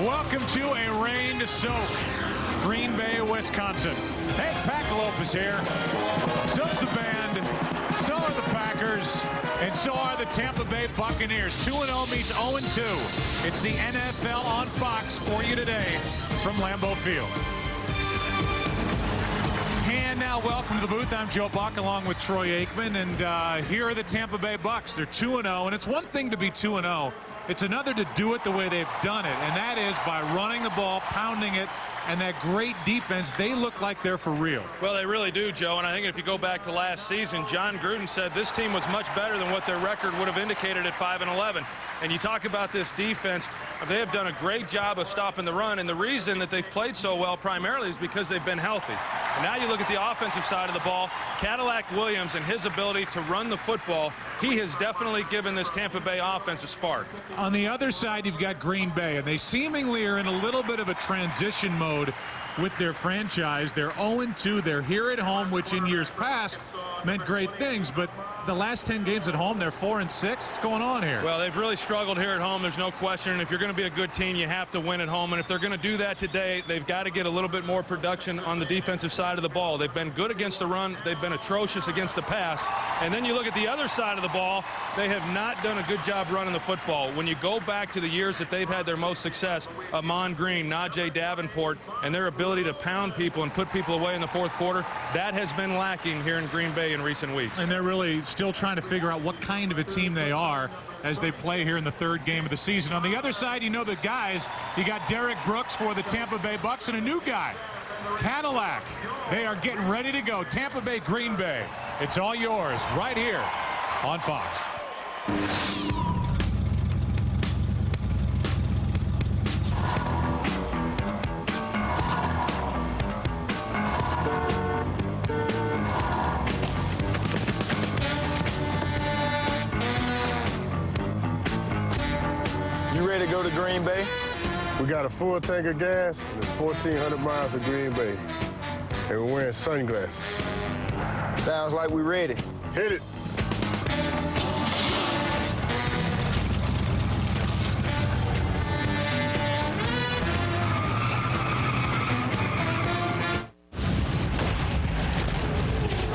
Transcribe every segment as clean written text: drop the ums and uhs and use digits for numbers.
Welcome to a rain to soak Green Bay, Wisconsin. Hey, Packalope is here. So's the band. So are the Packers. And so are the Tampa Bay Buccaneers. 2-0 meets 0-2. It's the NFL on Fox for you today from Lambeau Field. And now welcome to the booth. I'm Joe Buck along with Troy Aikman. And here are the Tampa Bay Bucks. They're 2-0. And it's one thing to be 2-0. It's another to do it the way they've done it, and that is by running the ball, pounding it, and that great defense. They look like they're for real. Well, they really do, Joe, and I think if you go back to last season, John Gruden said this team was much better than what their record would have indicated at 5-11. And you talk about this defense, they have done a great job of stopping the run, and the reason that they've played so well primarily is because they've been healthy. And now you look at the offensive side of the ball, Cadillac Williams and his ability to run the football, he has definitely given this Tampa Bay offense a spark. On the other side, you've got Green Bay, and they seemingly are in a little bit of a transition mode with their franchise. They're 0-2. They're here at home, which in years past meant great things, but the last 10 games at home, they're 4-6. What's going on here? Well, they've really struggled here at home. There's no question. And if you're going to be a good team, you have to win at home. And if they're going to do that today, they've got to get a little bit more production on the defensive side of the ball. They've been good against the run. They've been atrocious against the pass. And then you look at the other side of the ball, they have not done a good job running the football. When you go back to the years that they've had their most success, Amon Green, Najee Davenport, and their ability to pound people and put people away in the fourth quarter, that has been lacking here in Green Bay in recent weeks. And they're really still trying to figure out what kind of a team they are as they play here in the third game of the season. On the other side, you know the guys. You got Derek Brooks for the Tampa Bay Bucks and a new guy, Cadillac. They are getting ready to go. Tampa Bay, Green Bay. It's all yours right here on Fox. You ready to go to Green Bay? We got a full tank of gas, and it's 1,400 miles to Green Bay. And we're wearing sunglasses. Sounds like we're ready. Hit it.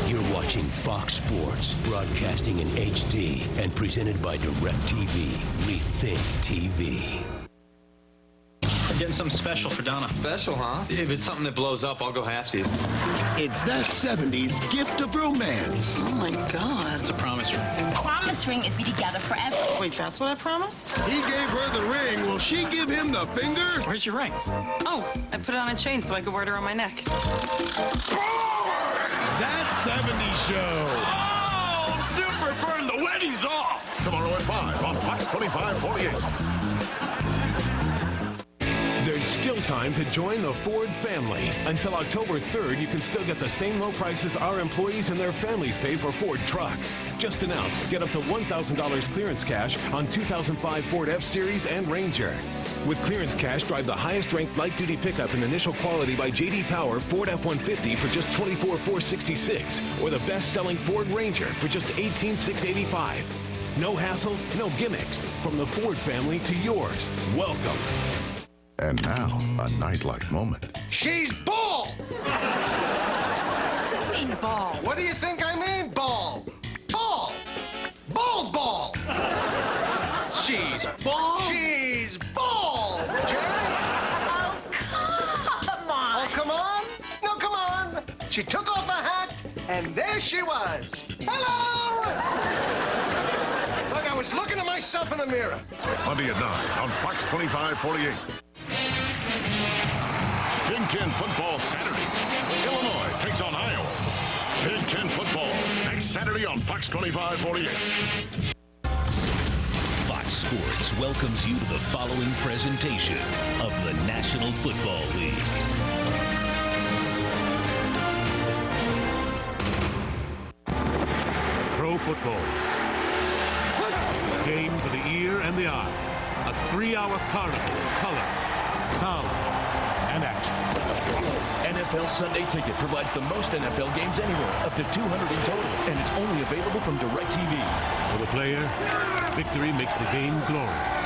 You're watching Fox Sports, broadcasting in HD and presented by DirecTV. Rethink TV. I'm getting something special for Donna. Special, huh? If it's something that blows up, I'll go halfsies. It's that 70s gift of romance. Oh, my God. It's a promise ring. Promise ring is be together forever. Wait, that's what I promised? He gave her the ring. Will she give him the finger? Where's your ring? Oh, I put it on a chain so I could wear it around my neck. That 70s show. Oh, Super Burn, the wedding's off! Tomorrow at 5 on Fox 25/48. There's still time to join the Ford family. Until October 3rd, you can still get the same low prices our employees and their families pay for Ford trucks. Just announced, get up to $1,000 clearance cash on 2005 Ford F-Series and Ranger. With clearance cash, drive the highest-ranked light-duty pickup in initial quality by J.D. Power Ford F-150 for just $24,466, or the best-selling Ford Ranger for just $18,685. No hassles, no gimmicks. From the Ford family to yours. Welcome. And now, a night-like moment. She's bald! In ball. What do you think I mean, bald? Bald! Bald ball! She's bald. She's bald, Jerry! Oh, come on. Oh, come on? No, come on. She took off her hat, and there she was. Hello! It's like I was looking at myself in the mirror. Monday at 9 on Fox 25/48. Big Ten football Saturday. Illinois takes on Iowa. Big Ten football next Saturday on Fox 25/48. Fox Sports welcomes you to the following presentation of the National Football League. Pro football. A game for the ear and the eye. A 3-hour carnival of color, sound, and action. NFL Sunday Ticket provides the most NFL games anywhere, up to 200 in total, and it's only available from DirecTV. For the player, victory makes the game glorious.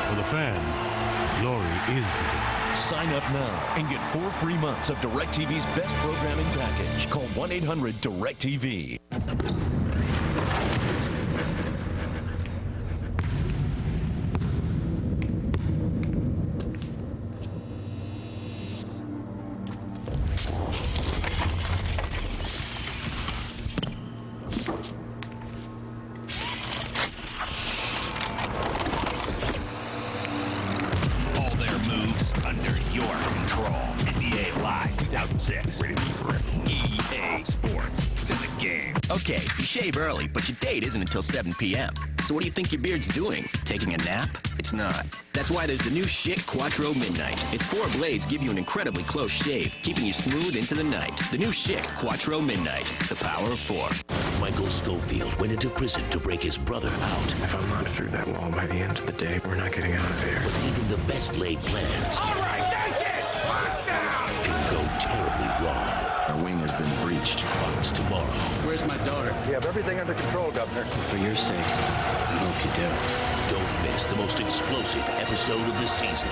For the fan, Glory is the game. Sign up now and get 4 free months of DirecTV's best programming package. Call 1-800-DirecTV. Okay, you shave early, but your date isn't until 7 p.m. So what do you think your beard's doing? Taking a nap? It's not. That's why there's the new Schick Quattro Midnight. Its 4 blades give you an incredibly close shave, keeping you smooth into the night. The new Schick Quattro Midnight. The power of 4. Michael Schofield went into prison to break his brother out. If I'm not through that wall by the end of the day, we're not getting out of here. But even the best laid plans can go terribly wrong. Our wing has been breached. Fox tomorrow. Where's my daughter? We have everything under control, Governor. For your sake, I hope you do. Don't miss the most explosive episode of the season.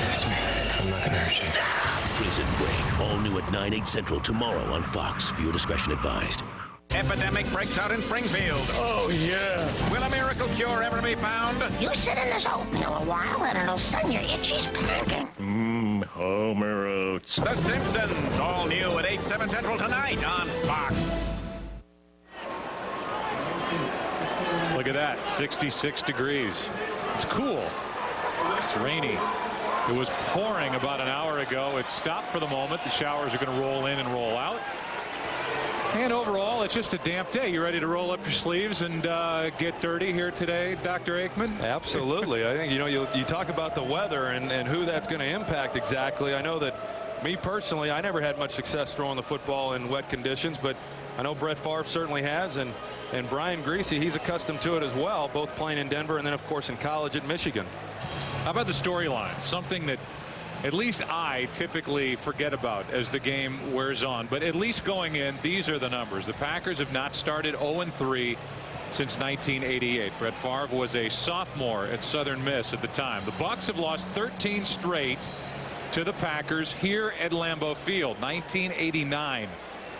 Kiss me. I'm not gonna hurt you. Prison Break. All new at 9, 8 Central tomorrow on Fox. Viewer discretion advised. Epidemic breaks out in Springfield. Oh, yeah. Will a miracle cure ever be found? You sit in this oatmeal a while and it'll send your itchies packing. Homer Oates. The Simpsons, all new at 8, 7 Central tonight on Fox. Look at that, 66 degrees. It's cool. It's rainy. It was pouring about an hour ago. It stopped for the moment. The showers are going to roll in and roll out. And overall, it's just a damp day. You ready to roll up your sleeves and get dirty here today, Dr. Aikman? Absolutely. I think, you talk about the weather and who that's going to impact exactly. I know that me personally, I never had much success throwing the football in wet conditions, but I know Brett Favre certainly has, and Brian Greasy, he's accustomed to it as well, both playing in Denver and then, of course, in college at Michigan. How about the storyline? Something that at least I typically forget about as the game wears on. But at least going in, these are the numbers. The Packers have not started 0-3 since 1988. Brett Favre was a sophomore at Southern Miss at the time. The Bucs have lost 13 straight to the Packers here at Lambeau Field. 1989.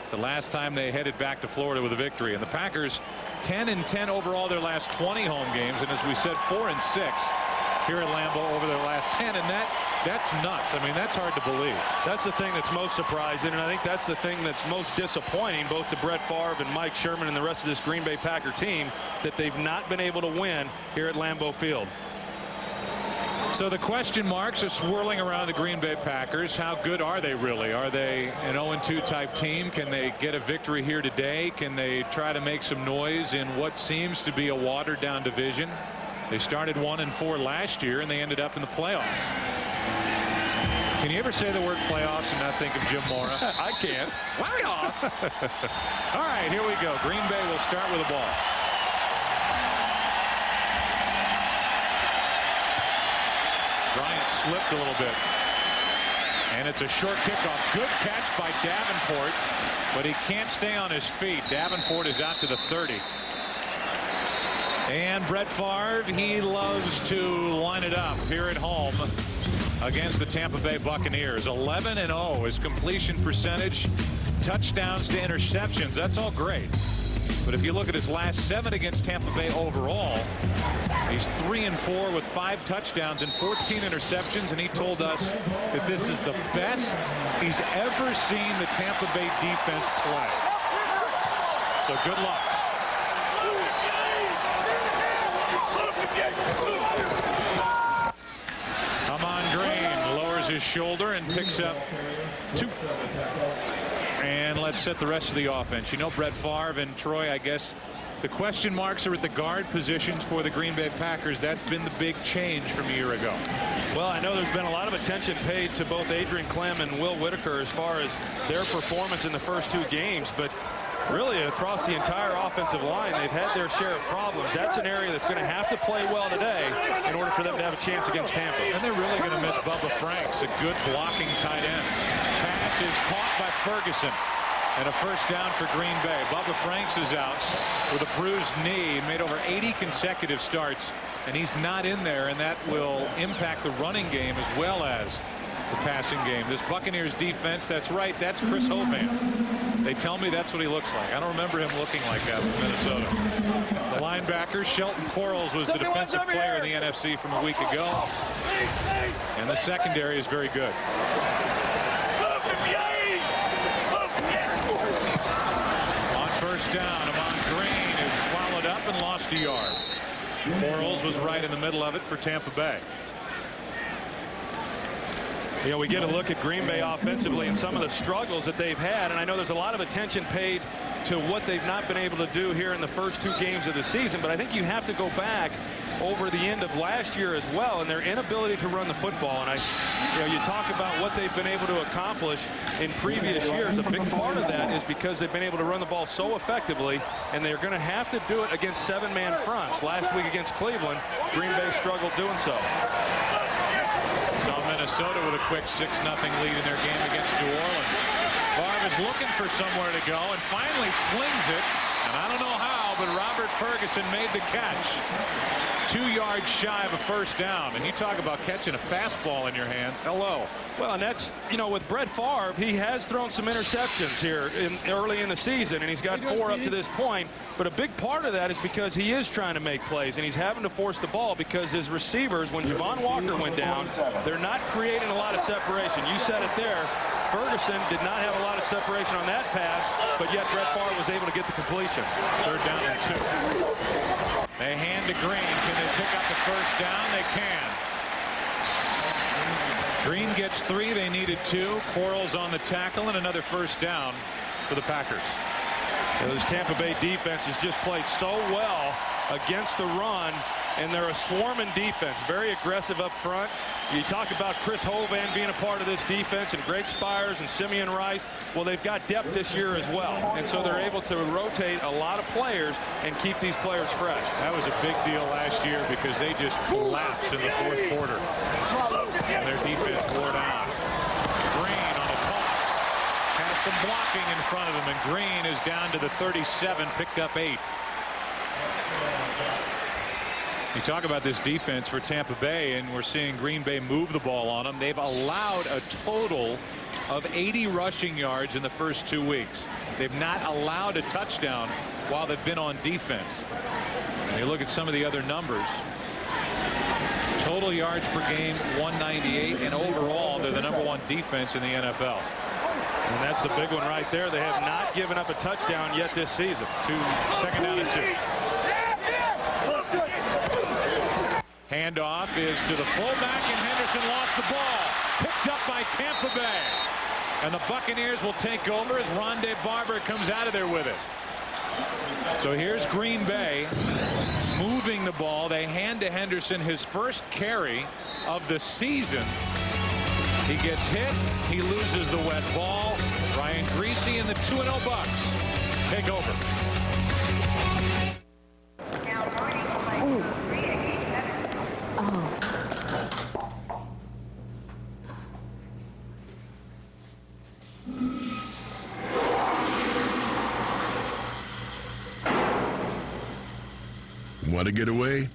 The last time they headed back to Florida with a victory. And the Packers 10-10 overall their last 20 home games. And as we said, 4-6 here at Lambeau over their last 10. And that's nuts. I mean, that's hard to believe. That's the thing that's most surprising, and I think that's the thing that's most disappointing both to Brett Favre and Mike Sherman and the rest of this Green Bay Packer team, that they've not been able to win here at Lambeau Field. So the question marks are swirling around the Green Bay Packers. How good are they really? Are they an 0-2 type team? Can they get a victory here today? Can they try to make some noise in what seems to be a watered down division? They started 1-4 last year and they ended up in the playoffs. Can you ever say the word playoffs and not think of Jim Mora? I can't. Playoff. All right, here we go. Green Bay will start with the ball. Bryant slipped a little bit. And it's a short kickoff. Good catch by Davenport, but he can't stay on his feet. Davenport is out to the 30. And Brett Favre, he loves to line it up here at home against the Tampa Bay Buccaneers. 11-0 his completion percentage, touchdowns to interceptions. That's all great. But if you look at his last 7 against Tampa Bay overall, he's 3-4 with 5 touchdowns and 14 interceptions. And he told us that this is the best he's ever seen the Tampa Bay defense play. So good luck. Amon Green lowers his shoulder and picks up 2. And let's set the rest of the offense. You know, Brett Favre and Troy, I guess the question marks are at the guard positions for the Green Bay Packers. That's been the big change from a year ago. Well, I know there's been a lot of attention paid to both Adrian Clem and Will Whitaker as far as their performance in the first 2 games, but really across the entire offensive line, they've had their share of problems. That's an area that's going to have to play well today in order for them to have a chance against Tampa. And they're really going to miss Bubba Franks, a good blocking tight end. Pass is caught by Ferguson. And a first down for Green Bay. Bubba Franks is out with a bruised knee. Made over 80 consecutive starts and he's not in there, and that will impact the running game as well as the passing game. This Buccaneers defense, that's right, that's Chris Hovan. They tell me that's what he looks like. I don't remember him looking like that with Minnesota. The linebackers, Shelton Quarles was the defensive player in the NFC from a week ago. And the secondary is very good. On first down, Amon Green is swallowed up and lost a yard. Quarles was right in the middle of it for Tampa Bay. You know, we get a look at Green Bay offensively and some of the struggles that they've had, and I know there's a lot of attention paid to what they've not been able to do here in the first 2 games of the season, but I think you have to go back over the end of last year as well, and their inability to run the football. And you talk about what they've been able to accomplish in previous years. A big part of that is because they've been able to run the ball so effectively, and they're going to have to do it against 7-man fronts. Last week against Cleveland, Green Bay struggled doing so. Minnesota with a quick 6-0 lead in their game against New Orleans. Favre is looking for somewhere to go and finally slings it. And I don't know how, but Robert Ferguson made the catch. 2 yards shy of a first down. And you talk about catching a fastball in your hands. Hello. Well, and that's, with Brett Favre, he has thrown some interceptions here early in the season, and he's got 4 up to this point. But a big part of that is because he is trying to make plays, and he's having to force the ball because his receivers, when Javon Walker went down, they're not creating a lot of separation. You said it there. Ferguson did not have a lot of separation on that pass, but yet Brett Favre was able to get the completion. 3rd down and 2. They hand to Green. Can they pick up the first down? They can. Green gets 3. They needed 2. Quarles on the tackle and another first down for the Packers. This Tampa Bay defense has just played so well against the run, and they're a swarming defense, very aggressive up front. You talk about Chris Hovan being a part of this defense, and Greg Spires and Simeon Rice. Well, they've got depth this year as well, and so they're able to rotate a lot of players and keep these players fresh. That was a big deal last year because they just collapsed in the 4th quarter, and their defense wore down. Green on a toss. Has some blocking in front of him, and Green is down to the 37, picked up 8. You talk about this defense for Tampa Bay, and we're seeing Green Bay move the ball on them. They've allowed a total of 80 rushing yards in the first 2 weeks. They've not allowed a touchdown while they've been on defense. And you look at some of the other numbers. Total yards per game, 198, and overall, they're the #1 defense in the NFL. And that's the big one right there. They have not given up a touchdown yet this season. 2nd down and 2. Handoff is to the fullback, and Henderson lost the ball. Picked up by Tampa Bay. And the Buccaneers will take over as Rondé Barber comes out of there with it. So here's Green Bay moving the ball. They hand to Henderson his first carry of the season. He gets hit. He loses the wet ball. Ryan Greasy and the 2-0 Bucks take over. Want to get away?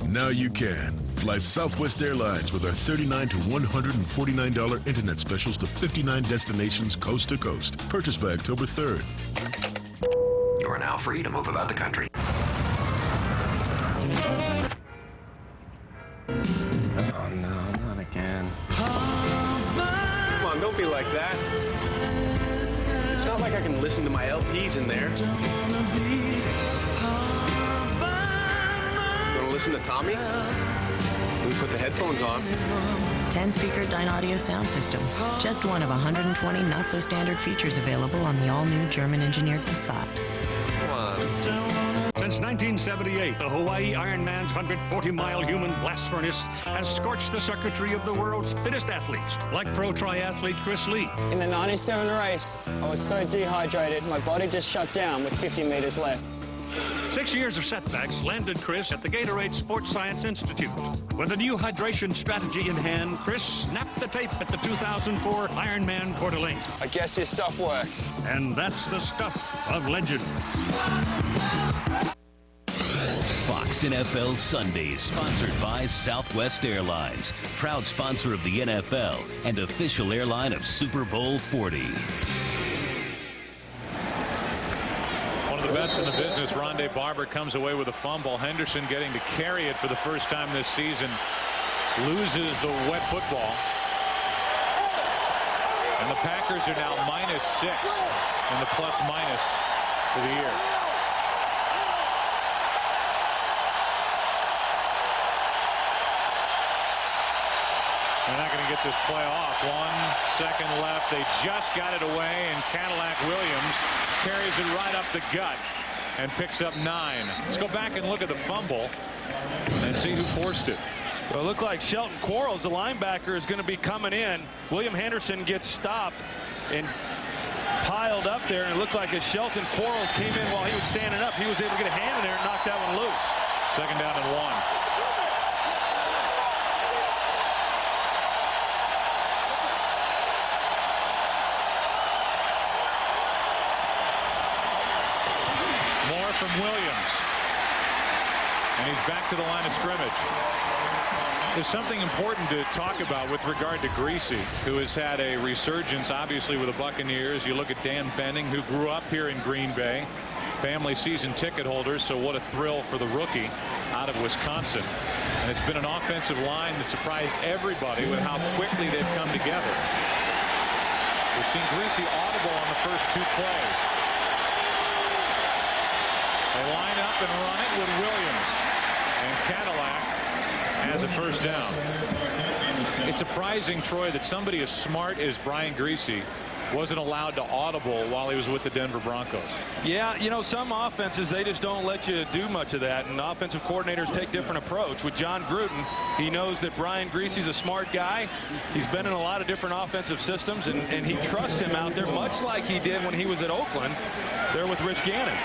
Now you can. Fly Southwest Airlines with our $39 to $149 internet specials to 59 destinations coast to coast. Purchased by October 3rd. You are now free to move about the country. Oh no, not again. Come on, don't be like that. It's not like I can listen to my LPs in there. Listen to Tommy? We put the headphones on. 10-speaker Dynaudio sound system. Just one of 120 not-so-standard features available on the all-new German-engineered Passat. Come on. Since 1978, the Hawaii Ironman's 140-mile human blast furnace has scorched the circuitry of the world's fittest athletes, like pro triathlete Chris Lee. In the 97 race, I was so dehydrated, my body just shut down with 50 meters left. 6 years of setbacks landed Chris at the Gatorade Sports Science Institute. With a new hydration strategy in hand, Chris snapped the tape at the 2004 Ironman Coeur d'Alene. I guess your stuff works. And that's the stuff of legends. Fox Fox NFL Sundays, sponsored by Southwest Airlines, proud sponsor of the NFL and official airline of Super Bowl 40. One of the best in the business, Rondé Barber, comes away with a fumble. Henderson getting to carry it for the first time this season. Loses the wet football. And the Packers are now -6 in the plus-minus for the year. They're not going to get this play off. 1 second left. They just got it away, and Cadillac Williams carries it right up the gut and picks up 9. Let's go back and look at the fumble and see who forced it. Well, it looked like Shelton Quarles, the linebacker, is going to be coming in. William Henderson gets stopped and piled up there, and it looked like as Shelton Quarles came in while he was standing up, he was able to get a hand in there and knock that one loose. 2nd down and 1. From Williams, and he's back to the line of scrimmage. There's something important to talk about with regard to Greasy, who has had a resurgence obviously with the Buccaneers. You look at Dan Benning, who grew up here in Green Bay, family season ticket holders, so what a thrill for the rookie out of Wisconsin. And it's been an offensive line that surprised everybody with how quickly they've come together. We've seen Greasy audible on the first 2 plays. They line up and run it with Williams, and Cadillac has a first down. It's surprising, Troy, that somebody as smart as Brian Greasy wasn't allowed to audible while he was with the Denver Broncos. Yeah, you know, some offenses, they just don't let you do much of that, and offensive coordinators take different approach. With John Gruden, he knows that Brian Greasy's a smart guy. He's been in a lot of different offensive systems, and he trusts him out there, much like he did when he was at Oakland there with Rich Gannon.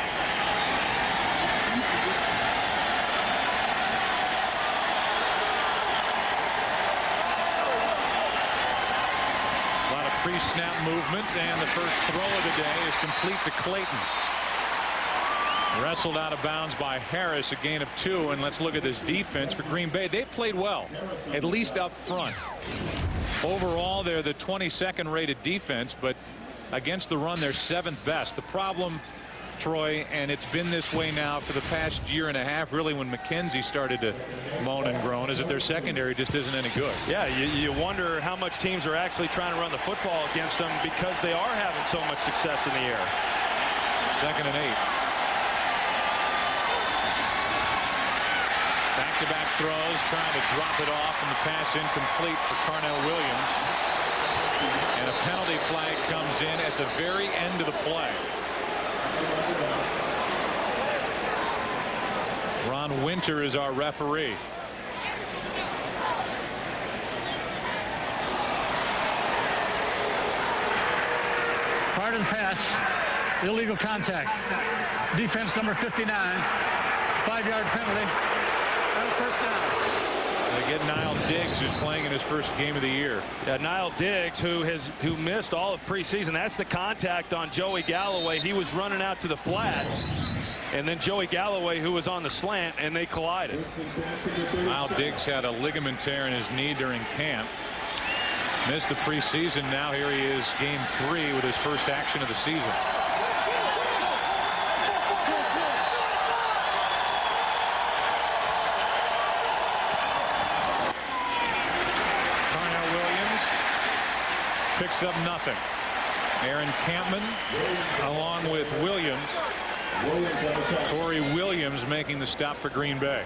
Pre-snap movement, and the first throw of the day is complete to Clayton. Wrestled out of bounds by Harris, a gain of 2. And let's look at this defense for Green Bay. They've played well, at least up front. Overall, they're the 22nd rated defense, but against the run, they're 7th best. The problem, Troy, and it's been this way now for the past year and a half, really when McKenzie started to moan and groan, is that their secondary just isn't any good. Yeah, you wonder how much teams are actually trying to run the football against them because they are having so much success in the air. 2nd and 8. Back-to-back throws, trying to drop it off, and the pass incomplete for Carnell Williams. And a penalty flag comes in at the very end of the play. Ron Winter is our referee. Part of the pass, illegal contact. Defense number 59, 5-yard penalty, and a first down. They get Niall Diggs, who's playing in his first game of the year. Yeah, Niall Diggs, who missed all of preseason. That's the contact on Joey Galloway. He was running out to the flat, and then Joey Galloway, who was on the slant, and they collided. Niall Diggs had a ligament tear in his knee during camp. Missed the preseason. Now here he is, game 3 with his first action of the season. Carnell Williams picks up nothing. Aaron Campman along with Williams. Corey Williams making the stop for Green Bay.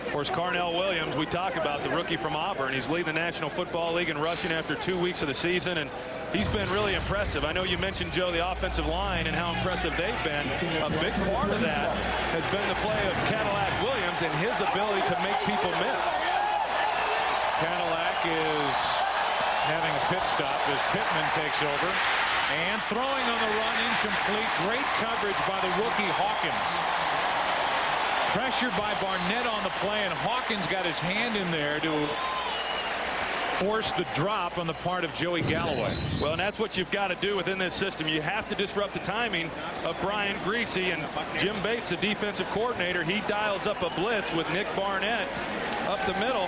Of course, Carnell Williams, we talk about the rookie from Auburn. He's leading the National Football League in rushing after 2 weeks of the season, and he's been really impressive. I know you mentioned, Joe, the offensive line and how impressive they've been. A big part of that has been the play of Cadillac Williams and his ability to make people miss. Cadillac is having a pit stop as Pittman takes over. And throwing on the run, incomplete. Great coverage by the rookie Hawkins. Pressure by Barnett on the play, and Hawkins got his hand in there to forced the drop on the part of Joey Galloway. Well, and that's what you've got to do within this system. You have to disrupt the timing of Brian Griese, and Jim Bates, the defensive coordinator, he dials up a blitz with Nick Barnett up the middle.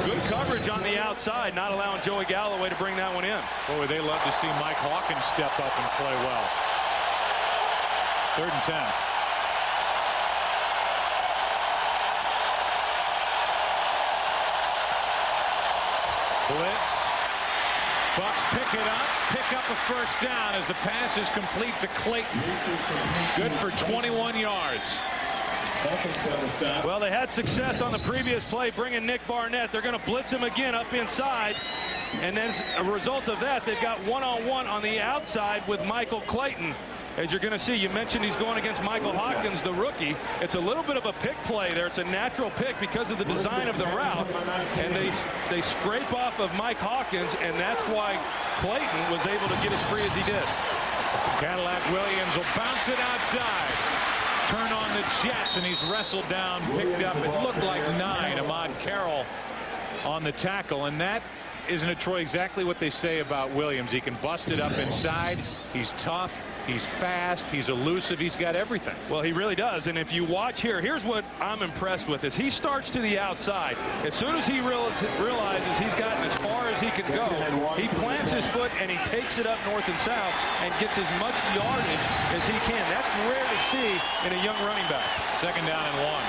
Good coverage on the outside, not allowing Joey Galloway to bring that one in. Boy, would they love to see Mike Hawkins step up and play well. 3rd and 10. Blitz. Bucks pick up a first down as the pass is complete to Clayton. Good for 21 yards. Well, they had success on the previous play bringing Nick Barnett. They're going to blitz him again up inside. And as a result of that, they've got one-on-one on the outside with Michael Clayton. As you're going to see, you mentioned he's going against Michael Hawkins, the rookie. It's a little bit of a pick play there. It's a natural pick because of the design of the route. And they scrape off of Mike Hawkins, and that's why Clayton was able to get as free as he did. Cadillac Williams will bounce it outside. Turn on the Jets, and he's wrestled down, picked up. It looked like 9. Ahmad Carroll on the tackle, and that, isn't it, Troy, exactly what they say about Williams? He can bust it up inside. He's tough. He's fast. He's elusive. He's got everything. Well, he really does. And if you watch here, here's what I'm impressed with is he starts to the outside. As soon as he realizes he's gotten as far as he can go, he plants his foot and he takes it up north and south and gets as much yardage as he can. That's rare to see in a young running back. 2nd down and 1.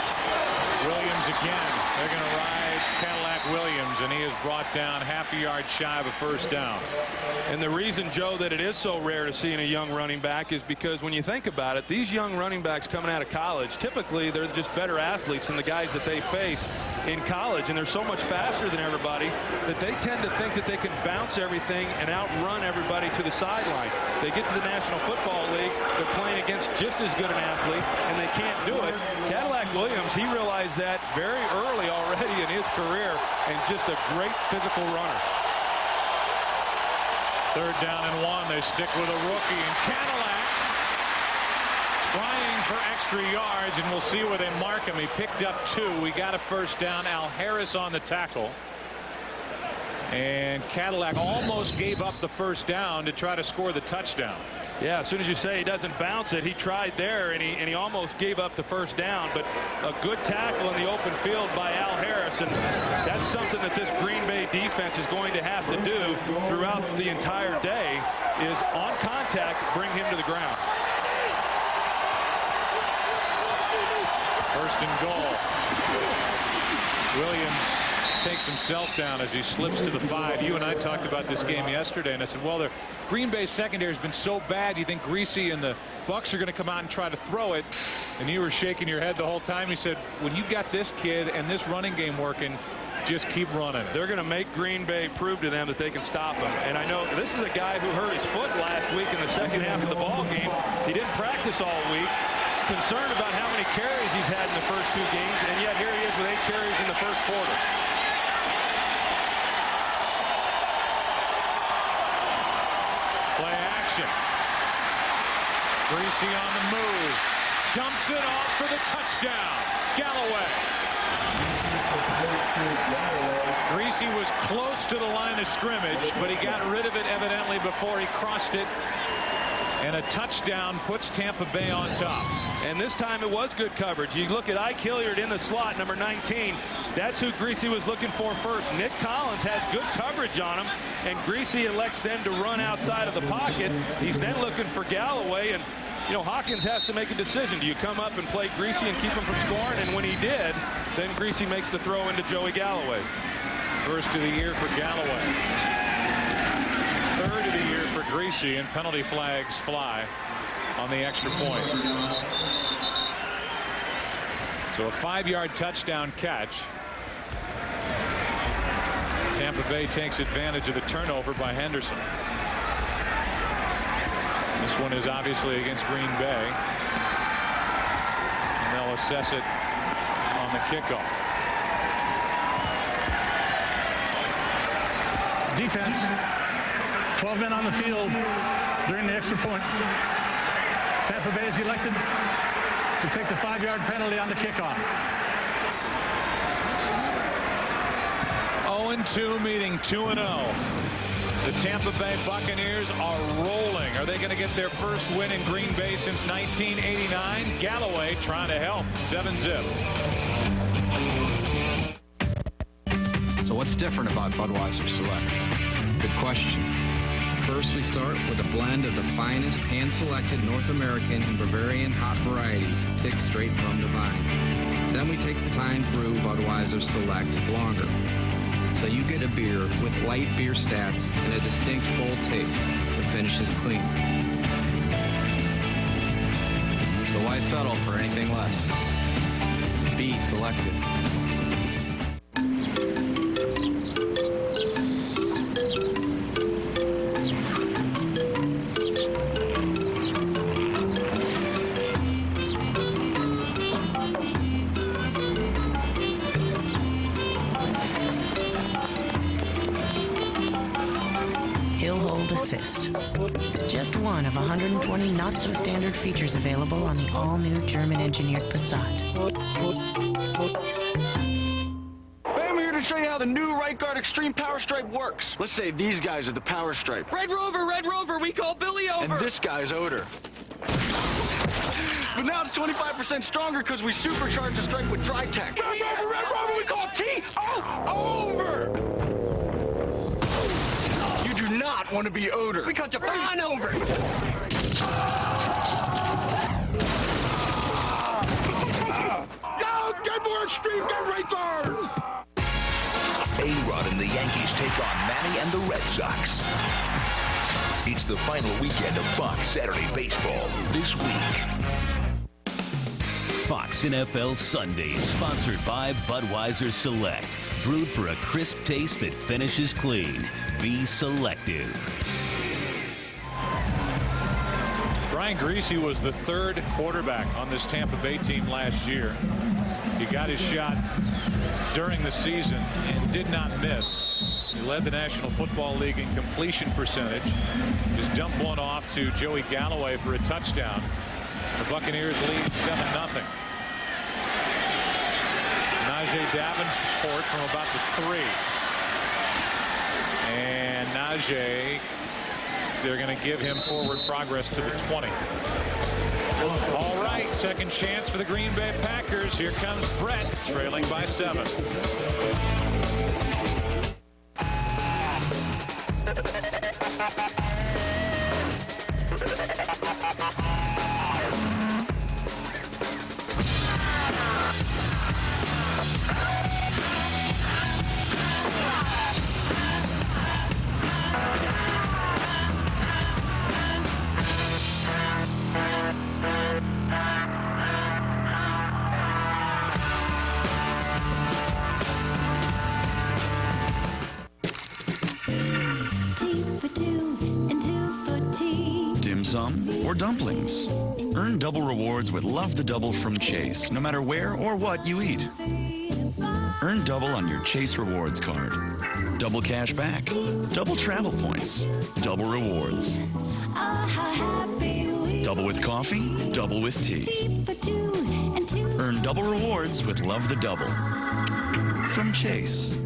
Williams again. They're going to ride Cadillac Williams, and he is brought down half a yard shy of a first down. And the reason, Joe, that it is so rare to see in a young running back is because when you think about it, these young running backs coming out of college, typically they're just better athletes than the guys that they face in college, and they're so much faster than everybody that they tend to think that they can bounce everything and outrun everybody to the sideline. They get to the National Football League, they're playing against just as good an athlete, and they can't do it. Cadillac Williams, he realized that very early already in his career, and just a great physical runner. 3rd down and 1. They stick with a rookie, and Cadillac trying for extra yards, and we'll see where they mark him. He picked up 2. We got a first down. Al Harris on the tackle. And Cadillac almost gave up the first down to try to score the touchdown. Yeah, as soon as you say he doesn't bounce it, he tried there, and he almost gave up the first down. But a good tackle in the open field by Al Harris, and that's something that this Green Bay defense is going to have to do throughout the entire day, is on contact, bring him to the ground. 1st and goal. Williams takes himself down as he slips to the 5. You and I talked about this game yesterday, and I said, well, the Green Bay secondary has been so bad, you think Griese and the Bucks are going to come out and try to throw it, and you were shaking your head the whole time. He said, when you got this kid and this running game working, just keep running. They're going to make Green Bay prove to them that they can stop him. And I know this is a guy who hurt his foot last week in the second half of the ball game. He didn't practice all week. Concerned about how many carries he's had in the first 2 games, and yet here he is with 8 carries in the first quarter. Play action. Griese on the move. Dumps it off for the touchdown. Galloway. Griese was close to the line of scrimmage, but he got rid of it evidently before he crossed it. And a touchdown puts Tampa Bay on top. And this time it was good coverage. You look at Ike Hilliard in the slot, number 19. That's who Griese was looking for first. Nick Collins has good coverage on him, and Griese elects then to run outside of the pocket. He's then looking for Galloway, and you know, Hawkins has to make a decision. Do you come up and play Griese and keep him from scoring? And when he did, then Griese makes the throw into Joey Galloway. First of the year for Galloway. 3rd of the year for Griese, and penalty flags fly on the extra point. So a 5-yard touchdown catch. Tampa Bay takes advantage of the turnover by Henderson. This one is obviously against Green Bay, and they'll assess it on the kickoff. Defense, 12 men on the field during the extra point. Tampa Bay is elected to take the 5-yard penalty on the kickoff. 0-2 1-2 meeting 2-0. The Tampa Bay Buccaneers are rolling. Are they going to get their first win in Green Bay since 1989? Galloway trying to help. 7-zip. So what's different about Budweiser Select? Good question. First, we start with a blend of the finest hand-selected North American and Bavarian hop varieties picked straight from the vine. Then we take the time to brew Budweiser Select longer. So you get a beer with light beer stats and a distinct bold taste that finishes clean. So why settle for anything less? Be selective. Assist. Just one of 120 not-so-standard features available on the all-new German-engineered Passat. I'm here to show you how the new right guard extreme power stripe works. Let's say these guys are the power stripe. Red Rover, we call Billy over. And this guy's odor. But now it's 25% stronger because we supercharged the stripe with dry tech. Red Rover, we call T-O-over. Not want to be odor. We caught you fine over. Go, get more extreme, get right guard. A-Rod and the Yankees take on Manny and the Red Sox. It's the final weekend of Fox Saturday Baseball this week. Fox NFL Sundays, sponsored by Budweiser Select. Brewed for a crisp taste that finishes clean. Be selective. Brian Griese was the third quarterback on this Tampa Bay team last year. He got his shot during the season and did not miss. He led the National Football League in completion percentage. Just dumped one off to Joey Galloway for a touchdown. The Buccaneers lead 7-0. Najee Davenport from about the 3. And Najee, they're going to give him forward progress to the 20. All right, second chance for the Green Bay Packers. Here comes Brett, trailing by 7. Dim sum or dumplings. Earn double rewards with Love the Double from Chase, no matter where or what you eat. Earn double on your Chase Rewards card. Double cash back. Double travel points. Double rewards. Double with coffee, double with tea. Earn double rewards with Love the Double. From Chase.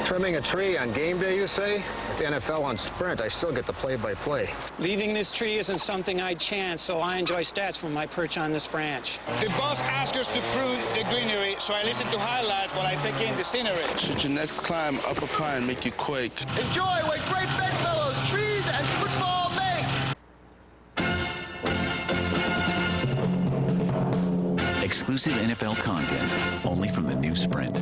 Trimming a tree on game day, you say? At the NFL on Sprint, I still get the play-by-play. Leaving this tree isn't something I chance, so I enjoy stats from my perch on this branch. The boss asked us to prune the greenery, so I listen to highlights while I take in the scenery. Should your next climb up a pine make you quake? Enjoy what great bedfellows, trees, and football make! Exclusive NFL content, only from the new Sprint.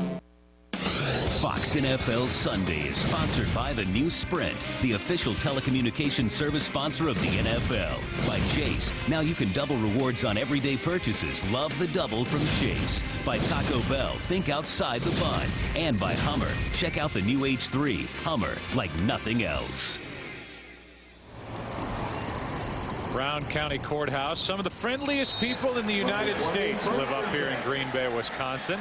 Fox NFL Sunday is sponsored by the new Sprint, the official telecommunications service sponsor of the NFL. By Chase, now you can double rewards on everyday purchases. Love the double from Chase. By Taco Bell, think outside the bun. And by Hummer, check out the new H3, Hummer, like nothing else. Brown County Courthouse. Some of the friendliest people in the United States live up here in Green Bay, Wisconsin.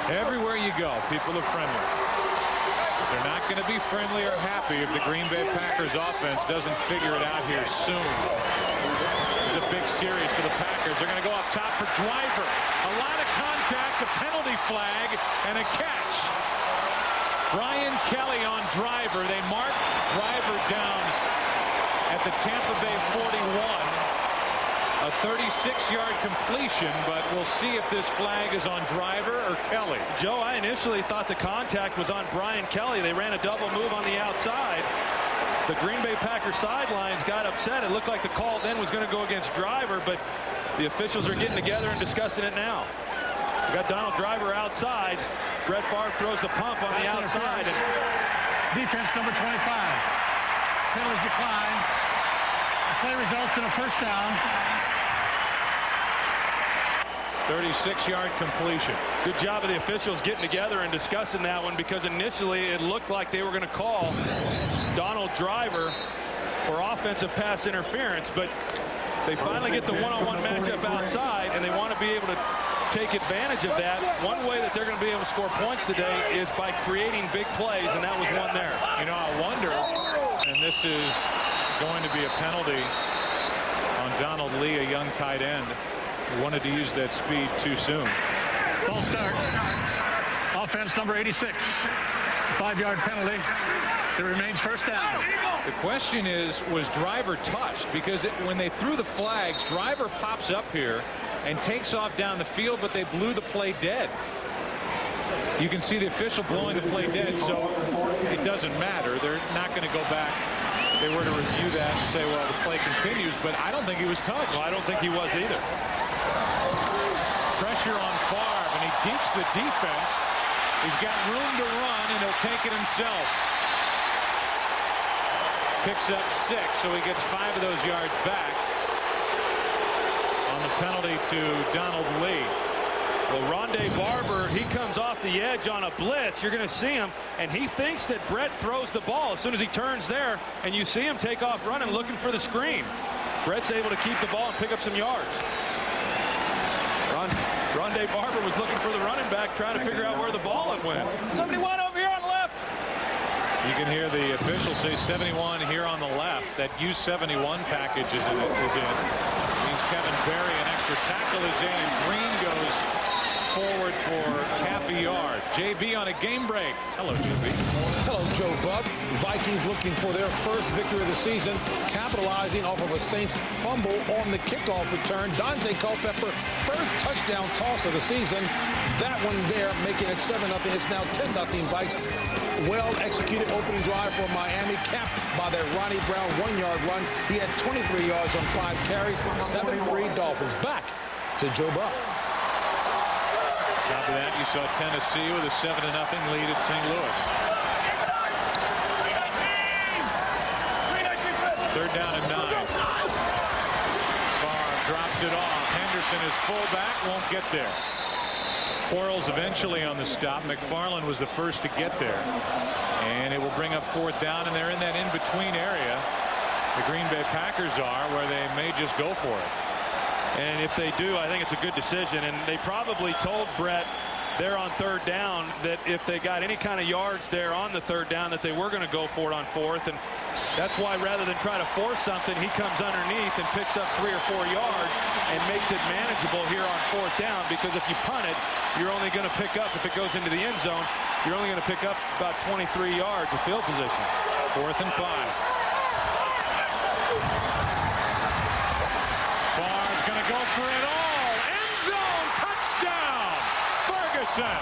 Everywhere you go, people are friendly. They're not going to be friendly or happy if the Green Bay Packers offense doesn't figure it out here soon. It's a big series for the Packers. They're going to go up top for Driver. A lot of contact, a penalty flag, and a catch. Brian Kelly on Driver. They mark Driver down at the Tampa Bay 41. A 36-yard completion, but we'll see if this flag is on Driver or Kelly. Joe, I initially thought the contact was on Brian Kelly. They ran a double move on the outside. The Green Bay Packers sidelines got upset. It looked like the call then was going to go against Driver, but the officials are getting together and discussing it now. We got Donald Driver outside. Brett Favre throws the pump on the outside. Defense number 25. Penalties decline. The play results in a first down. 36-yard completion. Good job of the officials getting together and discussing that one, because initially it looked like they were going to call Donald Driver for offensive pass interference, but they finally get the one-on-one matchup outside, and they want to be able to take advantage of that. One way that they're going to be able to score points today is by creating big plays, and that was one there. You know, I wonder, and this is going to be a penalty on Donald Lee, a young tight end. Wanted to use that speed too soon. False start. Offense number 86. 5-yard penalty. It remains first down. The question is, was Driver touched? Because when they threw the flags, Driver pops up here and takes off down the field, but they blew the play dead. You can see the official blowing the play dead, so it doesn't matter. They're not going to go back. They were to review that and say, well, the play continues, but I don't think he was touched. Well, I don't think he was either. Pressure on Favre, and he dekes the defense. He's got room to run, and he'll take it himself. Picks up 6, so he gets 5 of those yards back on the penalty to Donald Lee. Well, Rondé Barber, he comes off the edge on a blitz. You're going to see him, and he thinks that Brett throws the ball as soon as he turns there, and you see him take off running, looking for the screen. Brett's able to keep the ball and pick up some yards. Rondé Barber was looking for the running back, trying to figure out where the ball had went. 71 over here on the left. You can hear the official say 71 here on the left. That U71 package is in. Means Kevin Berry, an extra tackle is in, and Green goes forward for half a yard. JB on a game break. Hello, JB. Hello, Joe Buck. Vikings looking for their first victory of the season, capitalizing off of a Saints fumble on the kickoff return. Dante Culpepper, first touchdown toss of the season. That one there, making it 7-0. It's now 10-0 Vikes. Well-executed opening drive for Miami, capped by that Ronnie Brown 1-yard run. He had 23 yards on 5 carries. 7-3 Dolphins. Back to Joe Buck. Top of that, you saw Tennessee with a 7-0 lead at St. Louis. 3rd down and 9. Favre drops it off. Henderson is fullback, won't get there. Quarles eventually on the stop. McFarland was the first to get there. And it will bring up 4th down, and they're in that in-between area. The Green Bay Packers are, where they may just go for it. And if they do, I think it's a good decision. And they probably told Brett there on 3rd down that if they got any kind of yards there on the 3rd down, that they were going to go for it on 4th. And that's why, rather than try to force something, he comes underneath and picks up 3 or 4 yards and makes it manageable here on 4th down. Because if you punt it, you're only going to pick up, if it goes into the end zone, you're only going to pick up about 23 yards of field position. 4th and 5. Favre's going to go for it all. End zone touchdown. Ferguson.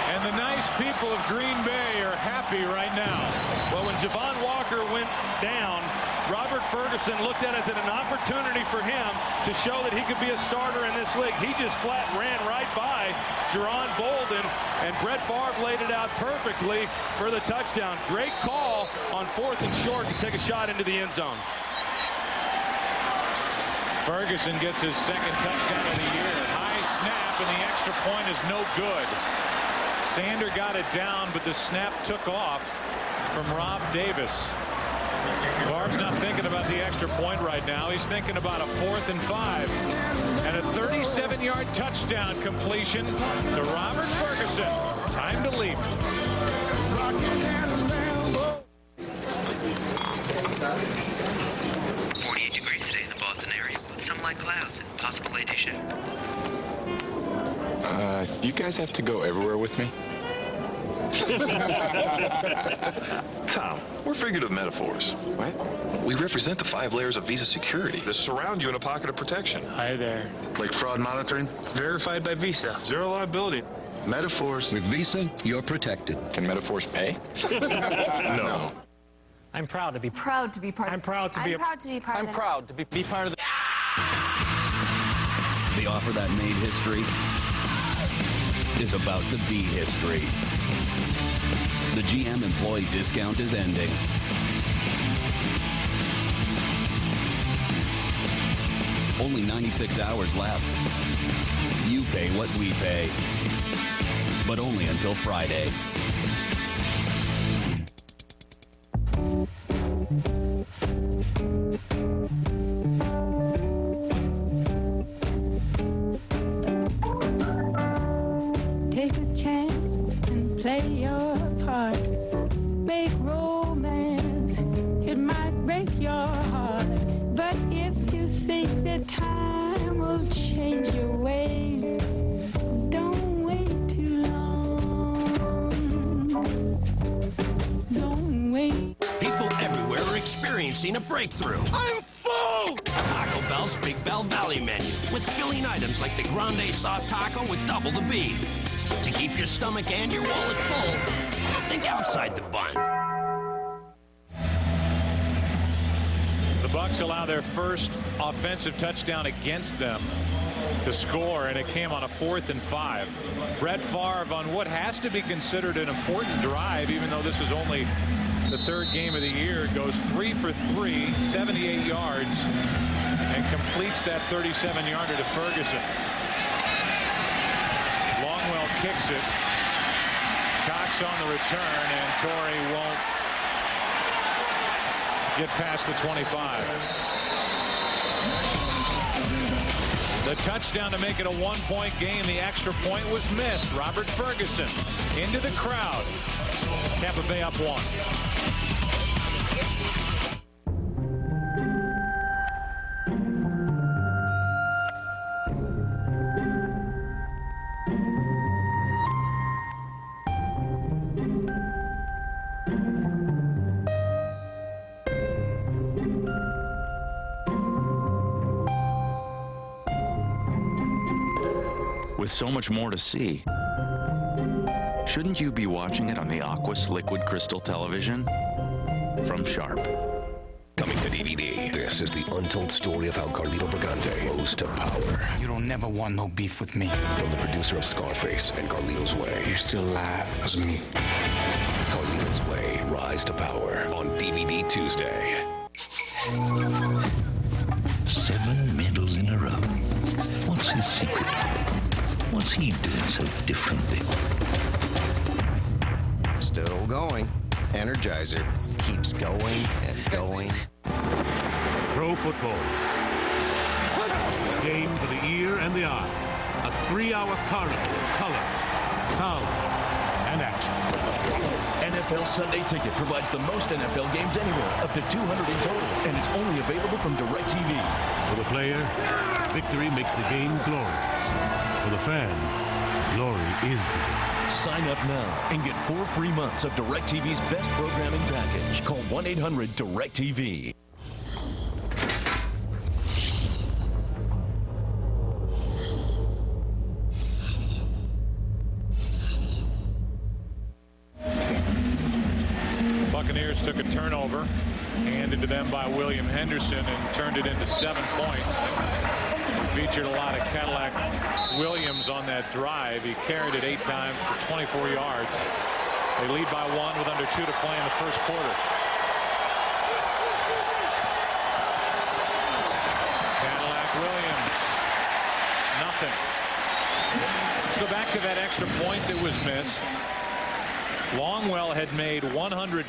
And the nice people of Green Bay are happy right now. Well, when Javon Walker went down, Robert Ferguson looked at it as an opportunity for him to show that he could be a starter in this league. He just flat ran right by Jerron Bolden, and Brett Favre laid it out perfectly for the touchdown. Great call on 4th and short to take a shot into the end zone. Ferguson gets his 2nd touchdown of the year. High snap, and the extra point is no good. Sander got it down, but the snap took off from Rob Davis. Favre's not thinking about the extra point right now. He's thinking about a 4th and 5 and a 37-yard touchdown completion to Robert Ferguson. Time to leap. 48 degrees today in the Boston area with some light clouds and possible late day shower. You guys have to go everywhere with me? Tom, we're figurative metaphors. What? We represent the 5 layers of Visa security that surround you in a pocket of protection. Hi there. Like fraud monitoring? Verified by Visa. Zero liability. Metaphors. With Visa, you're protected. Can metaphors pay? No. I'm proud to be Proud to be part. I'm proud to be I'm proud to be part. I'm of proud to be part of the The offer that made history is about to be history. The GM employee discount is ending. Only 96 hours left. You pay what we pay, but only until Friday. Take a chance and play your part. Make romance. It might break your heart. But if you think that time will change your ways, don't wait too long. Don't wait. People everywhere are experiencing a breakthrough. I'm full! Taco Bell's Big Bell Valley menu with filling items like the Grande Soft Taco with double the beef. To keep your stomach and your wallet full, think outside the bun. The Bucs allow their first offensive touchdown against them to score, and it came on a 4th and 5. Brett Favre on what has to be considered an important drive, even though this is only the 3rd game of the year, goes 3 for 3, 78 yards, and completes that 37-yarder to Ferguson. Longwell kicks it. Cox on the return, and Torrey won't get past the 25. The touchdown to make it a 1-point game. The extra point was missed. Robert Ferguson into the crowd. Tampa Bay up 1. With so much more to see, shouldn't you be watching it on the Aquas Liquid Crystal Television? From Sharp. Coming to DVD, this is the untold story of how Carlito Brigante rose to power. You don't never want no beef with me. From the producer of Scarface and Carlito's Way. You still laugh as me. Carlito's Way, Rise to Power on DVD Tuesday. 7 medals in a row. What's his secret? What's he doing so differently? Still going. Energizer keeps going and going. Pro football. A game for the ear and the eye. A 3-hour carnival of color, sound, and action. NFL Sunday Ticket provides the most NFL games anywhere, up to 200 in total, and it's only available from DirecTV. For the player, victory makes the game glorious. For the fan, glory is the game. Sign up now and get 4 free months of DirecTV's best programming package. Call 1-800-DirecTV. Buccaneers took a turnover, handed to them by William Henderson, and turned it into 7 points. He featured a lot of Cadillac Williams on that drive. He carried it 8 times for 24 yards. They lead by 1 with under 2 to play in the first quarter. Cadillac Williams, nothing. Let's go back to that extra point that was missed. Longwell had made 156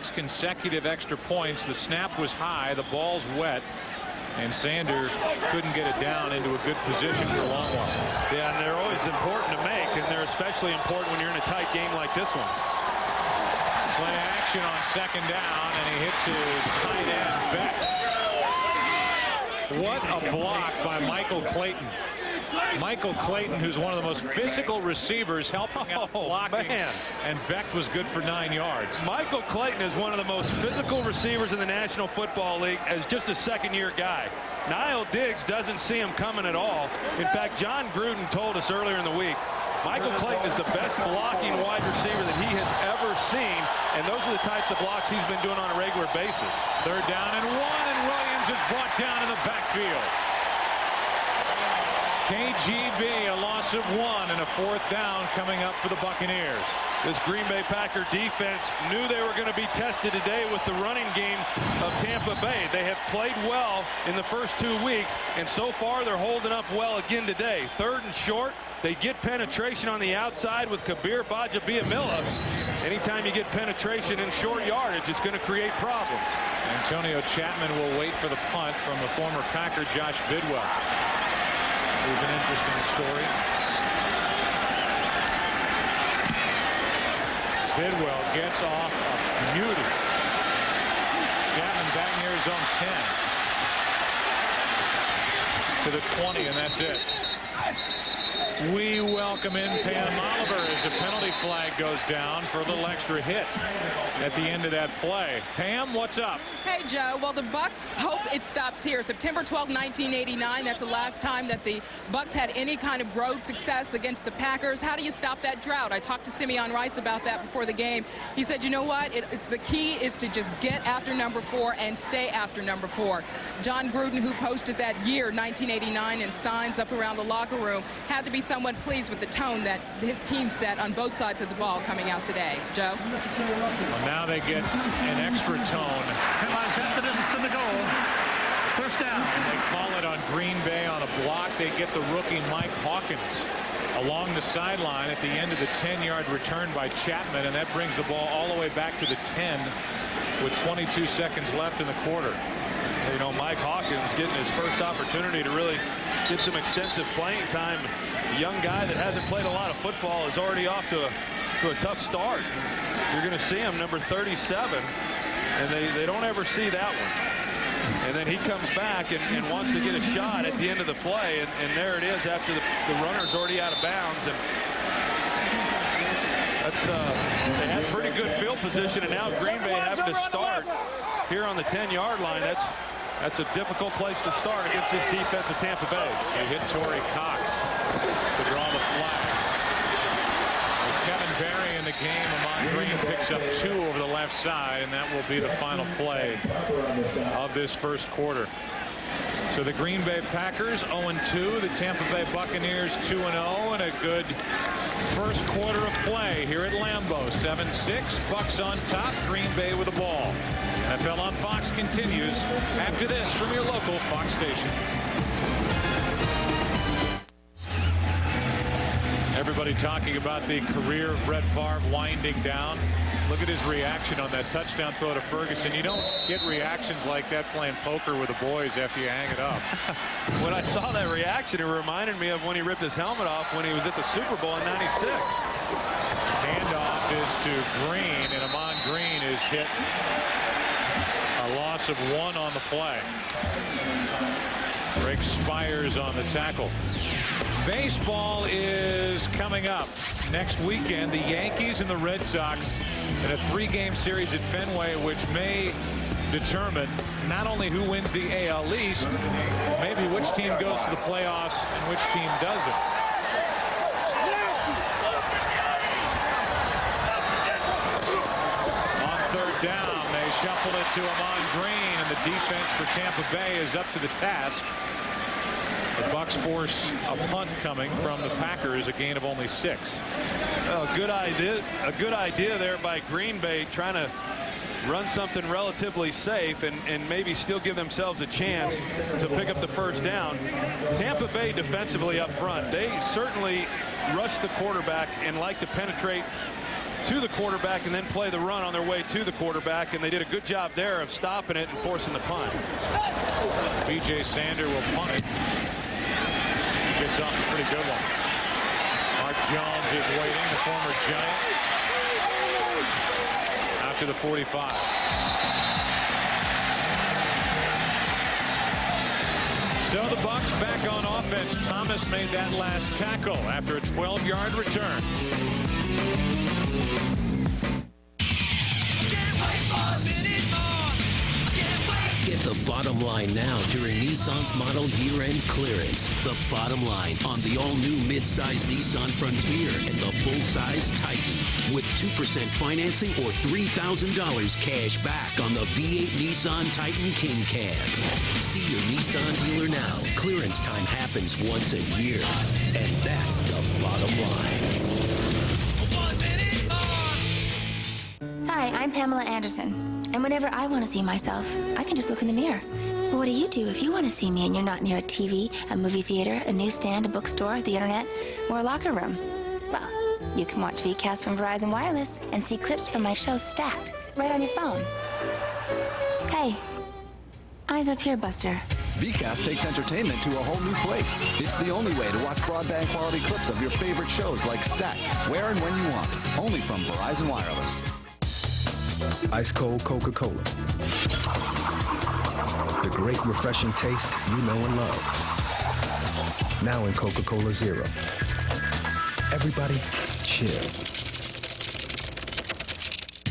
consecutive extra points. The snap was high, the ball's wet, and Sander couldn't get it down into a good position for Longwell. Yeah, and they're always important to make, and they're especially important when you're in a tight game like this one. Play action on second down, and he hits his tight end Beck. What a block by Michael Clayton. Michael Clayton, who's one of the most physical receivers, helping out blocking, and Beck was good for 9 yards. Michael Clayton is one of the most physical receivers in the National Football League as just a second-year guy. Niall Diggs doesn't see him coming at all. In fact, John Gruden told us earlier in the week, Michael Clayton is the best blocking wide receiver that he has ever seen, and those are the types of blocks he's been doing on a regular basis. Third down and 1, and Williams is brought down in the backfield. KGB, a loss of 1 and a fourth down coming up for the Buccaneers. This Green Bay Packer defense knew they were going to be tested today with the running game of Tampa Bay. They have played well in the first 2 weeks, and so far they're holding up well again today. Third and short, they get penetration on the outside with Kabir Bajabiamila. Anytime you get penetration in short yardage, it's going to create problems. Antonio Chapman will wait for the punt from the former Packer Josh Bidwell. Here's an interesting story. Bidwell gets off a beauty. Chapman back near his own 10. To the 20, and that's it. We welcome in Pam Oliver as a penalty flag goes down for a little extra hit at the end of that play. Pam, what's up? Hey, Joe. Well, the Bucs hope it stops here. September 12, 1989. That's the last time that the Bucs had any kind of road success against the Packers. How do you stop that drought? I talked to Simeon Rice about that before the game. He said, you know what? The key is to just get after number 4 and stay after number 4. John Gruden, who posted that year, 1989, and signs up around the locker room, had to be somewhat pleased with the tone that his team set on both sides of the ball coming out today. Joe? Well, now they get an extra tone. Come on, set the distance to the goal. First down. They call it on Green Bay on a block. They get the rookie Mike Hawkins along the sideline at the end of the 10-yard return by Chapman, and that brings the ball all the way back to the 10 with 22 seconds left in the quarter. You know, Mike Hawkins getting his first opportunity to really get some extensive playing time. A young guy that hasn't played a lot of football is already off to a tough start. You're going to see him, number 37, and they don't ever see that one. And then he comes back and wants to get a shot at the end of the play, and there it is after the runner's already out of bounds. And that's they had pretty good field position, and now Green Bay having to start here on the 10-yard line. That's a difficult place to start against this defense of Tampa Bay. They hit Torrey Cox to draw the flag. With Kevin Berry in the game, Amon Green picks up 2 over the left side, and that will be the final play of this first quarter. So the Green Bay Packers 0-2, the Tampa Bay Buccaneers 2-0, and a good first quarter of play here at Lambeau. 7-6, Bucs on top, Green Bay with the ball. NFL on Fox continues after this from your local Fox station. Everybody talking about the career of Brett Favre winding down. Look at his reaction on that touchdown throw to Ferguson. You don't get reactions like that playing poker with the boys after you hang it up. When I saw that reaction, it reminded me of when he ripped his helmet off when he was at the Super Bowl in '96. Handoff is to Green, and Amon Green is hit. A loss of 1 on the play. Rick Spires on the tackle. Baseball is coming up next weekend. The Yankees and the Red Sox in a 3-game series at Fenway, which may determine not only who wins the AL East, maybe which team goes to the playoffs and which team doesn't. On third down, they shuffle it to Amon Green, and the defense for Tampa Bay is up to the task. The Bucs force a punt coming from the Packers, a gain of only 6. Well, a good idea there by Green Bay, trying to run something relatively safe and maybe still give themselves a chance to pick up the first down. Tampa Bay defensively up front, they certainly rush the quarterback and like to penetrate to the quarterback and then play the run on their way to the quarterback, and they did a good job there of stopping it and forcing the punt. B.J. Sander will punt it. Gets off a pretty good one. Mark Jones is waiting, the former Giant. Out to the 45. So the Bucs back on offense. Thomas made that last tackle after a 12-yard return. Get the bottom line now during Nissan's model year-end clearance. The bottom line on the all-new mid-size Nissan Frontier and the full-size Titan. With 2% financing or $3,000 cash back on the V8 Nissan Titan King Cab. See your Nissan dealer now. Clearance time happens once a year. And that's the bottom line. Hi, I'm Pamela Anderson. And whenever I want to see myself, I can just look in the mirror. But what do you do if you want to see me and you're not near a TV, a movie theater, a newsstand, a bookstore, the internet, or a locker room? Well, you can watch VCast from Verizon Wireless and see clips from my shows stacked right on your phone. Hey, eyes up here, Buster. VCast takes entertainment to a whole new place. It's the only way to watch broadband quality clips of your favorite shows like Stack, where and when you want. Only from Verizon Wireless. Ice cold Coca-Cola. The great refreshing taste you know and love. Now in Coca-Cola Zero. Everybody chill.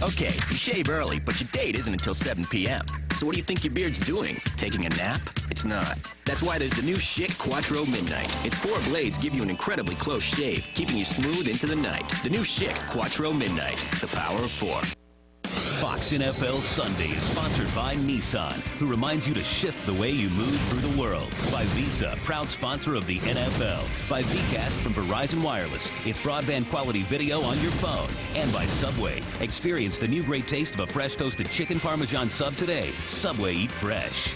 Okay, you shave early, but your date isn't until 7 p.m. So what do you think your beard's doing? Taking a nap? It's not. That's why there's the new Schick Quattro Midnight. Its 4 blades give you an incredibly close shave, keeping you smooth into the night. The new Schick Quattro Midnight. The power of 4. Fox NFL Sunday is sponsored by Nissan, who reminds you to shift the way you move through the world. By Visa, proud sponsor of the NFL. By VCast from Verizon Wireless, it's broadband quality video on your phone. And by Subway. Experience the new great taste of a fresh toasted chicken Parmesan sub today. Subway, eat fresh.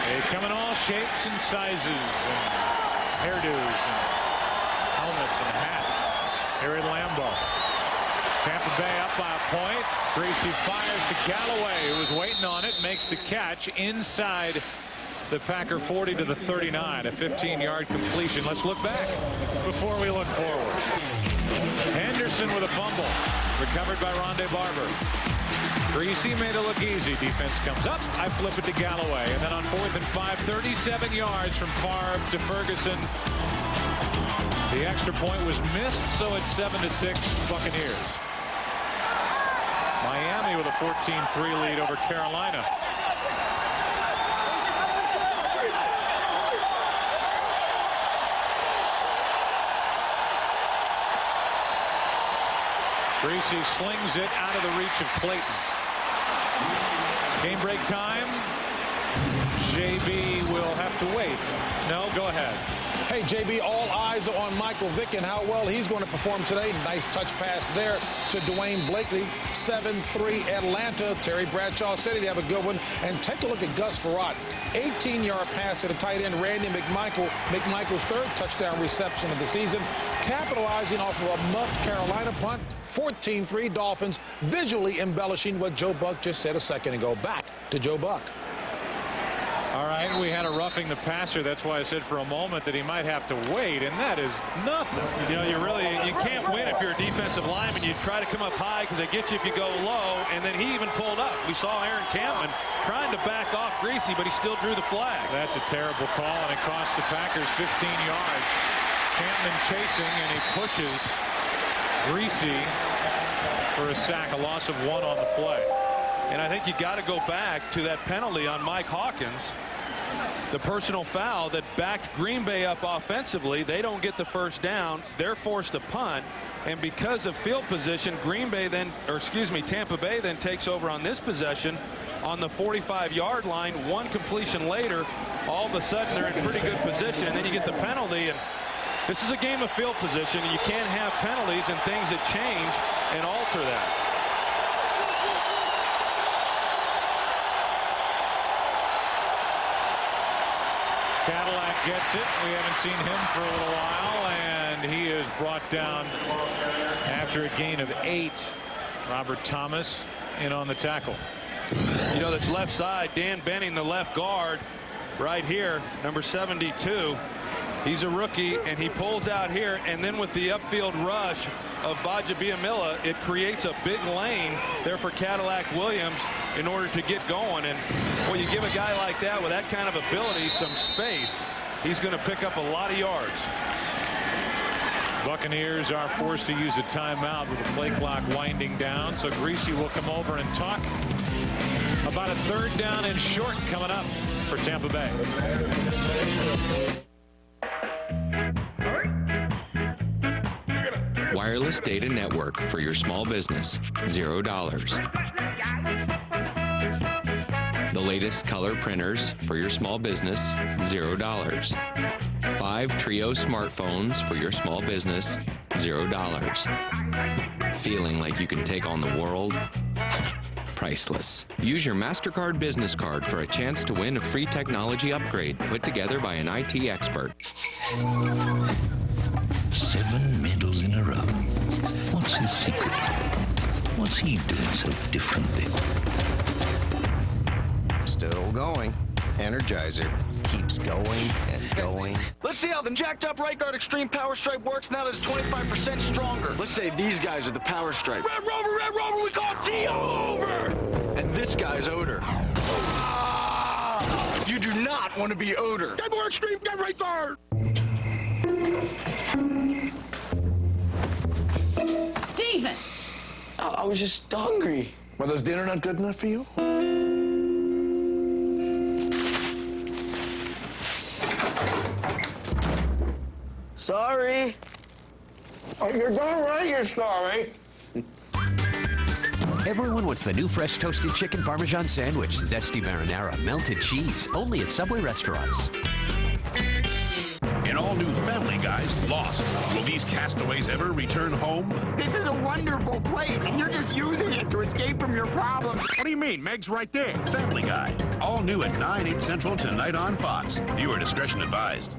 They come in all shapes and sizes and hairdos and helmets and hats here at Lambeau. Tampa Bay up by a point. Greasy fires to Galloway, who was waiting on it, makes the catch inside the Packer 40 to the 39. A 15-yard completion. Let's look back before we look forward. Henderson with a fumble. Recovered by Rondé Barber. Greasy made it look easy. Defense comes up. I flip it to Galloway. And then on 4th and 5, 37 yards from Favre to Ferguson. The extra point was missed, so it's 7-6 Buccaneers. Miami with a 14-3 lead over Carolina. Greasy slings it out of the reach of Clayton. Game break time. JB will have to wait. No, go ahead. Hey, JB, all eyes are on Michael Vick and how well he's going to perform today. Nice touch pass there to Dwayne Blakely. 7-3 Atlanta. Terry Bradshaw said he'd have a good one. And take a look at Gus Frerotte. 18-yard pass to the tight end, Randy McMichael. McMichael's 3rd touchdown reception of the season. Capitalizing off of a muffed Carolina punt. 14-3 Dolphins, visually embellishing what Joe Buck just said a second ago. Back to Joe Buck. All right, we had a roughing the passer. That's why I said for a moment that he might have to wait, and that is nothing. You know, you can't win if you're a defensive lineman. You try to come up high because they get you if you go low, and then he even pulled up. We saw Aaron Campman trying to back off Greasy, but he still drew the flag. That's a terrible call, and it cost the Packers 15 yards. Campman chasing, and he pushes Greasy for a sack, a loss of 1 on the play. And I think you got to go back to that penalty on Mike Hawkins. The personal foul that backed Green Bay up offensively. They don't get the first down. They're forced to punt. And because of field position, Tampa Bay then takes over on this possession on the 45-yard line. 1 completion later, all of a sudden they're in pretty good position. And then you get the penalty. And this is a game of field position. And you can't have penalties and things that change and alter that. Cadillac gets it. We haven't seen him for a little while, and he is brought down after a gain of 8. Robert Thomas in on the tackle. You know, this left side, Dan Benning, the left guard, right here, number 72. He's a rookie, and he pulls out here, and then with the upfield rush of Bajabiamila, it creates a big lane there for Cadillac Williams in order to get going. And when you give a guy like that with that kind of ability some space, he's going to pick up a lot of yards. Buccaneers are forced to use a timeout with the play clock winding down, so Greasy will come over and talk about a 3rd down and short coming up for Tampa Bay. Wireless data network for your small business, $0. The latest color printers for your small business, $0. 5 Trio smartphones for your small business, $0. Feeling like you can take on the world? Priceless. Use your MasterCard business card for a chance to win a free technology upgrade put together by an IT expert. 7 medals in a row. What's his secret? What's he doing so differently? Still going. Energizer keeps going and going. Let's see how the jacked up right guard extreme power stripe works now that it's 25% stronger. Let's say these guys are the power stripe. Red Rover, we call T all over! And this guy's odor. You do not want to be odor. Get more extreme, get right guard! Steven! I was just hungry. Well, is dinner not good enough for you? Sorry. Oh, you're darn right you're sorry. Everyone wants the new fresh toasted chicken Parmesan sandwich, zesty marinara, melted cheese, only at Subway restaurants. In all new Family Guys, Lost. Will these castaways ever return home? This is a wonderful place, and you're just using it to escape from your problems. What do you mean? Meg's right there. Family Guy. All new at 9, 8 Central tonight on Fox. Viewer discretion advised.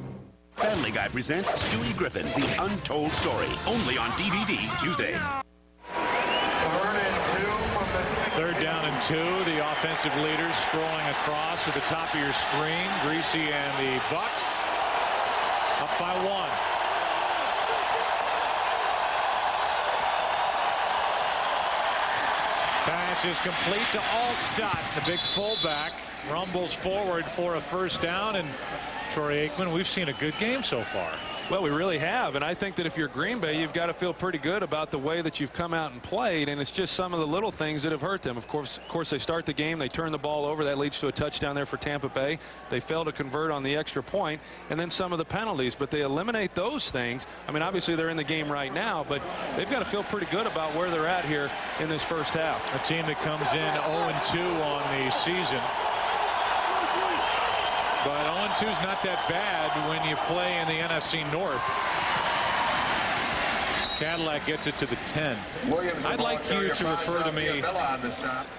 Family Guy presents Stewie Griffin, The Untold Story. Only on DVD Tuesday. 3rd down and 2. The offensive leaders scrolling across at the top of your screen. Greasy and the Bucks up by 1. Pass is complete to Allstott, the big fullback. Rumbles forward for a 1st down, and Troy Aikman, we've seen a good game so far. Well, we really have, and I think that if you're Green Bay, you've got to feel pretty good about the way that you've come out and played, and it's just some of the little things that have hurt them. Of course, they start the game, they turn the ball over, that leads to a touchdown there for Tampa Bay. They fail to convert on the extra point, and then some of the penalties, but they eliminate those things. I mean, obviously they're in the game right now, but they've got to feel pretty good about where they're at here in this first half. A team that comes in 0-2 on the season. But 0-2 is not that bad when you play in the NFC North. Cadillac gets it to the 10. I'd like you to refer to me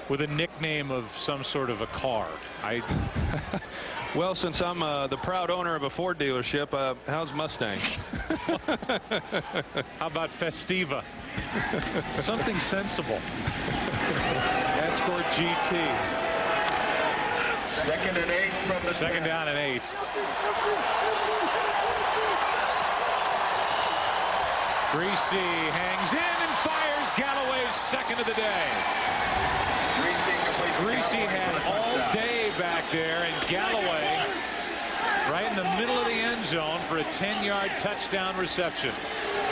with a nickname of some sort of a car. Well, since I'm the proud owner of a Ford dealership, how's Mustang? How about Festiva? Something sensible. Escort GT. 2nd and 8 from the 2nd down and 8. Greasy hangs in and fires Galloway's 2nd of the day. Greasy had all day back there, and Galloway right in the middle of the end zone for a 10-yard touchdown reception.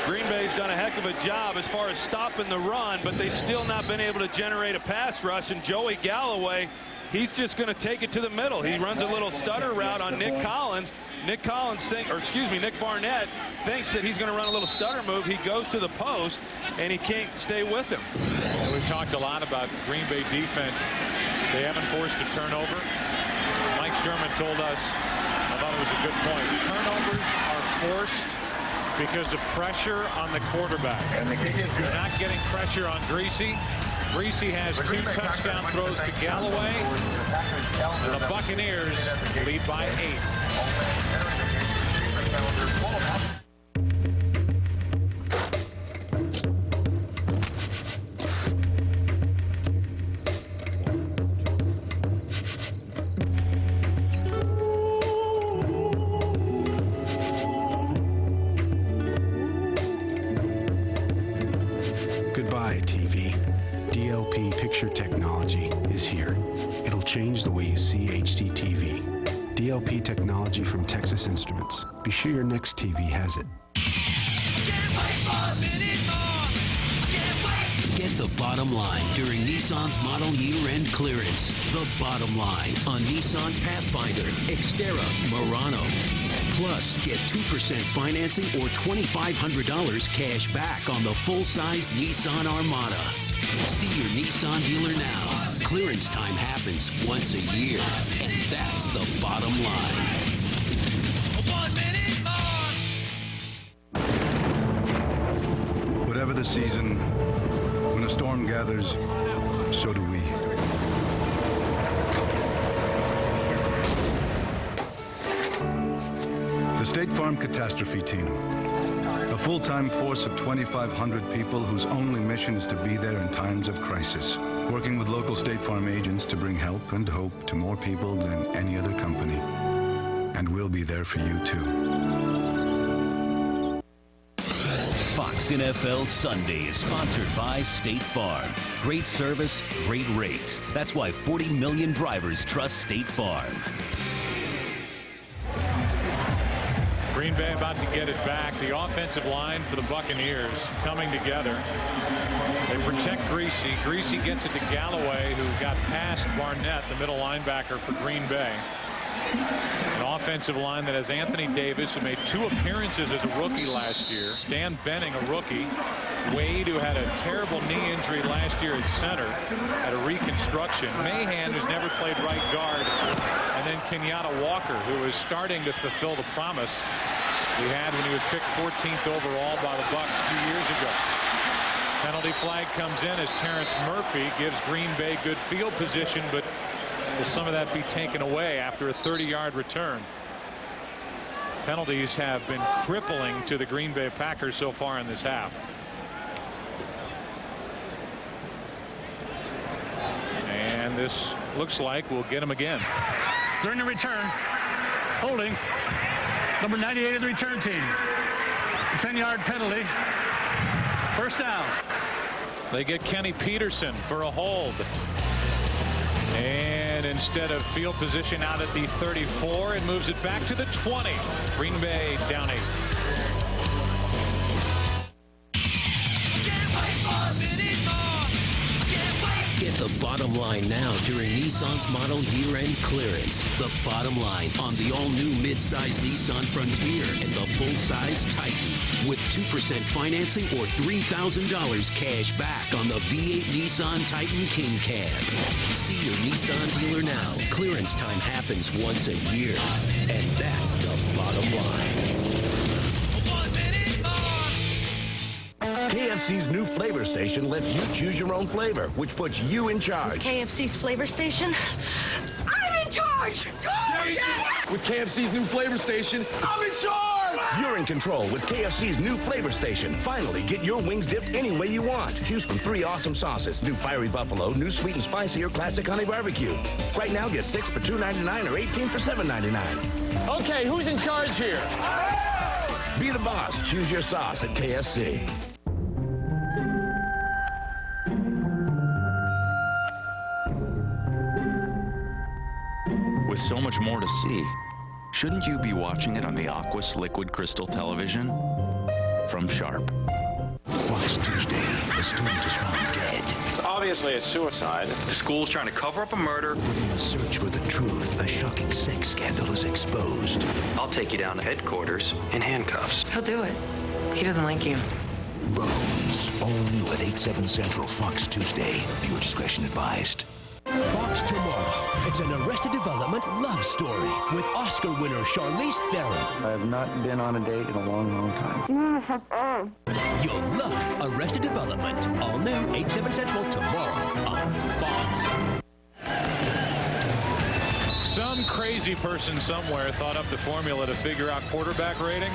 Green Bay's done a heck of a job as far as stopping the run, but they've still not been able to generate a pass rush, and Joey Galloway, he's just going to take it to the middle. He runs a little stutter route on Nick Collins. Nick Barnett thinks that he's going to run a little stutter move. He goes to the post, and he can't stay with him. And we've talked a lot about Green Bay defense. They haven't forced a turnover. Mike Sherman told us, I thought it was a good point, turnovers are forced because of pressure on the quarterback. And the kick is good. They're not getting pressure on Greasy. Greasy has 2 touchdown throws to Galloway. And the Buccaneers lead by 8. Goodbye, TV. DLP picture technology is here. It'll change the way you see HD TV. DLP technology from Texas Instruments. Be sure your next TV has it. Get the bottom line during Nissan's model year-end clearance. The bottom line on Nissan Pathfinder, Xterra, Murano. Plus, get 2% financing or $2,500 cash back on the full-size Nissan Armada. See your Nissan dealer now. Clearance time happens once a year, and that's the bottom line. Whatever the season, when a storm gathers, so do we. The State Farm Catastrophe Team. A full-time force of 2,500 people whose only mission is to be there in times of crisis. Working with local State Farm agents to bring help and hope to more people than any other company. And we'll be there for you too. Fox NFL Sunday is sponsored by State Farm. Great service, great rates. That's why 40 million drivers trust State Farm. Green Bay about to get it back. The offensive line for the Buccaneers coming together. They protect Greasy. Greasy gets it to Galloway, who got past Barnett, the middle linebacker for Green Bay. An offensive line that has Anthony Davis, who made 2 appearances as a rookie last year. Dan Benning, a rookie. Wade, who had a terrible knee injury last year at center, at a reconstruction. Mahan, who's never played right guard. And then Kenyatta Walker, who is starting to fulfill the promise he had when he was picked 14th overall by the Bucs a few years ago. Penalty flag comes in as Terrence Murphy gives Green Bay good field position, but will some of that be taken away after a 30-yard return? Penalties have been crippling to the Green Bay Packers so far in this half. And this looks like we'll get him again. During the return, holding number 98 of the return team. 10-yard penalty. First down. They get Kenny Peterson for a hold. And instead of field position out at the 34, it moves it back to the 20. Green Bay down 8. Get the bottom line now during Nissan's model year-end clearance. The bottom line on the all-new mid-size Nissan Frontier and the full-size Titan. With 2% financing or $3,000 cash back on the V8 Nissan Titan King Cab. See your Nissan dealer now. Clearance time happens once a year. And that's the bottom line. KFC's new flavor station lets you choose your own flavor, which puts you in charge. KFC's flavor station? I'm in charge! With KFC's new flavor station, I'm in charge! You're in control with KFC's new flavor station. Finally, get your wings dipped any way you want. Choose from 3 awesome sauces. New Fiery Buffalo, new Sweet and Spicy, or Classic Honey Barbecue. Right now, get 6 for $2.99 or 18 for $7.99. Okay, who's in charge here? Be the boss. Choose your sauce at KFC. With so much more to see, shouldn't you be watching it on the Aquas Liquid Crystal Television? From Sharp. Fox Tuesday. A student is found dead. It's obviously a suicide. The school's trying to cover up a murder. But in the search for the truth, a shocking sex scandal is exposed. I'll take you down to headquarters in handcuffs. He'll do it. He doesn't like you. Bones. All new at 8/7 Central. Fox Tuesday. Viewer discretion advised. Fox tomorrow. It's an Arrested Development love story with Oscar winner Charlize Theron. I have not been on a date in a long, long time. You'll love Arrested Development. All new 8/7 Central tomorrow on Fox. Some crazy person somewhere thought up the formula to figure out quarterback rating.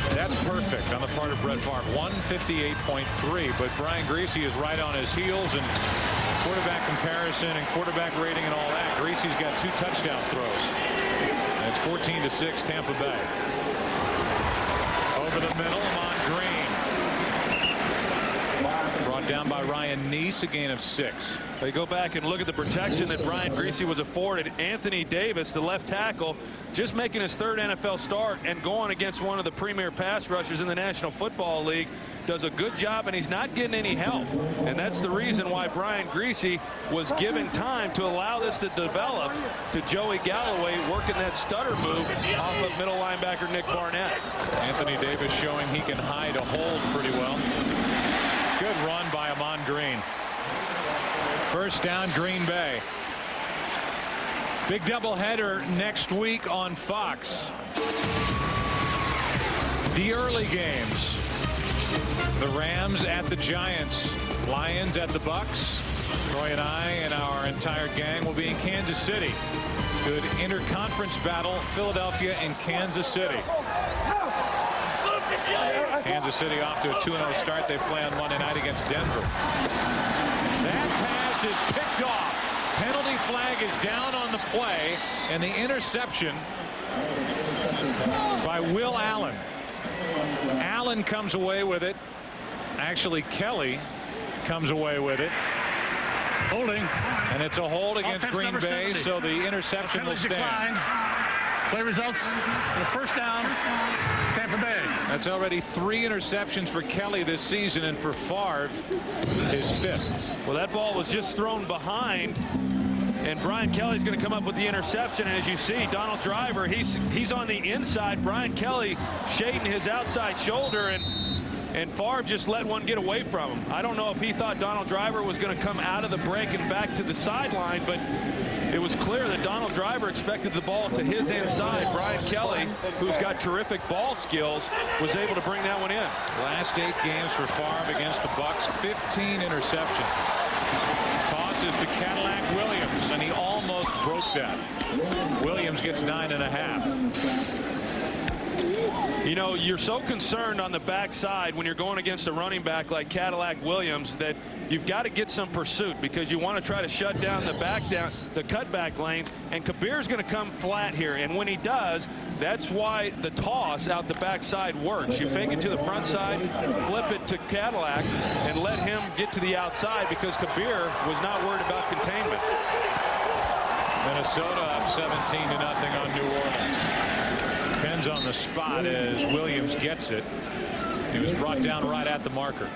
That's perfect on the part of Brett Favre, 158.3. But Brian Griese is right on his heels, and quarterback comparison and quarterback rating and all that. Griese's got 2 touchdown throws. And it's 14-6 Tampa Bay. Over the middle, Amon Green. Brought down by Ryan Neese, a gain of 6. They go back and look at the protection that Brian Griese was afforded. Anthony Davis, the left tackle, just making his 3rd NFL start and going against one of the premier pass rushers in the National Football League. Does a good job, and he's not getting any help. And that's the reason why Brian Griese was given time to allow this to develop, to Joey Galloway working that stutter move off of middle linebacker Nick Barnett. Anthony Davis showing he can hide a hold pretty well. Good run by Amon Green. First down, Green Bay. Big doubleheader next week on Fox. The early games. The Rams at the Giants. Lions at the Bucks. Troy and I and our entire gang will be in Kansas City. Good interconference battle. Philadelphia and Kansas City. Kansas City off to a 2-0 start. They play on Monday night against Denver. That pass is picked off. Penalty flag is down on the play, and the interception by Will Allen. Allen comes away with it. Actually, Kelly comes away with it. Holding. And it's a hold against Offense Green Bay, 70. so the interception will stand. Decline. Play results. The first down, Tampa Bay. That's already 3 interceptions for Kelly this season, and for Favre, his 5th. Well, that ball was just thrown behind, and Brian Kelly's going to come up with the interception. And as you see, Donald Driver, he's on the inside. Brian Kelly shading his outside shoulder, and Favre just let one get away from him. I don't know if he thought Donald Driver was going to come out of the break and back to the sideline, but it was clear that Donald Driver expected the ball to his inside. Brian Kelly, who's got terrific ball skills, was able to bring that one in. Last 8 games for Favre against the Bucks, 15 interceptions. Tosses to Cadillac Williams, and he almost broke that. Williams gets 9.5. You know, you're so concerned on the backside when you're going against a running back like Cadillac Williams that you've got to get some pursuit, because you want to try to shut down the cutback lanes, and Kabir's going to come flat here, and when he does, that's why the toss out the backside works. You fake it to the front side, flip it to Cadillac, and let him get to the outside, because Kabir was not worried about containment. Minnesota up 17-0 on New Orleans. Depends on the spot as Williams gets it. He was brought down right at the marker.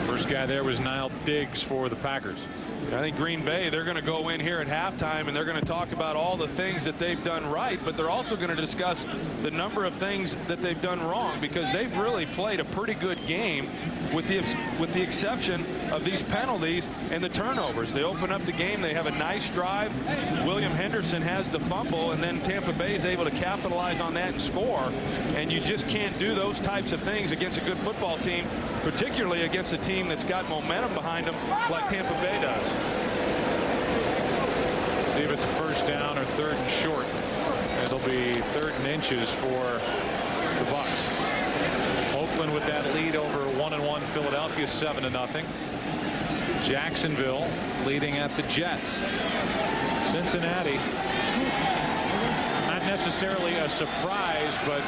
First guy there was Niall Diggs for the Packers. I think Green Bay, they're going to go in here at halftime and they're going to talk about all the things that they've done right, but they're also going to discuss the number of things that they've done wrong, because they've really played a pretty good game with the exception of these penalties and the turnovers. They open up the game. They have a nice drive. William Henderson has the fumble, and then Tampa Bay is able to capitalize on that and score. And you just can't do those types of things against a good football team, particularly against a team that's got momentum behind them like Tampa Bay does. See if it's a first down or 3rd and short. It'll be 3rd and inches for the Bucks. Oakland with that lead over 1-1 Philadelphia, 7-0. Jacksonville leading at the Jets. Cincinnati, not necessarily a surprise, but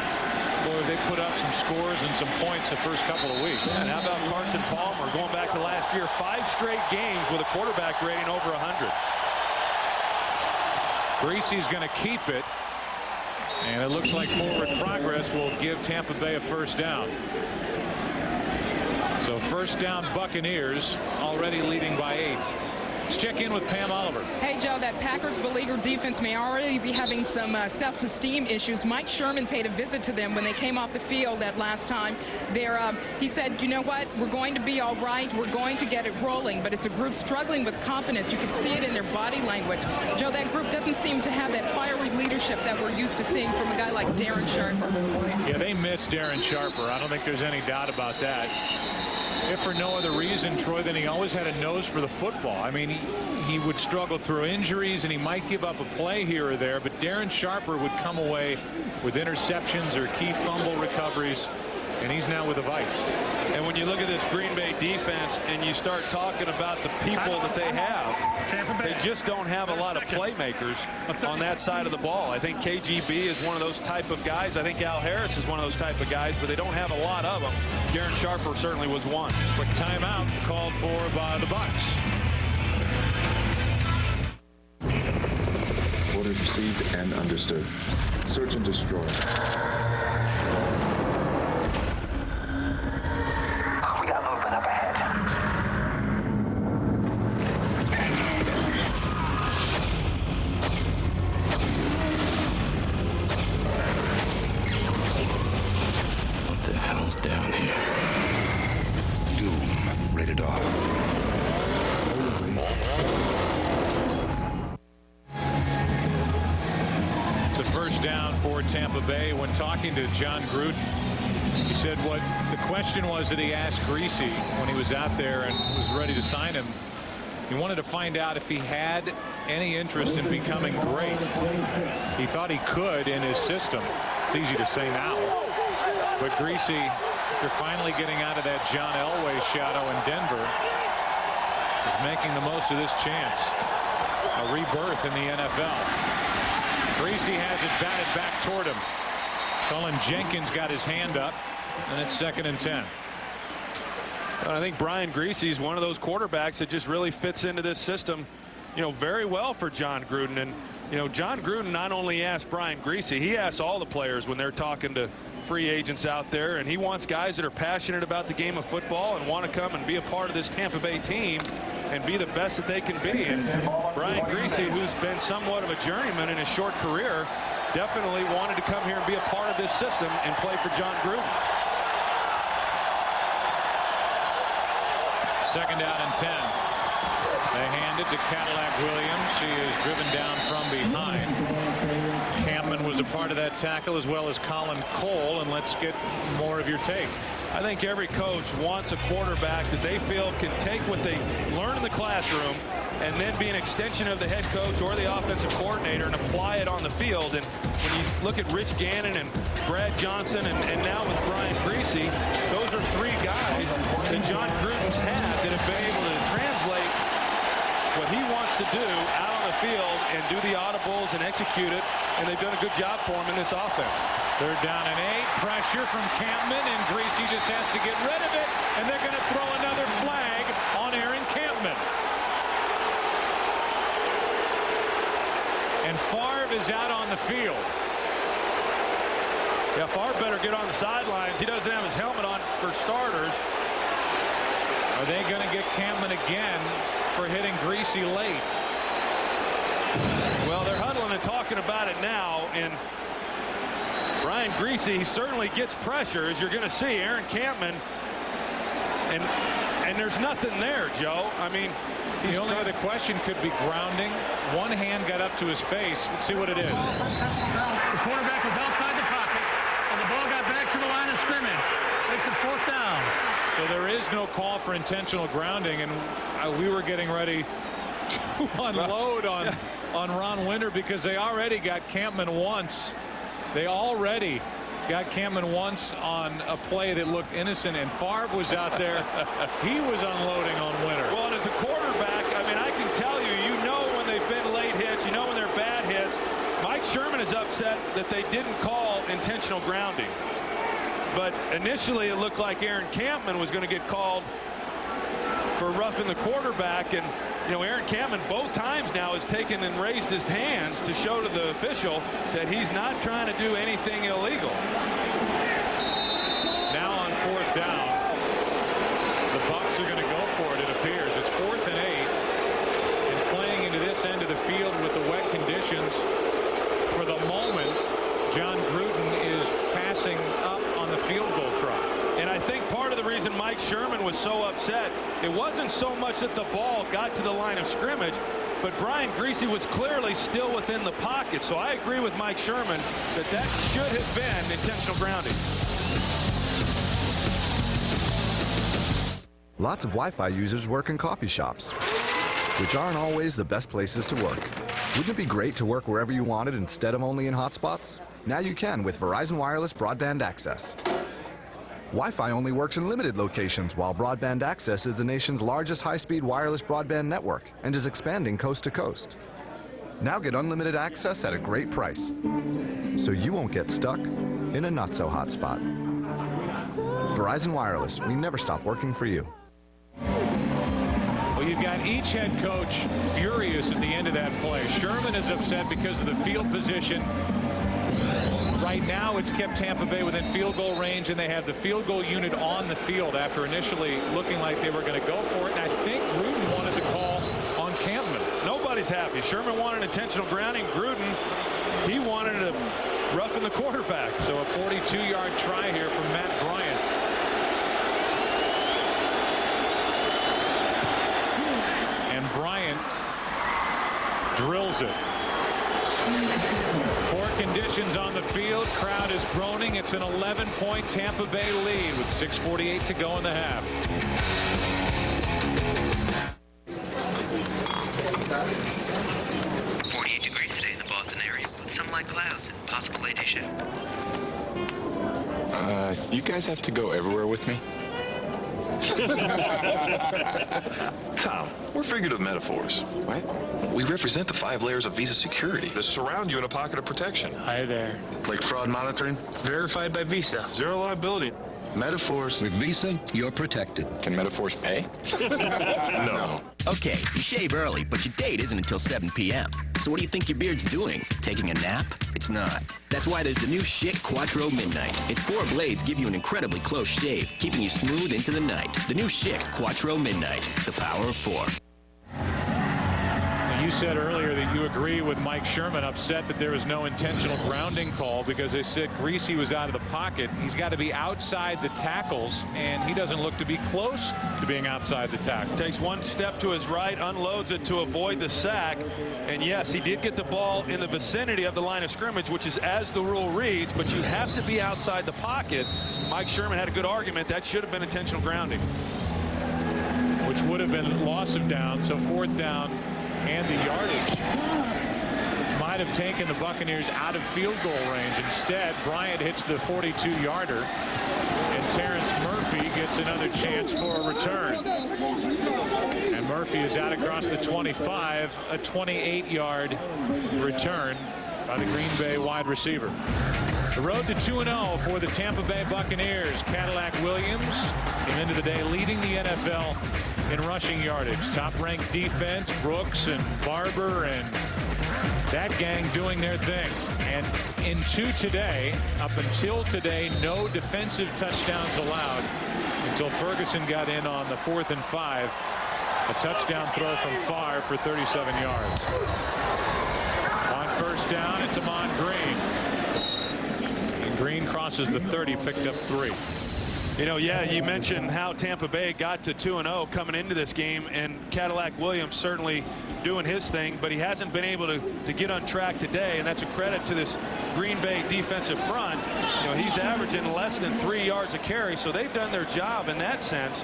boy, they put up some scores and some points the first couple of weeks. And how about Carson Palmer going back to last year? 5 straight games with a quarterback rating over 100. Griese's going to keep it, and it looks like forward progress will give Tampa Bay a first down. So first down Buccaneers, already leading by 8. Let's check in with Pam Oliver. Hey, Joe, that Packers beleaguered defense may already be having some self-esteem issues. Mike Sherman paid a visit to them when they came off the field that last time. He said, you know what, we're going to be all right. We're going to get it rolling. But it's a group struggling with confidence. You can see it in their body language. Joe, that group doesn't seem to have that fiery leadership that we're used to seeing from a guy like Darren Sharper. Yeah, they miss Darren Sharper. I don't think there's any doubt about that. If for no other reason, Troy, then he always had a nose for the football. I mean, he would struggle through injuries and he might give up a play here or there, but Darren Sharper would come away with interceptions or key fumble recoveries, and he's now with the Vikes. And when you look at this Green Bay defense and you start talking about the people that they have, they just don't have a lot of playmakers on that side of the ball. I think KGB is one of those type of guys. I think Al Harris is one of those type of guys, but they don't have a lot of them. Darren Sharper certainly was one. Quick timeout called for by the Bucs. Orders received and understood. Search and destroy. Down here. Doom, rated R. It's a first down for Tampa Bay. When talking to John Gruden, he said what the question was that he asked Greasy when he was out there and was ready to sign him. He wanted to find out if he had any interest in becoming great. He thought he could in his system. It's easy to say now. But Greasy, after finally getting out of that John Elway shadow in Denver, is making the most of this chance. A rebirth in the NFL. Greasy has it batted back toward him. Cullen Jenkins got his hand up, and it's 2nd and 10. And I think Brian Greasy is one of those quarterbacks that just really fits into this system, very well for John Gruden. And, John Gruden not only asked Brian Greasy, he asked all the players when they're talking to free agents out there, and he wants guys that are passionate about the game of football and want to come and be a part of this Tampa Bay team and be the best that they can be. And Brian Greasy, who's been somewhat of a journeyman in his short career, definitely wanted to come here and be a part of this system and play for John Gruden. 2nd down and 10. They hand it to Cadillac Williams. He is driven down from behind. Campman was a part of that tackle, as well as Colin Cole, and let's get more of your take. I think every coach wants a quarterback that they feel can take what they learn in the classroom and then be an extension of the head coach or the offensive coordinator and apply it on the field. And when you look at Rich Gannon and Brad Johnson and now with Brian Greasy, those are 3 guys that John Gruden's had that have been able to translate what he wants to do out on the field and do the audibles and execute it, and they've done a good job for him in this offense. 3rd down and 8. Pressure from Campman, and Greasy just has to get rid of it, and they're going to throw another flag on Aaron Campman. And Favre is out on the field. Yeah, Favre better get on the sidelines. He doesn't have his helmet on for starters. Are they going to get Campman again for hitting Greasy late? Well, they're huddling and talking about it now, and Brian Greasy certainly gets pressure, as you're going to see. Aaron Campman, and there's nothing there, Joe. I mean, the only other question could be grounding. One hand got up to his face. Let's see what it is. The quarterback was outside the pocket, and the ball got back to the line of scrimmage. Makes it 4th down. So there is no call for intentional grounding, and we were getting ready to unload on Ron Winter because they already got Campman once. They already got Campman once on a play that looked innocent, and Favre was out there. He was unloading on Winter. Well, and as a quarterback, I mean, I can tell you, you know when they've been late hits, you know when they're bad hits. Mike Sherman is upset that they didn't call intentional grounding. But initially, it looked like Aaron Campman was going to get called for roughing the quarterback. And, Aaron Campman both times now has taken and raised his hands to show to the official that he's not trying to do anything illegal. Now on 4th down, the Bucs are going to go for it, it appears. It's 4th and 8. on the field goal try. And I think part of the reason Mike Sherman was so upset, it wasn't so much that the ball got to the line of scrimmage, but Brian Griese was clearly still within the pocket. So I agree with Mike Sherman that should have been intentional grounding. Lots of Wi-Fi users work in coffee shops, which aren't always the best places to work. Wouldn't it be great to work wherever you wanted instead of only in hotspots? Now you can with Verizon Wireless Broadband Access. Wi-Fi only works in limited locations, while Broadband Access is the nation's largest high-speed wireless broadband network and is expanding coast to coast. Now get unlimited access at a great price, so you won't get stuck in a not-so-hot spot. Verizon Wireless, we never stop working for you. Well, you've got each head coach furious at the end of that play. Sherman is upset because of the field position. Right now, it's kept Tampa Bay within field goal range, and they have the field goal unit on the field after initially looking like they were going to go for it. And I think Gruden wanted to call on Campman. Nobody's happy. Sherman wanted intentional grounding. Gruden, he wanted to roughen the quarterback. So a 42-yard try here from Matt Bryant. And Bryant drills it. Poor conditions on the field. Crowd is groaning. It's an 11-point Tampa Bay lead with 6:48 to go in the half. 48 degrees today in the Boston area with some light clouds and possible late day shift. You guys have to go everywhere with me? Tom, we're figurative metaphors. What? We represent the 5 layers of Visa security that surround you in a pocket of protection. Hi there. Like fraud monitoring? Verified by Visa. Zero liability. Metaphors. With Visa, you're protected. Can metaphors pay? No. Okay, you shave early, but your date isn't until 7 p.m. So what do you think your beard's doing? Taking a nap? It's not. That's why there's the new Schick Quattro Midnight. Its 4 blades give you an incredibly close shave, keeping you smooth into the night. The new Schick Quattro Midnight. The power of 4. You said earlier that you agree with Mike Sherman, upset that there was no intentional grounding call because they said Griese was out of the pocket. He's got to be outside the tackles, and he doesn't look to be close to being outside the tackle. Takes one step to his right, unloads it to avoid the sack. And yes, he did get the ball in the vicinity of the line of scrimmage, which is as the rule reads, but you have to be outside the pocket. Mike Sherman had a good argument. That should have been intentional grounding, which would have been loss of down. So 4th down and the yardage, which might have taken the Buccaneers out of field goal range. Instead, Bryant hits the 42-yarder, and Terrence Murphy gets another chance for a return. And Murphy is out across the 25, a 28-yard return by the Green Bay wide receiver. The road to 2-0 for the Tampa Bay Buccaneers. Cadillac Williams came into the day leading the NFL in rushing yardage. Top-ranked defense, Brooks and Barber and that gang doing their thing. And up until today, no defensive touchdowns allowed until Ferguson got in on the 4th and 5. A touchdown throw from Favre for 37 yards. On 1st down, it's Ahman Green. Green crosses the 30, picked up 3. You know, yeah, you mentioned how Tampa Bay got to 2-0 coming into this game, and Cadillac Williams certainly doing his thing, but he hasn't been able to get on track today, and that's a credit to this Green Bay defensive front. You know, he's averaging less than 3 yards a carry, so they've done their job in that sense.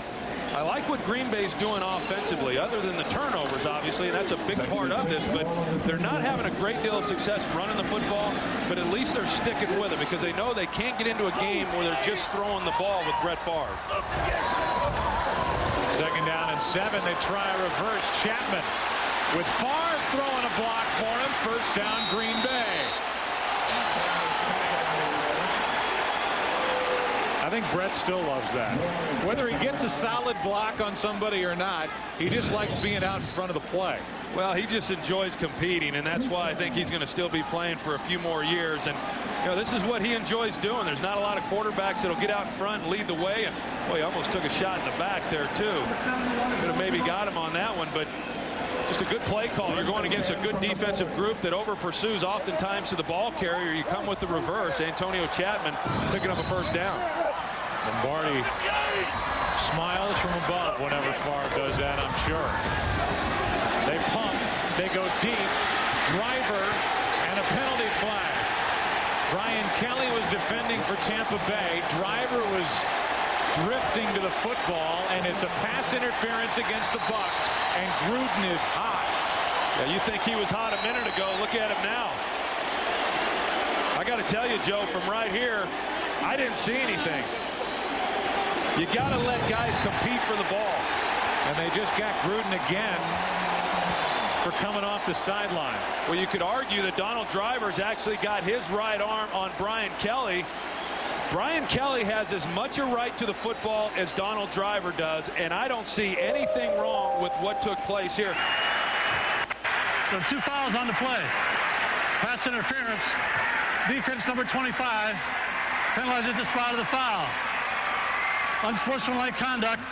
I like what Green Bay's doing offensively, other than the turnovers, obviously, and that's a big part of this, but they're not having a great deal of success running the football, but at least they're sticking with it because they know they can't get into a game where they're just throwing the ball with Brett Favre. 2nd down and 7. They try a reverse. Chapman with Favre throwing a block for him. 1st down, Green Bay. I think Brett still loves that. Whether he gets a solid block on somebody or not, he just likes being out in front of the play. Well, he just enjoys competing, and that's why I think he's going to still be playing for a few more years. And, you know, this is what he enjoys doing. There's not a lot of quarterbacks that'll get out in front and lead the way. And, boy, he almost took a shot in the back there, too. Could have maybe got him on that one, but Just a good play call. You're going against a good defensive group that over pursues oftentimes to the ball carrier. You come with the reverse. Antonio Chapman picking up a first down. Lombardi smiles from above whenever Favre does that, I'm sure. They pump, they go deep, driver, and a penalty flag. Brian Kelly was defending for Tampa Bay. Driver was drifting to the football, and it's a pass interference against the Bucs, and Gruden is hot. Yeah, you think he was hot a minute ago. Look at him now. I got to tell you, Joe, from right here, I didn't see anything. You got to let guys compete for the ball. And they just got Gruden again for coming off the sideline. Well, you could argue that Donald Driver's actually got his right arm on Brian Kelly. Brian Kelly has as much a right to the football as Donald Driver does, and I don't see anything wrong with what took place here. There are 2 fouls on the play. Pass interference. Defense number 25 penalized at the spot of the foul. Unsportsmanlike conduct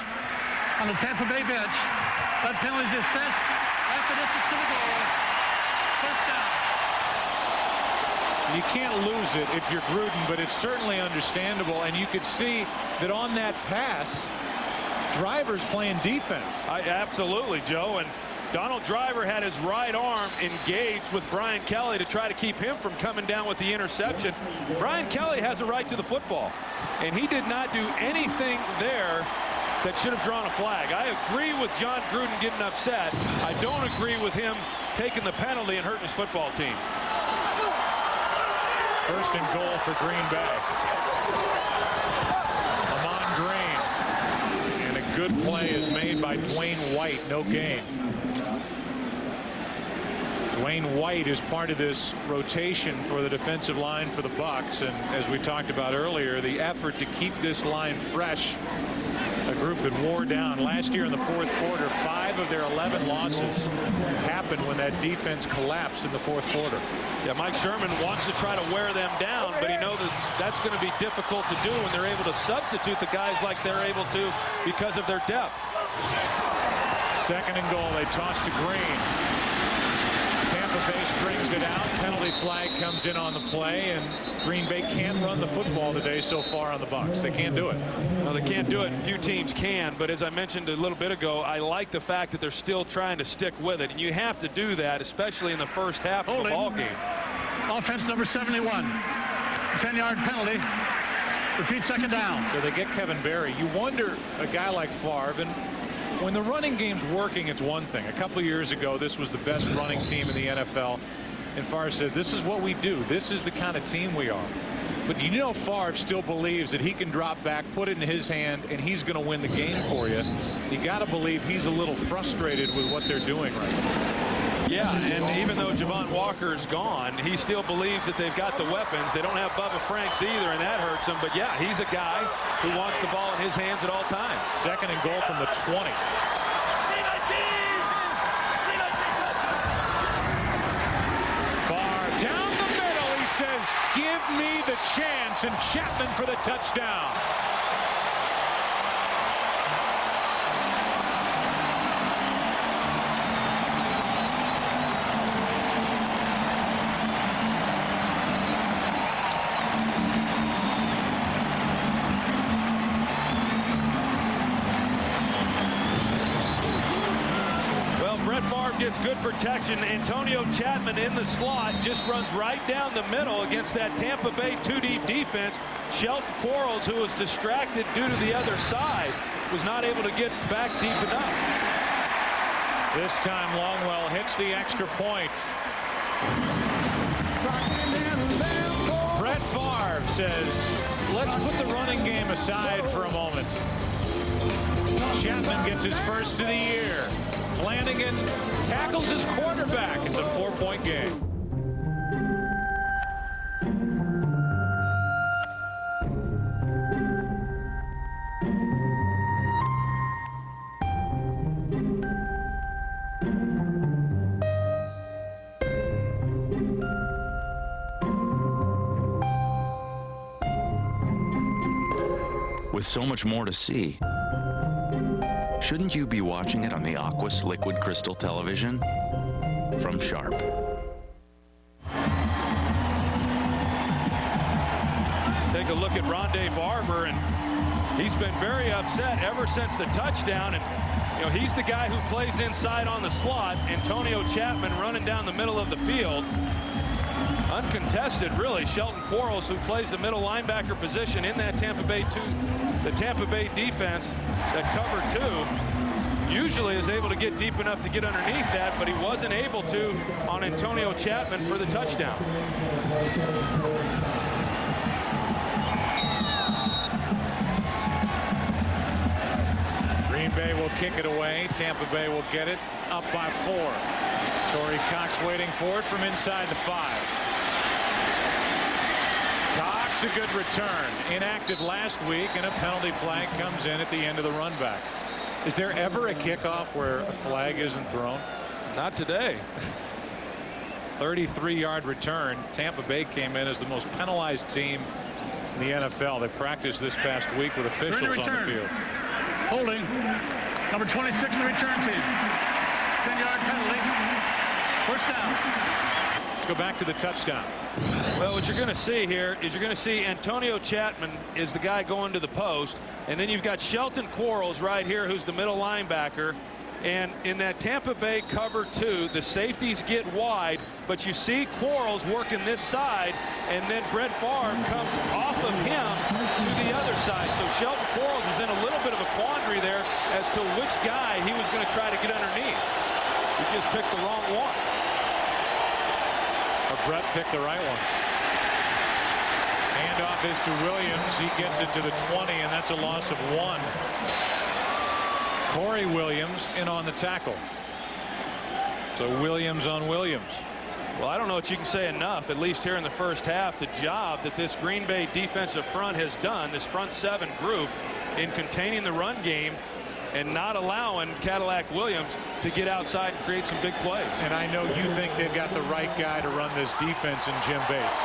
on the Tampa Bay bench. That penalty is assessed after distance to the goal. First down. You can't lose it if you're Gruden, but it's certainly understandable. And you could see that on that pass, Driver's playing defense. Absolutely, Joe. And Donald Driver had his right arm engaged with Brian Kelly to try to keep him from coming down with the interception. Brian Kelly has a right to the football, and he did not do anything there that should have drawn a flag. I agree with John Gruden getting upset. I don't agree with him taking the penalty and hurting his football team. First and goal for Green Bay. Amon Green. And a good play is made by Dwayne White. No gain. Dwayne White is part of this rotation for the defensive line for the Bucs, and as we talked about earlier, the effort to keep this line fresh, a group that wore down last year in the fourth quarter. 5 of their 11 losses happened when that defense collapsed in the fourth quarter. Yeah, Mike Sherman wants to try to wear them down, but he knows that that's going to be difficult to do when they're able to substitute the guys like they're able to because of their depth. Second and goal. They toss to Green. Tampa Bay strings it out. Penalty flag comes in on the play, and Green Bay can't run the football today so far on the Bucs. They can't do it. No, they can't do it. Few teams can, but as I mentioned a little bit ago, I like the fact that they're still trying to stick with it, and you have to do that, especially in the first half of the ball game. Offense number 71. 10-yard penalty. Repeat second down. So they get Kevin Berry. You wonder, a guy like Favre, and when the running game's working, it's one thing. A couple of years ago, this was the best running team in the NFL. And Favre said, this is what we do. This is the kind of team we are. But you know Favre still believes that he can drop back, put it in his hand, and he's going to win the game for you. You got to believe he's a little frustrated with what they're doing right now. Yeah, and even though Javon Walker's gone, he still believes that they've got the weapons. They don't have Bubba Franks either, and that hurts him. But, yeah, he's a guy who wants the ball in his hands at all times. Second and goal from the 20. Far down the middle, he says, give me the chance, and Chapman for the touchdown. Gets good protection. Antonio Chapman in the slot just runs right down the middle against that Tampa Bay 2-deep defense. Shelton Quarles, who was distracted due to the other side, was not able to get back deep enough. This time Longwell hits the extra point. Brett Favre says, let's put the running game aside for a moment. Chapman gets his first of the year. Flanagan tackles his quarterback. It's a 4-point game. With so much more to see, Shouldn't you be watching it on the Aquas Liquid Crystal Television? From Sharp. Take a look at Rondé Barber, and he's been very upset ever since the touchdown. And you know, he's the guy who plays inside on the slot. Antonio Chapman running down the middle of the field. Uncontested, really. Shelton Quarles, who plays the middle linebacker position in that Tampa Bay defense, that cover 2, usually is able to get deep enough to get underneath that, but he wasn't able to on Antonio Chapman for the touchdown. Green Bay will kick it away. Tampa Bay will get it up by 4. Torrey Cox waiting for it from inside the 5. Cox, a good return. Inactive last week, and a penalty flag comes in at the end of the run back. Is there ever a kickoff where a flag isn't thrown? Not today. 33-yard return. Tampa Bay came in as the most penalized team in the NFL. They practiced this past week with officials on the field. Holding. Number 26 the return team. 10-yard penalty. First down. Let's go back to the touchdown. Well, what you're going to see here is you're going to see Antonio Chapman is the guy going to the post, and then you've got Shelton Quarles right here, who's the middle linebacker. And in that Tampa Bay cover 2, the safeties get wide, but you see Quarles working this side, and then Brett Favre comes off of him to the other side. So Shelton Quarles is in a little bit of a quandary there as to which guy he was going to try to get underneath. He just picked the wrong one. Or Brett picked the right one. Handoff is to Williams. He gets it to the 20, and that's a loss of 1. Corey Williams in on the tackle. So Williams on Williams. Well, I don't know what you can say enough, at least here in the first half, the job that this Green Bay defensive front has done, this front 7 group, in containing the run game and not allowing Cadillac Williams to get outside and create some big plays. And I know you think they've got the right guy to run this defense in Jim Bates.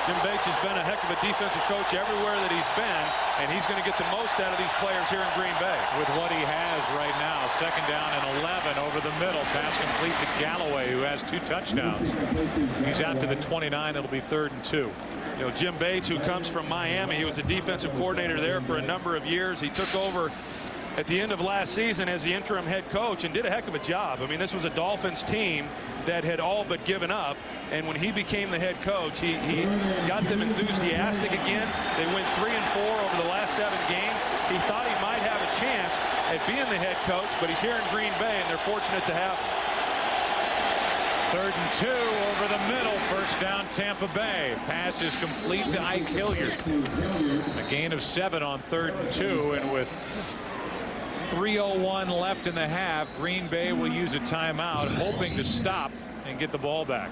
Jim Bates has been a heck of a defensive coach everywhere that he's been, and he's going to get the most out of these players here in Green Bay. With what he has right now, 2nd down and 11 over the middle. Pass complete to Galloway, who has 2 touchdowns. He's out to the 29. It'll be 3rd and 2. You know, Jim Bates, who comes from Miami, he was a defensive coordinator there for a number of years. He took over at the end of last season as the interim head coach and did a heck of a job. I mean, this was a Dolphins team that had all but given up, and when he became the head coach, he got them enthusiastic again. They went 3-4 over the last 7 games. He thought he might have a chance at being the head coach, but he's here in Green Bay, and they're fortunate to have him. 3rd and 2 over the middle. 1st down, Tampa Bay. Pass is complete to Ike Hilliard. A gain of 7 on 3rd and 2, and with 3:01 left in the half, Green Bay will use a timeout, hoping to stop and get the ball back.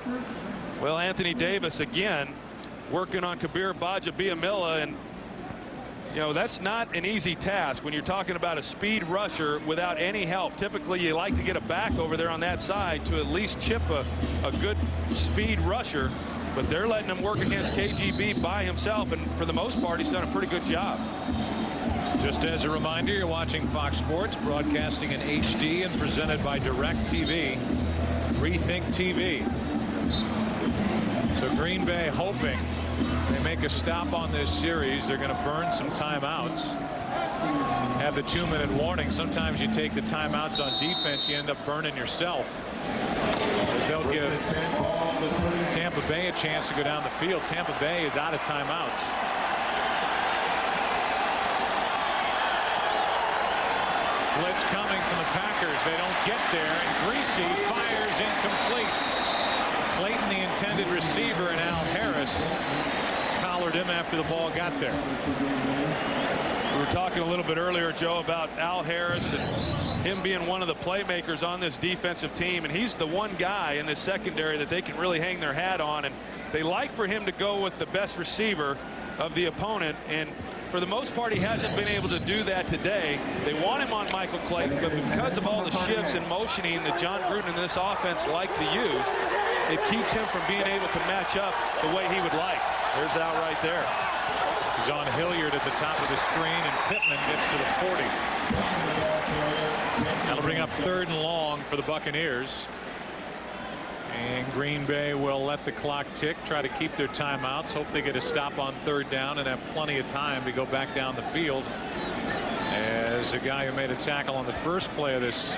Well, Anthony Davis again working on Kabir Bajabiyamila, and you know, that's not an easy task when you're talking about a speed rusher without any help. Typically you like to get a back over there on that side to at least chip a good speed rusher, but they're letting him work against KGB by himself, and for the most part he's done a pretty good job. Just as a reminder, you're watching Fox Sports, broadcasting in HD and presented by DirecTV, Rethink TV. So Green Bay hoping they make a stop on this series. They're going to burn some timeouts. Have the 2-minute warning. Sometimes you take the timeouts on defense, you end up burning yourself. As they'll give Tampa Bay a chance to go down the field. Tampa Bay is out of timeouts. Blitz coming from the Packers. They don't get there, and Greasy fires incomplete. Clayton, the intended receiver, and Al Harris collared him after the ball got there. We were talking a little bit earlier, Joe, about Al Harris and him being one of the playmakers on this defensive team, and he's the one guy in this secondary that they can really hang their hat on, and they like for him to go with the best receiver of the opponent, and for the most part he hasn't been able to do that today. They want him on Michael Clayton, but because of all the shifts and motioning that John Gruden and this offense like to use, it keeps him from being able to match up the way he would like. There's Al right there. He's on Hilliard at the top of the screen, and Pittman gets to the 40. That'll bring up 3rd and long for the Buccaneers. And Green Bay will let the clock tick, try to keep their timeouts, hope they get a stop on 3rd down and have plenty of time to go back down the field. As a guy who made a tackle on the first play of this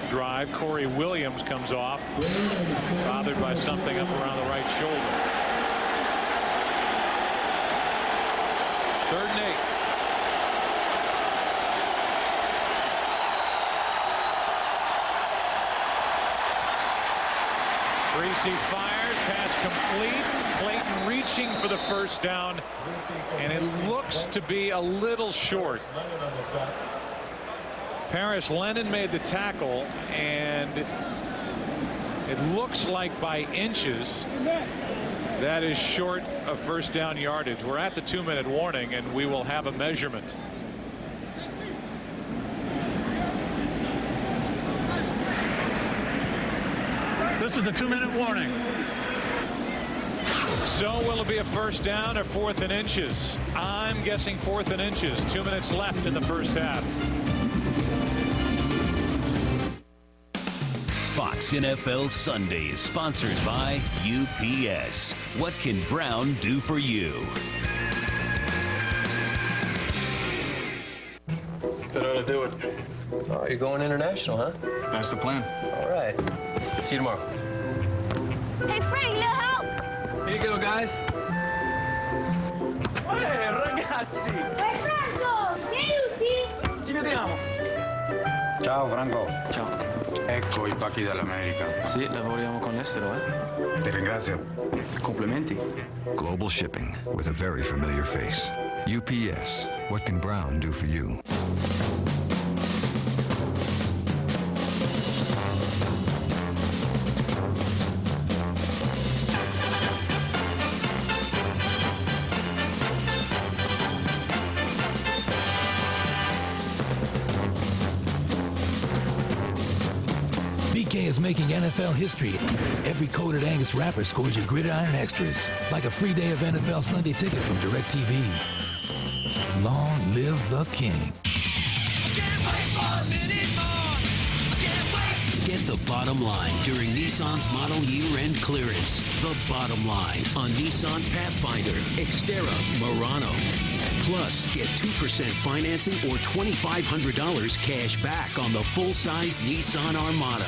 drive, Corey Williams, comes off, bothered by something up around the right shoulder. 3rd and 8. Greasy fires, pass complete. Clayton reaching for the 1st down, and it looks to be a little short. Paris Lennon made the tackle, and it looks like by inches that is short of 1st down yardage. We're at the 2-minute warning, and we will have a measurement. This is the 2-minute warning. So will it be a 1st down or 4th and inches? I'm guessing 4th and inches. 2 minutes left in the 1st half. Fox NFL Sunday is sponsored by UPS. What can Brown do for you? That ought to do it. Oh, you're going international, huh? That's the plan. All right. See you tomorrow. Hey, Frank, little help. Here you go, guys. Hey, ragazzi! Hey, Franco, che aiuti? Ci vediamo. Ciao, Franco. Ciao. Ecco i pacchi dall'America. Sì, lavoriamo con l'estero, eh? Ti ringrazio. Complimenti. Global shipping with a very familiar face. UPS. What can Brown do for you? BK is making NFL history. Every Coated Angus wrapper scores your Gridiron Extras, like a free day of NFL Sunday ticket from DirecTV. Long live the King. Get the bottom line during Nissan's model year-end clearance. The bottom line on Nissan Pathfinder, Xterra, Murano. Plus, get 2% financing or $2,500 cash back on the full-size Nissan Armada.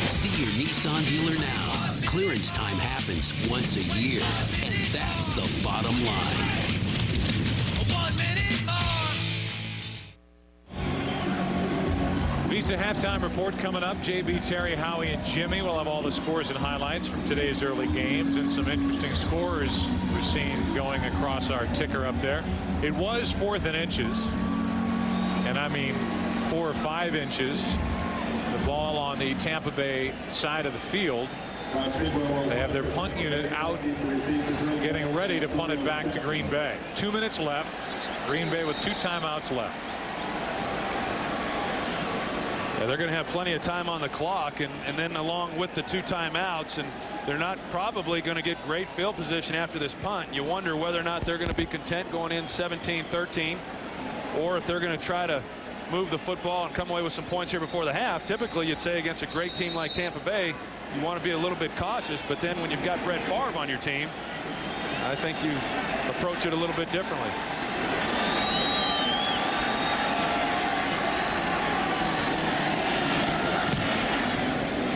See your Nissan dealer now. Clearance time happens once a year, and that's the bottom line. Visa halftime report coming up. JB, Terry, Howie, and Jimmy will have all the scores and highlights from today's early games and some interesting scores we've seen going across our ticker up there. It was 4th and inches, and I mean 4 or 5 inches. The ball on the Tampa Bay side of the field. They have their punt unit out getting ready to punt it back to Green Bay. 2 minutes left. Green Bay with 2 timeouts left. Yeah, they're going to have plenty of time on the clock, and then along with the 2 timeouts, and they're not probably going to get great field position after this punt. You wonder whether or not they're going to be content going in 17-13, or if they're going to try to move the football and come away with some points here before the half. Typically, you'd say against a great team like Tampa Bay, you want to be a little bit cautious, but then when you've got Brett Favre on your team, I think you approach it a little bit differently.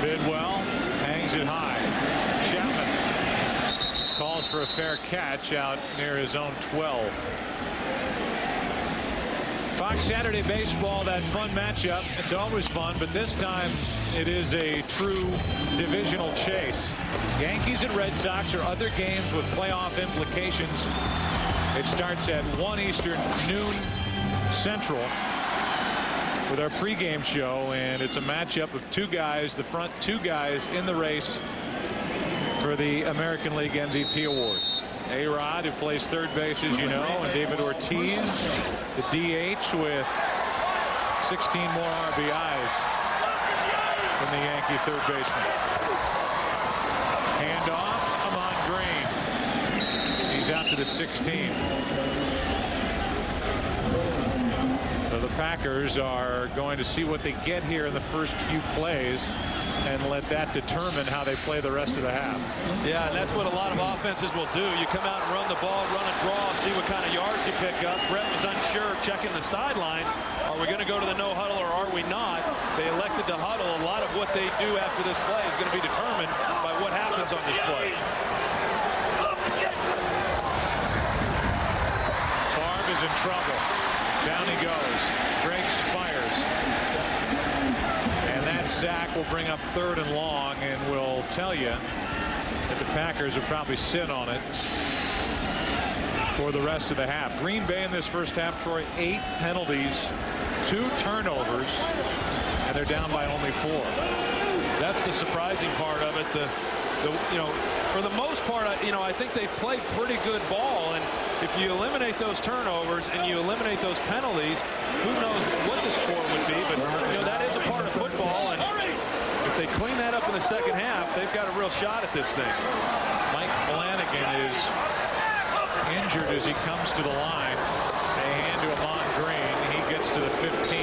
Bidwell hangs it high. Chapman calls for a fair catch out near his own 12. Fox Saturday Baseball, that fun matchup. It's always fun, but this time it is a true divisional chase. Yankees and Red Sox are other games with playoff implications. It starts at 1 Eastern, noon Central, with our pregame show, and it's a matchup of 2 guys, the front 2 guys in the race for the American League MVP award. A-Rod, who plays third base, as you know, and David Ortiz, the DH, with 16 more RBIs than the Yankee third baseman. Handoff, Amon Green. He's out to the 16. the Packers are going to see what they get here in the first few plays and let that determine how they play the rest of the half. Yeah, and that's what a lot of offenses will do. You come out and run the ball, run a draw, see what kind of yards you pick up. Brett was unsure checking the sidelines. Are we going to go to the no huddle or are we not? They elected to huddle. A lot of what they do after this play is going to be determined by what happens on this play. Favre is in trouble. Down he goes. Greg Spires. And that sack will bring up 3rd and long, and will tell you that the Packers will probably sit on it for the rest of the half. Green Bay in this first half, Troy, 8 penalties, 2 turnovers, and they're down by only 4. That's the surprising part of it. You know, for the most part, I think they've played pretty good ball, and if you eliminate those turnovers and you eliminate those penalties, who knows what the score would be, but that is a part of football, and if they clean that up in the second half, they've got a real shot at this thing. Mike Flanagan is injured as he comes to the line. They hand to Amon Green. He gets to the 15.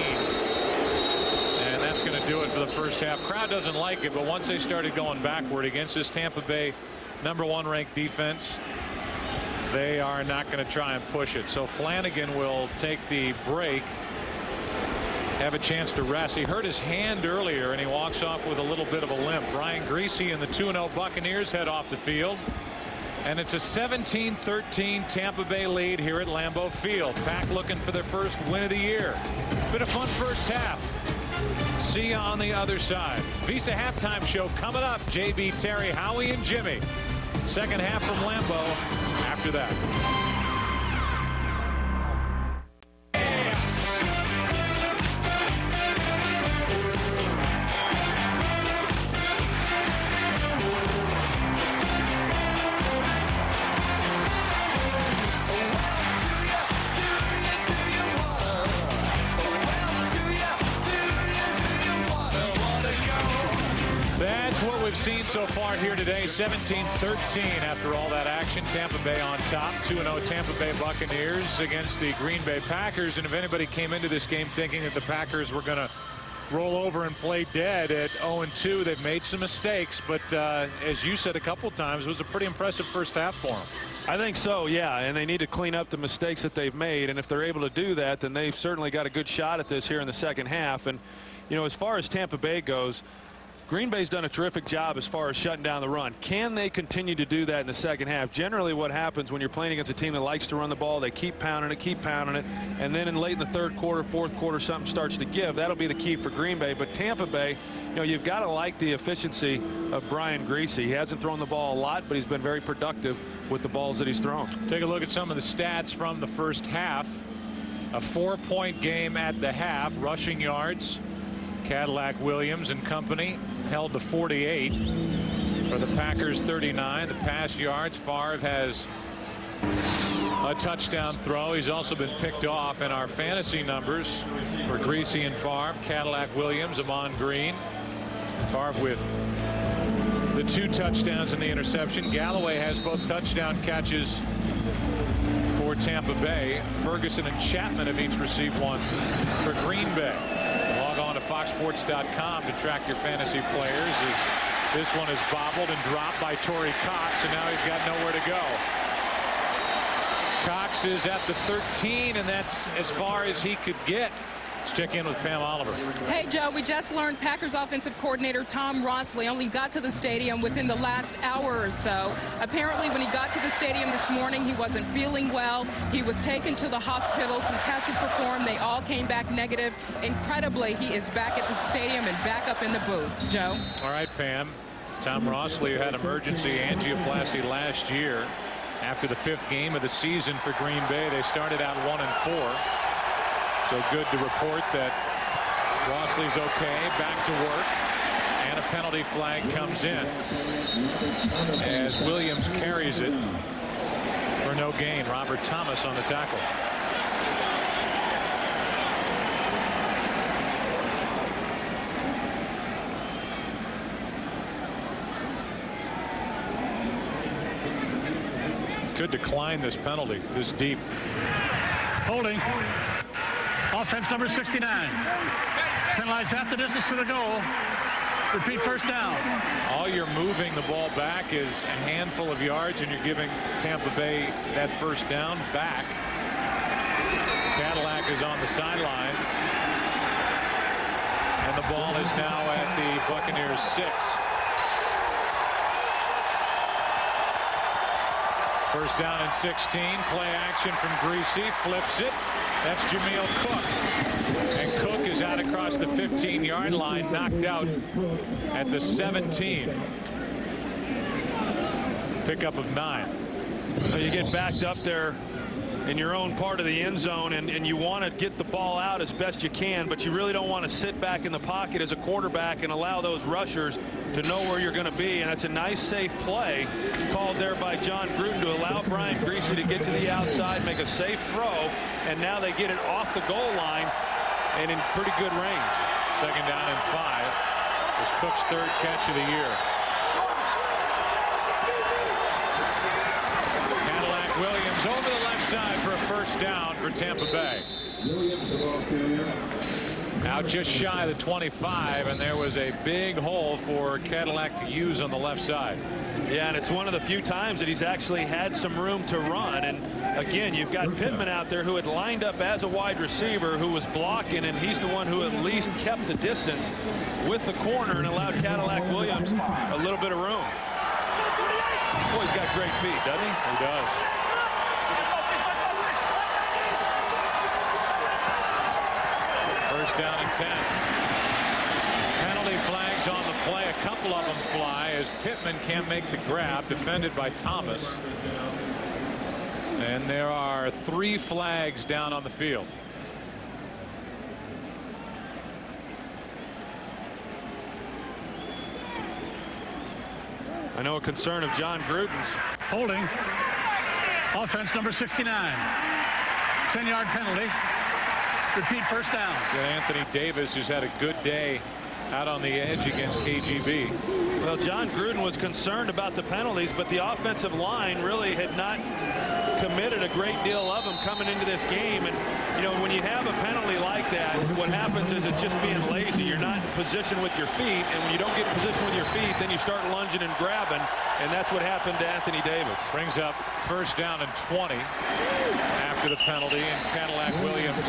And that's going to do it for the first half. Crowd doesn't like it, but once they started going backward against this Tampa Bay #1 ranked defense, they are not going to try and push it. So Flanagan will take the break, have a chance to rest. He hurt his hand earlier, and he walks off with a little bit of a limp. Brian Griese and the 2-0 Buccaneers head off the field. And it's a 17-13 Tampa Bay lead here at Lambeau Field. Pack looking for their first win of the year. Been a fun first half. See you on the other side. Visa halftime show coming up. JB, Terry, Howie, and Jimmy. Second half from Lambeau after that. We've seen so far here today. 17-13 after all that action. Tampa Bay on top. 2-0 Tampa Bay Buccaneers against the Green Bay Packers. And if anybody came into this game thinking that the Packers were going to roll over and play dead at 0-2, they've made some mistakes, but as you said a couple times, it was a pretty impressive first half for them. I think so, yeah, and they need to clean up the mistakes that they've made, and if they're able to do that, then they've certainly got a good shot at this here in the second half. And as far as Tampa Bay goes, Green Bay's done a terrific job as far as shutting down the run. Can they continue to do that in the second half? Generally what happens when you're playing against a team that likes to run the ball, they keep pounding it, and then late in the third quarter, fourth quarter, something starts to give. That'll be the key for Green Bay. But Tampa Bay, you've got to like the efficiency of Brian Griese. He hasn't thrown the ball a lot, but he's been very productive with the balls that he's thrown. Take a look at some of the stats from the first half. A 4-point game at the half. Rushing yards, Cadillac Williams and company held to 48. For the Packers, 39. The pass yards, Favre has a touchdown throw. He's also been picked off in our fantasy numbers for Griese and Favre. Cadillac Williams, Amon Green. Favre with the 2 touchdowns and the interception. Galloway has both touchdown catches for Tampa Bay. Ferguson and Chapman have each received one for Green Bay. Log on to foxsports.com to track your fantasy players. This one is bobbled and dropped by Torrey Cox, and now he's got nowhere to go. Cox is at the 13, and that's as far as he could get. Let's check in with Pam Oliver. Hey, Joe, we just learned Packers offensive coordinator Tom Rossley only got to the stadium within the last hour or so. Apparently, when he got to the stadium this morning, he wasn't feeling well. He was taken to the hospital. Some tests were performed. They all came back negative. Incredibly, he is back at the stadium and back up in the booth. Joe? All right, Pam. Tom Rossley had emergency angioplasty last year. After the 5th game of the season for Green Bay, they started out 1-4. So good to report that Rossley's okay, back to work, and a penalty flag comes in as Williams carries it for no gain. Robert Thomas on the tackle. Could decline this penalty this deep. Holding. Offense number 69. Penalize half the distance to the goal. Repeat first down. All you're moving the ball back is a handful of yards, and you're giving Tampa Bay that first down back. Cadillac is on the sideline. And the ball is now at the Buccaneers 6. First down and 16. Play action from Greasy. Flips it. That's Jameel Cook. And Cook is out across the 15-yard line, knocked out at the 17. Pickup of 9. So you get backed up there in your own part of the end zone, and you want to get the ball out as best you can, but you really don't want to sit back in the pocket as a quarterback and allow those rushers to know where you're going to be. And it's a nice, safe play called there by John Gruden to allow Brian Greasy to get to the outside, make a safe throw, and now they get it off the goal line and in pretty good range. Second down and 5. Was Cook's 3rd catch of the year. Cadillac Williams over the left side for a first down for Tampa Bay. Now just shy of the 25, and there was a big hole for Cadillac to use on the left side. Yeah, and it's one of the few times that he's actually had some room to run. And again, you've got Pittman out there who had lined up as a wide receiver, who was blocking, and he's the one who at least kept the distance with the corner and allowed Cadillac Williams a little bit of room. Boy, he's got great feet, doesn't he? He does. First down and 10. Penalty flags on the play. A couple of them fly as Pittman can't make the grab, defended by Thomas. And there are 3 flags down on the field. I know a concern of John Gruden's. Holding. Offense number 69. 10-yard penalty. Repeat first down. Anthony Davis, who's had a good day out on the edge against KGB. Well, John Gruden was concerned about the penalties, but the offensive line really had not committed a great deal of them coming into this game. And, you know, when you have a penalty like that, what happens is it's just being lazy. You're not in position with your feet, and when you don't get in position with your feet, then you start lunging and grabbing, and that's what happened to Anthony Davis. Brings up first down and 20 after the penalty, and Cadillac Williams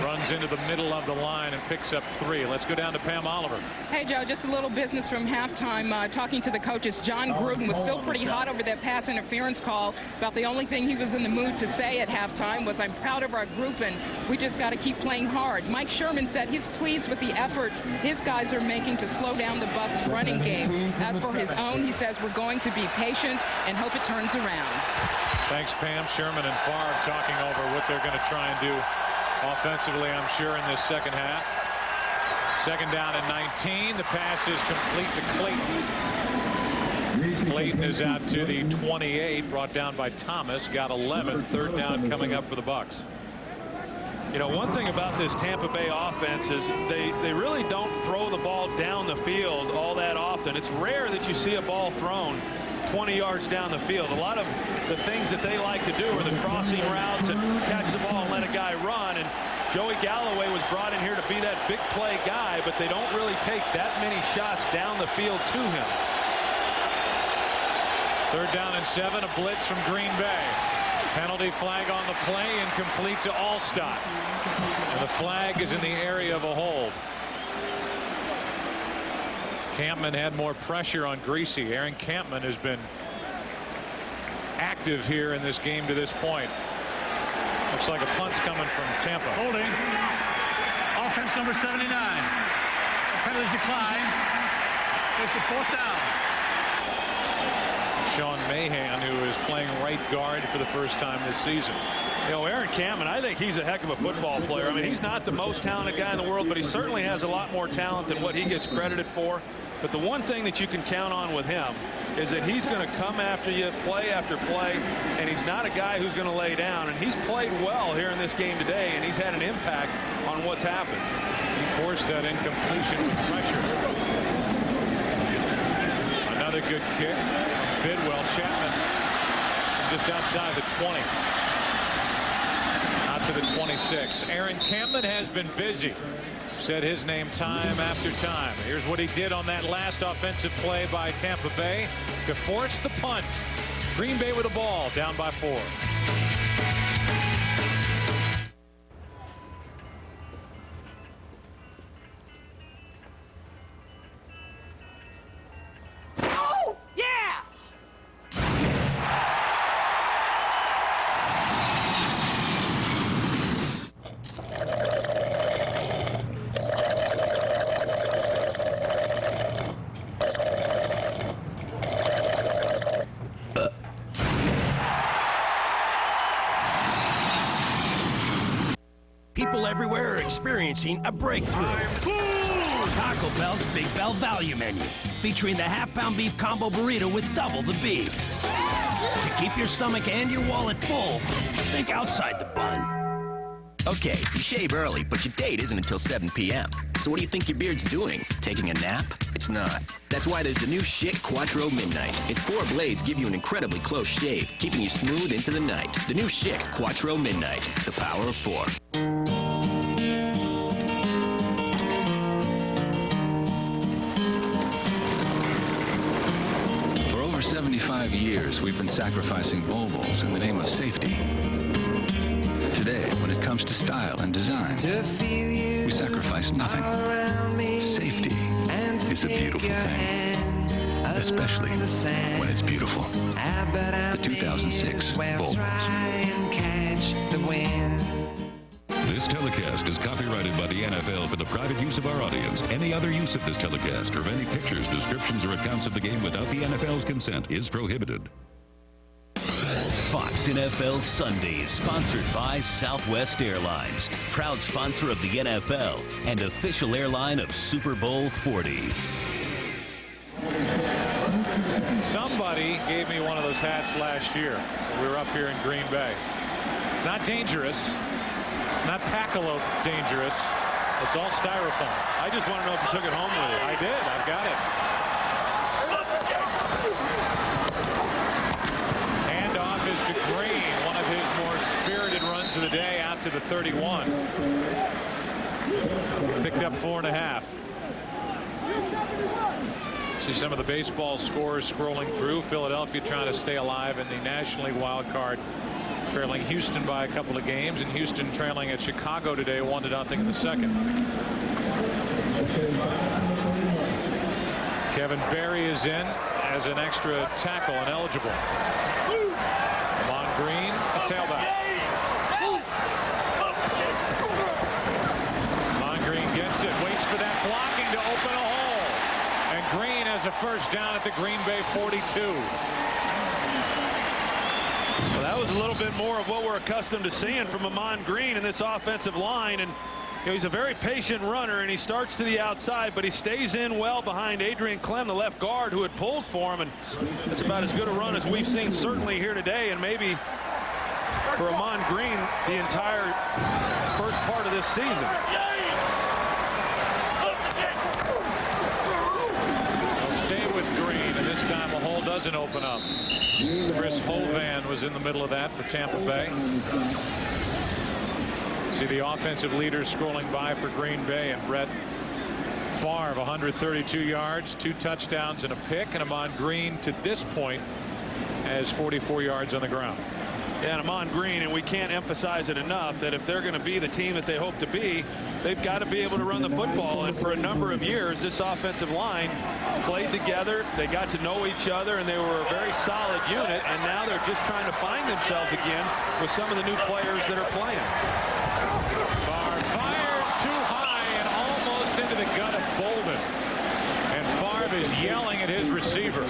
runs into the middle of the line and picks up 3. Let's go down to Pam Oliver. Hey, Joe, just a little business from halftime. Talking to the coaches, John Gruden was still pretty hot over that pass interference call. About the only thing he was in the mood to say at halftime was, "I'm proud of our group, and we just got to keep playing hard." Mike Sherman said he's pleased with the effort his guys are making to slow down the Bucs' running game. As for his own, he says, "We're going to be patient and hope it turns around." Thanks, Pam. Sherman and Favre talking over what they're going to try and do offensively, I'm sure, in this second half. Second down and 19. The pass is complete to Clayton. Clayton is out to the 28, brought down by Thomas. Got 11. Third down coming up for the Bucs. You know, one thing about this Tampa Bay offense is they really don't throw the ball down the field all that often. It's rare that you see a ball thrown 20 yards down the field. A lot of the things that they like to do are the crossing routes and catch the ball and let a guy run. And Joey Galloway was brought in here to be that big play guy, but they don't really take that many shots down the field to him. Third down and 7, a blitz from Green Bay. Penalty flag on the play, incomplete to Allstott. And the flag is in the area of a hold. Campman had more pressure on Greasy. Aaron Campman has been active here in this game to this point. Looks like a punt's coming from Tampa. Holding. Offense number 79. Penalties decline. It's a 4th down. Sean Mahan, who is playing right guard for the first time this season. You know, Aaron Campman, I think he's a heck of a football player. I mean, he's not the most talented guy in the world, but he certainly has a lot more talent than what he gets credited for. But the one thing that you can count on with him is that he's going to come after you play after play, and he's not a guy who's going to lay down. And he's played well here in this game today, and he's had an impact on what's happened. He forced that incompletion with pressure. Another good kick. Bidwell. Chapman just outside the 20. Out to the 26. Aaron Camlin has been busy. Said his name time after time. Here's what he did on that last offensive play by Tampa Bay to force the punt. Green Bay with the ball, down by 4. Oh, yeah! People everywhere are experiencing a breakthrough. Taco Bell's Big Bell Value Menu, featuring the half-pound beef combo burrito with double the beef. To keep your stomach and your wallet full, think outside the bun. Okay, you shave early, but your date isn't until 7 p.m. So what do you think your beard's doing? Taking a nap? It's not. That's why there's the new Schick Quattro Midnight. Its 4 blades give you an incredibly close shave, keeping you smooth into the night. The new Schick Quattro Midnight. The power of 4. For over 75 years, we've been sacrificing Volvos in the name of safety. Today, when it comes to style and design, we sacrifice nothing. Safety is a beautiful thing, especially when it's beautiful. The 2006 Volvos. This telecast is copyrighted by the NFL for the private use of our audience. Any other use of this telecast or of any pictures, descriptions, or accounts of the game without the NFL's consent is prohibited. Fox NFL Sunday is sponsored by Southwest Airlines, proud sponsor of the NFL and official airline of Super Bowl 40. Somebody gave me one of those hats last year. We were up here in Green Bay. It's not dangerous. It's not Pacalo dangerous. It's all styrofoam. I just want to know if you took it home with you. I did. I've got it. Handoff is to Green. One of his more spirited runs of the day out to the 31. Picked up 4.5. See some of the baseball scores scrolling through. Philadelphia trying to stay alive in the National League wild card, trailing Houston by a couple of games, and Houston trailing at Chicago today 1-0 in the second. Kevin Berry is in as an extra tackle and eligible. Mon Green, a tailback. Mon Green gets it, waits for that blocking to open a hole, and Green has a first down at the Green Bay 42. Well, that was a little bit more of what we're accustomed to seeing from Amon Green in this offensive line. And he's a very patient runner, and he starts to the outside, but he stays in well behind Adrian Clem, the left guard, who had pulled for him. And that's about as good a run as we've seen certainly here today, and maybe for Amon Green the entire first part of this season. They'll stay with Green, and this time a hole doesn't open up. Chris Hovan was in the middle of that for Tampa Bay. See the offensive leaders scrolling by for Green Bay, and Brett Favre 132 yards, 2 touchdowns and a pick, and Amon Green to this point has 44 yards on the ground. Yeah, and Amon Green, and we can't emphasize it enough that if they're going to be the team that they hope to be, they've got to be able to run the football. And for a number of years, this offensive line played together. They got to know each other, and they were a very solid unit. And now they're just trying to find themselves again with some of the new players that are playing. Favre fires too high and almost into the gut of Bolden. And Favre is yelling at his receiver.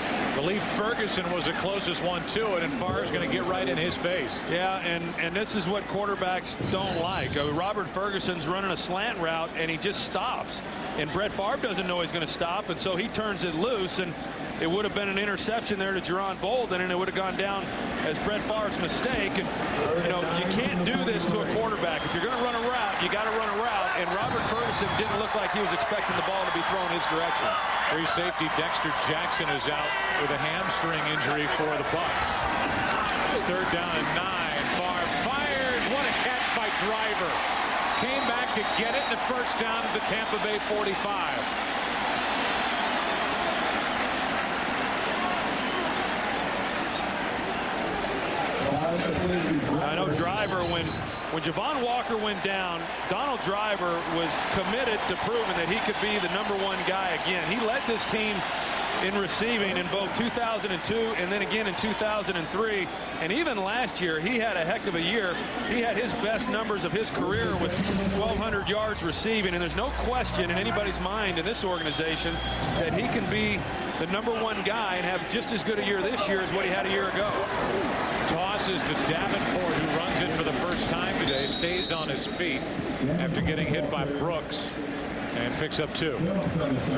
I believe Ferguson was the closest one to it, and Favre's going to get right in his face. Yeah, and this is what quarterbacks don't like. Robert Ferguson's running a slant route, and he just stops. And Brett Favre doesn't know he's going to stop, and so he turns it loose, and it would have been an interception there to Jerron Bolden, and it would have gone down as Brett Favre's mistake. And, you know, you can't do this to a quarterback. If you're going to run a route, you got to run a route, and Robert Ferguson didn't look like he was expecting the ball to be thrown his direction. Free safety Dexter Jackson is out with a hamstring injury for the Bucs. It's 3rd down and 9. Favre fires. What a catch Driver came back to get it, and a first down at the Tampa Bay 45. I know Driver, when Javon Walker went down, Donald Driver was committed to proving that he could be the #1 guy again. He led this team in receiving in both 2002 and then again in 2003. And even last year, he had a heck of a year. He had his best numbers of his career with 1,200 yards receiving. And there's no question in anybody's mind in this organization that he can be the #1 guy and have just as good a year this year as what he had a year ago. Tosses to Davenport, who runs it for the first time today, stays on his feet after getting hit by Brooks, and picks up 2.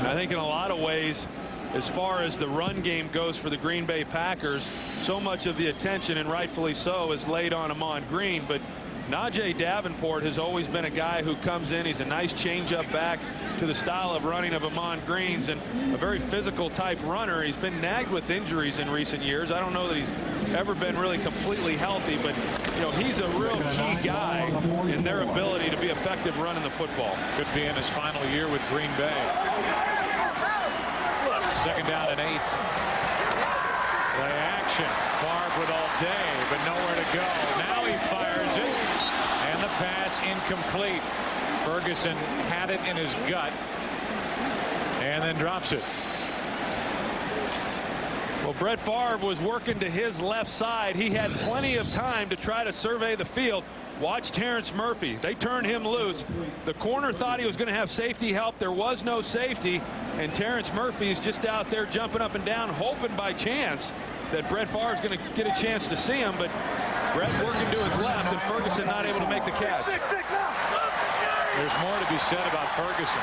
I think in a lot of ways, as far as the run game goes for the Green Bay Packers, so much of the attention, and rightfully so, is laid on Ahman Green. But Najee Davenport has always been a guy who comes in. He's a nice change-up back to the style of running of Ahman Green's, and a very physical type runner. He's been nagged with injuries in recent years. I don't know that he's ever been really completely healthy, but you know, he's a real key guy in their ability to be effective running the football. Could be in his final year with Green Bay. 2nd down and 8. Play action. Favre with all day, but nowhere to go. Now he fires it, and the pass incomplete. Ferguson had it in his gut and then drops it. Well, Brett Favre was working to his left side. He had plenty of time to try to survey the field. Watch Terrence Murphy. They turned him loose. The corner thought he was going to have safety help. There was no safety, and Terrence Murphy is just out there jumping up and down, hoping by chance that Brett Favre is going to get a chance to see him. But Brett working to his left, and Ferguson not able to make the catch. There's more to be said about Ferguson.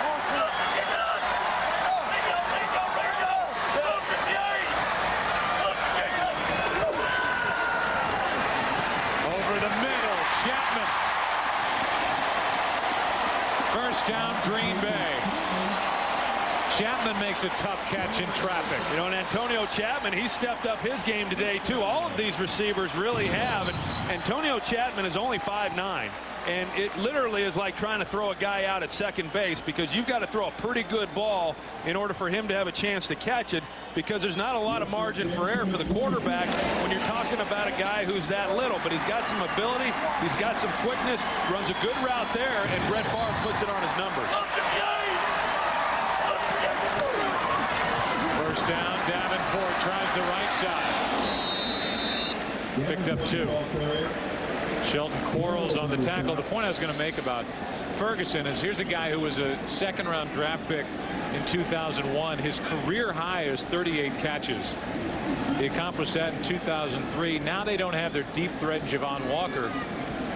Chapman. First down, Green Bay. Chapman makes a tough catch in traffic. You know, and Antonio Chapman, he stepped up his game today, too. All of these receivers really have. And Antonio Chapman is only 5'9". And it literally is like trying to throw a guy out at second base, because you've got to throw a pretty good ball in order for him to have a chance to catch it, because there's not a lot of margin for error for the quarterback when you're talking about a guy who's that little. But he's got some ability, he's got some quickness, runs a good route there, and Brett Favre puts it on his numbers. First down, Davenport tries the right side. Picked up 2. Shelton Quarles on the tackle. The point I was going to make about Ferguson is, here's a guy who was a 2nd-round draft pick in 2001. His career high is 38 catches. He accomplished that in 2003. Now they don't have their deep threat in Javon Walker.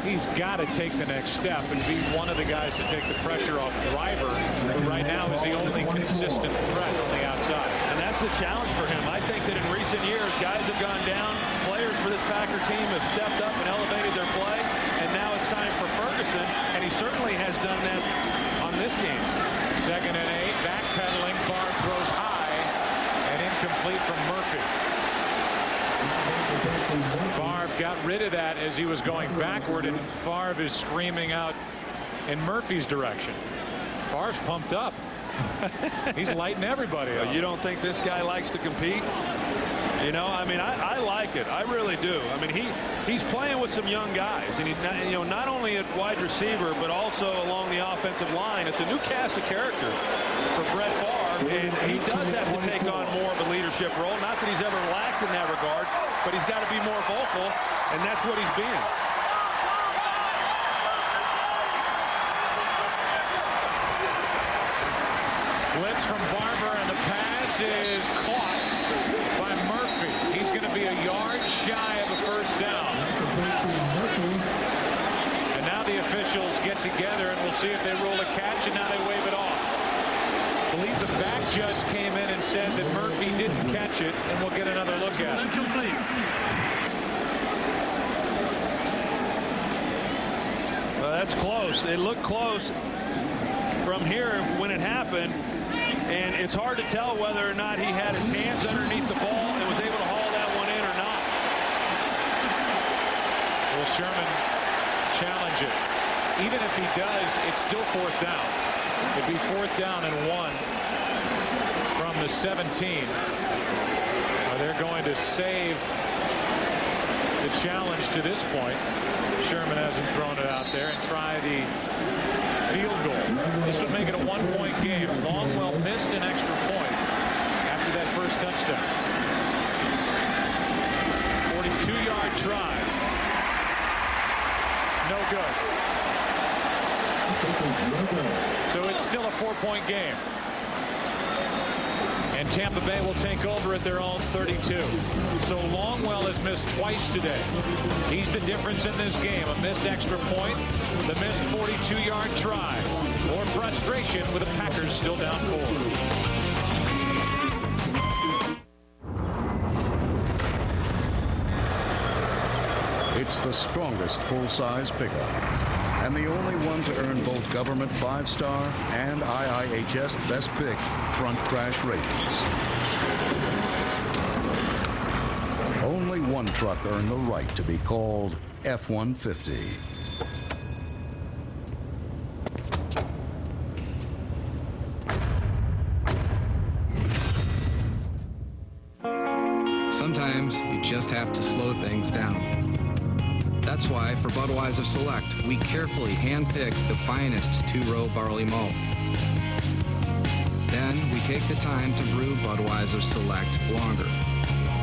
He's got to take the next step and be one of the guys to take the pressure off Driver, who right now is the only consistent threat on the outside. And that's the challenge for him. I think that in recent years, guys have gone down. Players for this Packer team have stepped up and elevated their play, and now it's time for Ferguson, and he certainly has done that on this game. 2nd and 8, backpedaling. Favre throws high and incomplete from Murphy. Favre got rid of that as he was going backward, and Favre is screaming out in Murphy's direction. Favre's pumped up. He's lighting everybody up. You don't think this guy likes to compete? You know, I mean, I like it. I really do. I mean, he's playing with some young guys, and you know, not only at wide receiver, but also along the offensive line. It's a new cast of characters for Brett Favre, and he does have to take on more of a leadership role. Not that he's ever lacked in that regard, but he's got to be more vocal, and that's what he's being. Blitz from Barber, and the pass is caught by Murphy. He's going to be a yard shy of a first down. And now the officials get together, and we'll see if they rule a catch, and now they wave it off. I believe the back judge came in and said that Murphy didn't catch it, and we'll get another look at it. Well, that's close. It looked close from here when it happened. And it's hard to tell whether or not he had his hands underneath the ball and was able to haul that one in or not. Will Sherman challenge it? even if he does, it's still 4th down. It'd be 4th down and 1 from the 17. They're going to save the challenge to this point. Sherman hasn't thrown it out there, and try the field goal. This would make it a 1-point game. Longwell missed an extra point after that first touchdown. 42-yard try. No good. So it's still a 4-point game. And Tampa Bay will take over at their own 32. So Longwell has missed twice today. He's the difference in this game. A missed extra point, the missed 42-yard try, or frustration with the Packers still down 4. It's the strongest full-size pickup, and the only one to earn both government 5-star and IIHS Best Pick front crash ratings. Only one truck earned the right to be called F-150. Sometimes you just have to slow things down. That's why, for Budweiser Select, we carefully hand-pick the finest 2-row barley malt. Then, we take the time to brew Budweiser Select longer,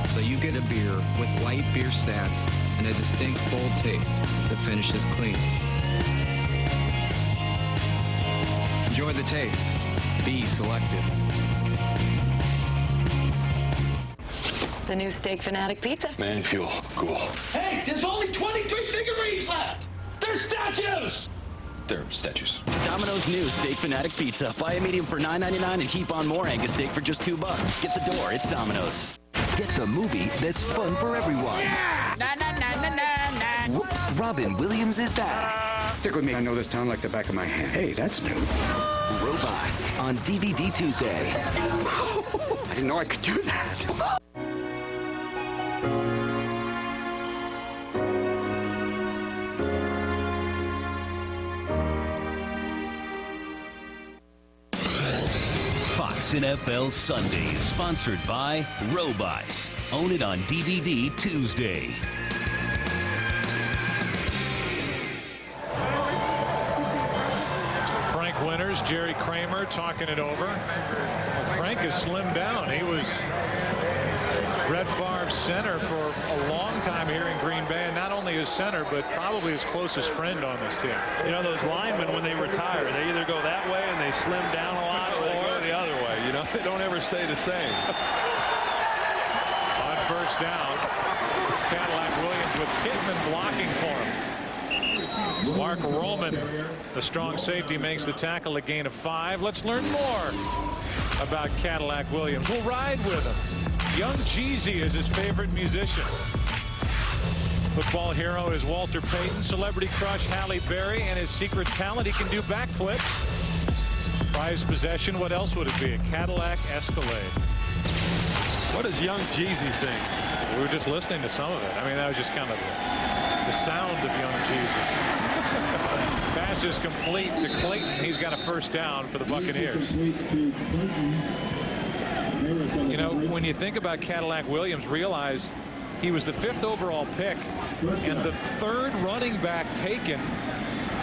so you get a beer with light beer stats and a distinct, bold taste that finishes clean. Enjoy the taste. Be selective. The new Steak Fanatic pizza. Man fuel. Cool. Hey, there's only 23 figurines left. They're statues. They're statues. Domino's new Steak Fanatic Pizza. Buy a medium for $9.99 and keep on more Angus steak for just $2. Get the door. It's Domino's. Get the movie that's fun for everyone. Yeah! Na, na, na, na, na, na. Whoops, Robin Williams is back. Stick with me. I know this town like the back of my hand. Hey, that's new. Robots on DVD Tuesday. I didn't know I could do that. Fox NFL Sunday is sponsored by Robots. Own it on DVD Tuesday. Frank Winters, Jerry Kramer talking it over. Well, Frank has slimmed down. He was Brett Favre's center for a long time here in Green Bay, and not only his center, but probably his closest friend on this team. You know, those linemen, when they retire, they either go that way and they slim down a lot, or they go the other way. You know, they don't ever stay the same. On first down, it's Cadillac Williams with Pittman blocking for him. Mark Roman, the strong safety, makes the tackle, a gain of 5. Let's learn more about Cadillac Williams. We'll ride with him. Young Jeezy is his favorite musician. Football hero is Walter Payton. Celebrity crush Halle Berry, and his secret talent, he can do backflips. Prized possession, what else would it be? A Cadillac Escalade. What does Young Jeezy sing? We were just listening to some of it. I mean, that was just kind of the sound of Young Jeezy. Pass is complete to Clayton. He's got a first down for the Buccaneers. You know, when you think about Cadillac Williams, realize he was the 5th overall pick and the 3rd running back taken,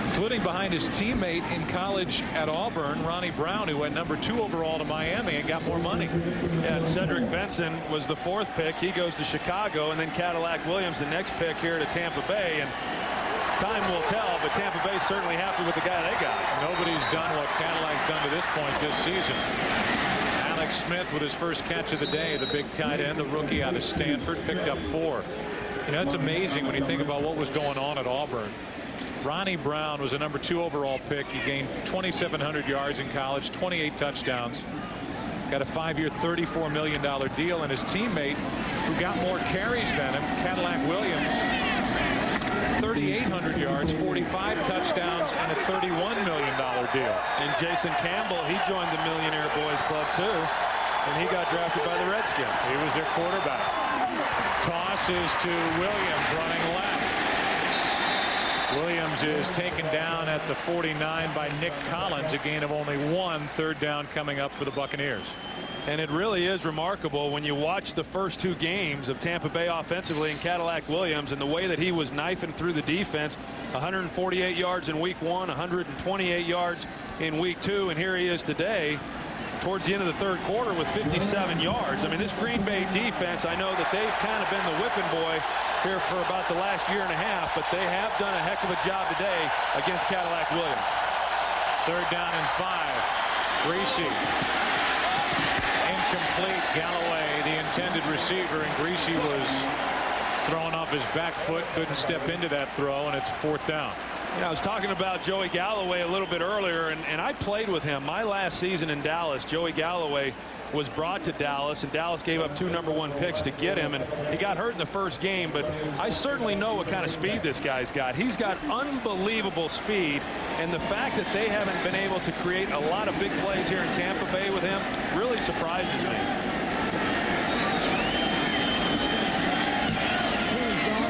including behind his teammate in college at Auburn, Ronnie Brown, who went number 2 overall to Miami and got more money. Yeah, and Cedric Benson was the 4th pick. He goes to Chicago, and then Cadillac Williams, the next pick here to Tampa Bay. And time will tell, but Tampa Bay's certainly happy with the guy they got. Nobody's done what Cadillac's done to this point this season. Alex Smith with his first catch of the day, the big tight end, the rookie out of Stanford, picked up 4. You know, it's amazing when you think about what was going on at Auburn. Ronnie Brown was a number 2 overall pick. He gained 2,700 yards in college, 28 touchdowns. Got a 5-year, $34 million deal, and his teammate, who got more carries than him, Cadillac Williams, 3,800 yards, 45 touchdowns, and a $31 million deal. And Jason Campbell, he joined the Millionaire Boys Club too, and he got drafted by the Redskins. He was their quarterback. Toss is to Williams, running left. Williams is taken down at the 49 by Nick Collins, a gain of only 1. Third down coming up for the Buccaneers. And it really is remarkable when you watch the first 2 games of Tampa Bay offensively and Cadillac Williams and the way that he was knifing through the defense. 148 yards in week 1, 128 yards in week 2, and here he is today towards the end of the third quarter with 57 yards. I mean, this Green Bay defense, I know that they've kind of been the whipping boy here for about the last year and a half, but they have done a heck of a job today against Cadillac Williams. Third down and 5. Greasy. Incomplete. Galloway, the intended receiver, and Greasy was throwing off his back foot, couldn't step into that throw, and it's 4th down. I was talking about Joey Galloway a little bit earlier, and I played with him. My last season in Dallas, Joey Galloway was brought to Dallas, and Dallas gave up 2 number-1 picks to get him, and he got hurt in the first game, but I certainly know what kind of speed this guy's got. He's got unbelievable speed, and the fact that they haven't been able to create a lot of big plays here in Tampa Bay with him really surprises me.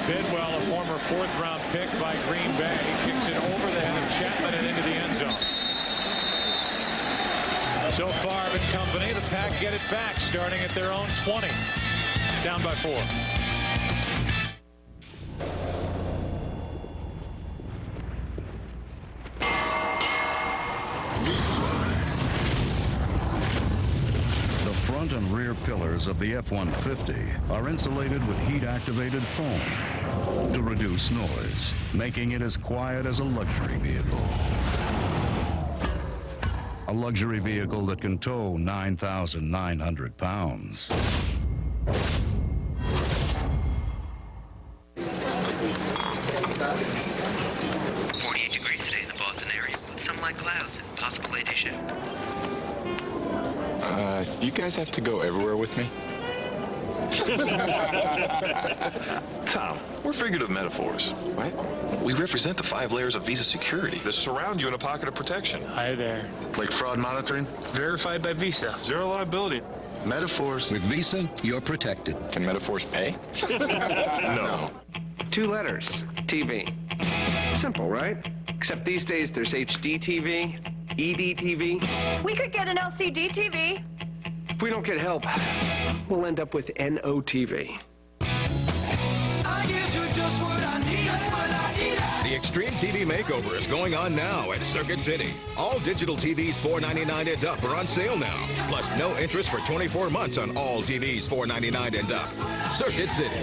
Bidwell, a former 4th-round pick by Green Bay, kicks it over the head of Chapman and into the end zone. So far in company, the Pack get it back, starting at their own 20, down by 4. The front and rear pillars of the F-150 are insulated with heat-activated foam to reduce noise, making it as quiet as a luxury vehicle. A luxury vehicle that can tow 9,900 pounds. 48 degrees today in the Boston area, with some light clouds and possible late issue. You guys have to go everywhere with me? Tom, we're figurative metaphors. What? We represent the 5 layers of Visa security that surround you in a pocket of protection. Hi there. Like fraud monitoring? Verified by Visa. Zero liability. Metaphors. With Visa, you're protected. Can metaphors pay? No. 2 letters. TV. Simple, right? Except these days there's HD TV, ED TV. We could get an LCD TV. If we don't get help, we'll end up with NOTV. I guess you're just what I need. The Extreme TV Makeover is going on now at Circuit City. All digital TVs $499 and up are on sale now. Plus no interest for 24 months on all TVs $499 and up. Circuit City.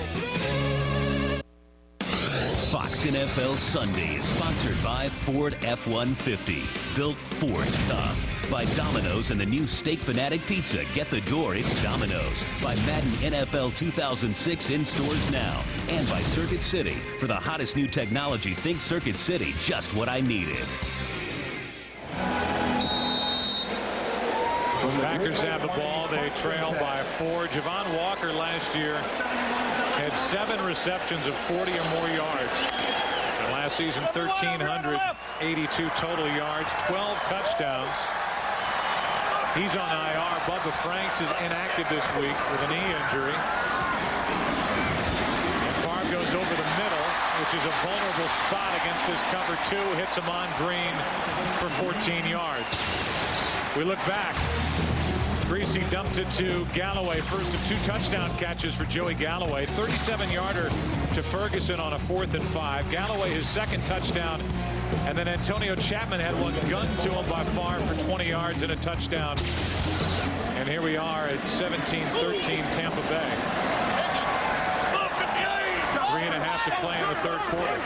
Fox NFL Sunday is sponsored by Ford F-150. Built Ford tough. By Domino's and the new Steak Fanatic Pizza. Get the door, it's Domino's. By Madden NFL 2006 in stores now. And by Circuit City. For the hottest new technology, think Circuit City, just what I needed. Packers have the ball. They trail by 4. Javon Walker last year had 7 receptions of 40 or more yards. And last season, 1,382 total yards, 12 touchdowns. He's on IR. Bubba Franks is inactive this week with a knee injury. And Favre goes over the middle, which is a vulnerable spot against this cover 2. Hits him on Green for 14 yards. We look back. Greasy dumped it to Galloway. First of 2 touchdown catches for Joey Galloway. 37-yarder to Ferguson on a 4th and 5. Galloway his 2nd touchdown. And then Antonio Chapman had one gunned to him by Favre for 20 yards and a touchdown. And here we are at 17-13 Tampa Bay. 3.5 to play in the third quarter.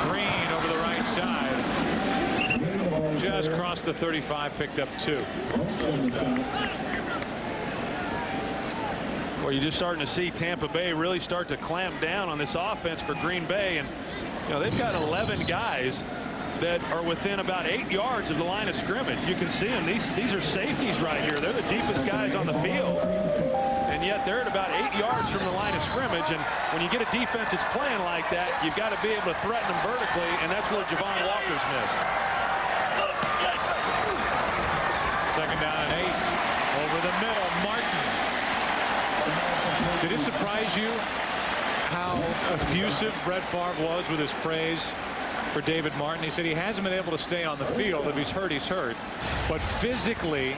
Green over the right side. Just crossed the 35, picked up 2. Well, you're just starting to see Tampa Bay really start to clamp down on this offense for Green Bay. And, you know, they've got 11 guys that are within about 8 yards of the line of scrimmage. You can see them. These are safeties right here. They're the deepest guys on the field. And yet they're at about 8 yards from the line of scrimmage. And when you get a defense that's playing like that, you've got to be able to threaten them vertically. And that's where Javon Walker's missed. 2nd down and 8. Over the middle, Martin. Did it surprise you how effusive Brett Favre was with his praise for David Martin. He said he hasn't been able to stay on the field. If he's hurt, he's hurt. But physically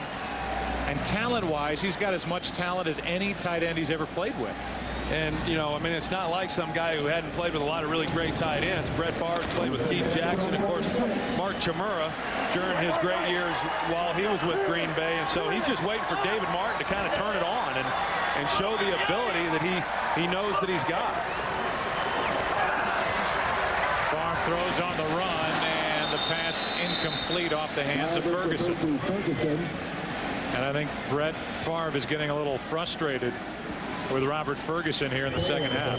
and talent-wise, he's got as much talent as any tight end he's ever played with. And, you know, I mean, it's not like some guy who hadn't played with a lot of really great tight ends. Brett Favre played with Keith Jackson, of course, Mark Chmura during his great years while he was with Green Bay. And so he's just waiting for David Martin to kind of turn it on and show the ability that he knows that he's got. Favre throws on the run, and the pass incomplete off the hands of Ferguson. And I think Brett Favre is getting a little frustrated with Robert Ferguson here in the second half.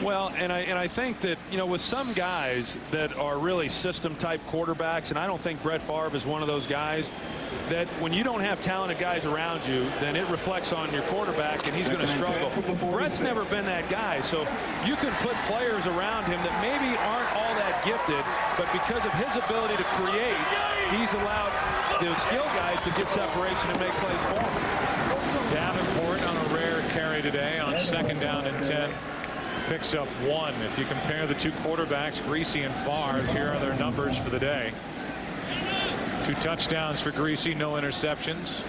Well, and I think that, you know, with some guys that are really system type quarterbacks, and I don't think Brett Favre is one of those guys, that when you don't have talented guys around you, then it reflects on your quarterback and he's going to struggle. Brett's never been that guy, so you can put players around him that maybe aren't all that gifted, but because of his ability to create, he's allowed the skill guys to get separation and make plays for him. Davenport on a rare carry today on 2nd down and 10. Picks up 1. If you compare the two quarterbacks, Greasy and Favre, here are their numbers for the day. 2 touchdowns for Greasy, no interceptions.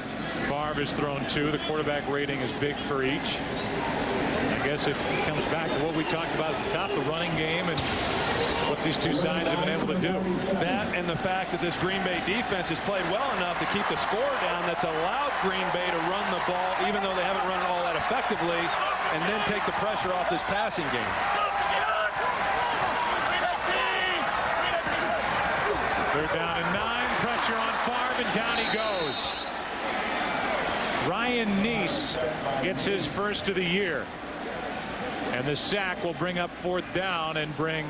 Favre has thrown 2. The quarterback rating is big for each. I guess it comes back to what we talked about at the top, the running game and what these two sides have been able to do. That and the fact that this Green Bay defense has played well enough to keep the score down, that's allowed Green Bay to run the ball even though they haven't run it all that effectively, and then take the pressure off this passing game. They're down to 9. Pressure on Favre, and down he goes. Ryan Neese gets his first of the year. And the sack will bring up 4th down and bring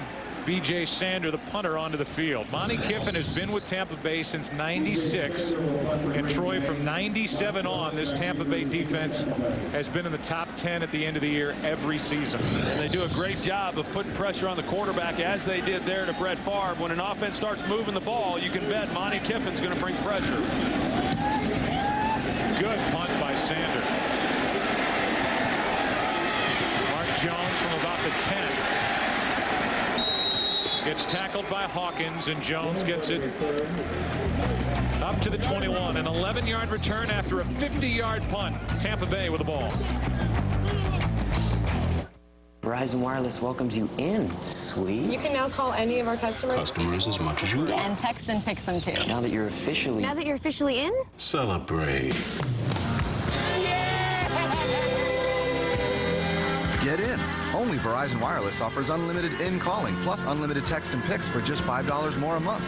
B.J. Sander, the punter, onto the field. Monty Kiffin has been with Tampa Bay since '96, and Troy, from '97 on, this Tampa Bay defense has been in the top 10 at the end of the year every season. And they do a great job of putting pressure on the quarterback, as they did there to Brett Favre. When an offense starts moving the ball, you can bet Monty Kiffin's going to bring pressure. Good punt by Sander. Mark Jones from about the 10. Gets tackled by Hawkins, and Jones gets it up to the 21. An 11-yard return after a 50-yard punt. Tampa Bay with the ball. Verizon Wireless welcomes you in, sweet. You can now call any of our customers. Customers as much as you want. And text and pick them too. Now that you're officially... Now that you're officially in? Celebrate. Get in. Only Verizon Wireless offers unlimited in-calling plus unlimited text and pics for just $5 more a month.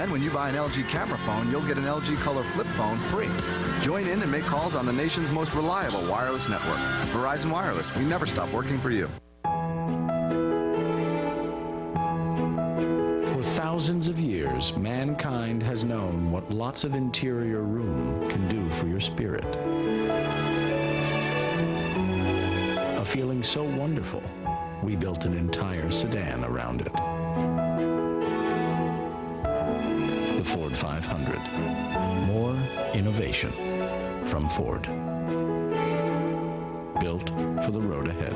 And when you buy an LG camera phone, you'll get an LG Color flip phone free. Join in and make calls on the nation's most reliable wireless network. Verizon Wireless. We never stop working for you. For thousands of years, mankind has known what lots of interior room can do for your spirit. A feeling so wonderful, we built an entire sedan around it. The Ford 500. More innovation from Ford. Built for the road ahead.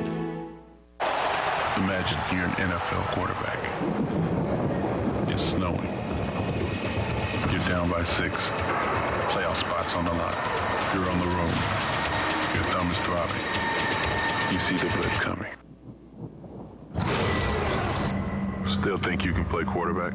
Imagine you're an NFL quarterback. It's snowing. You're down by 6. Playoff spots on the line. You're on the road. Your thumb is throbbing. You see the blitz coming. Still think you can play quarterback?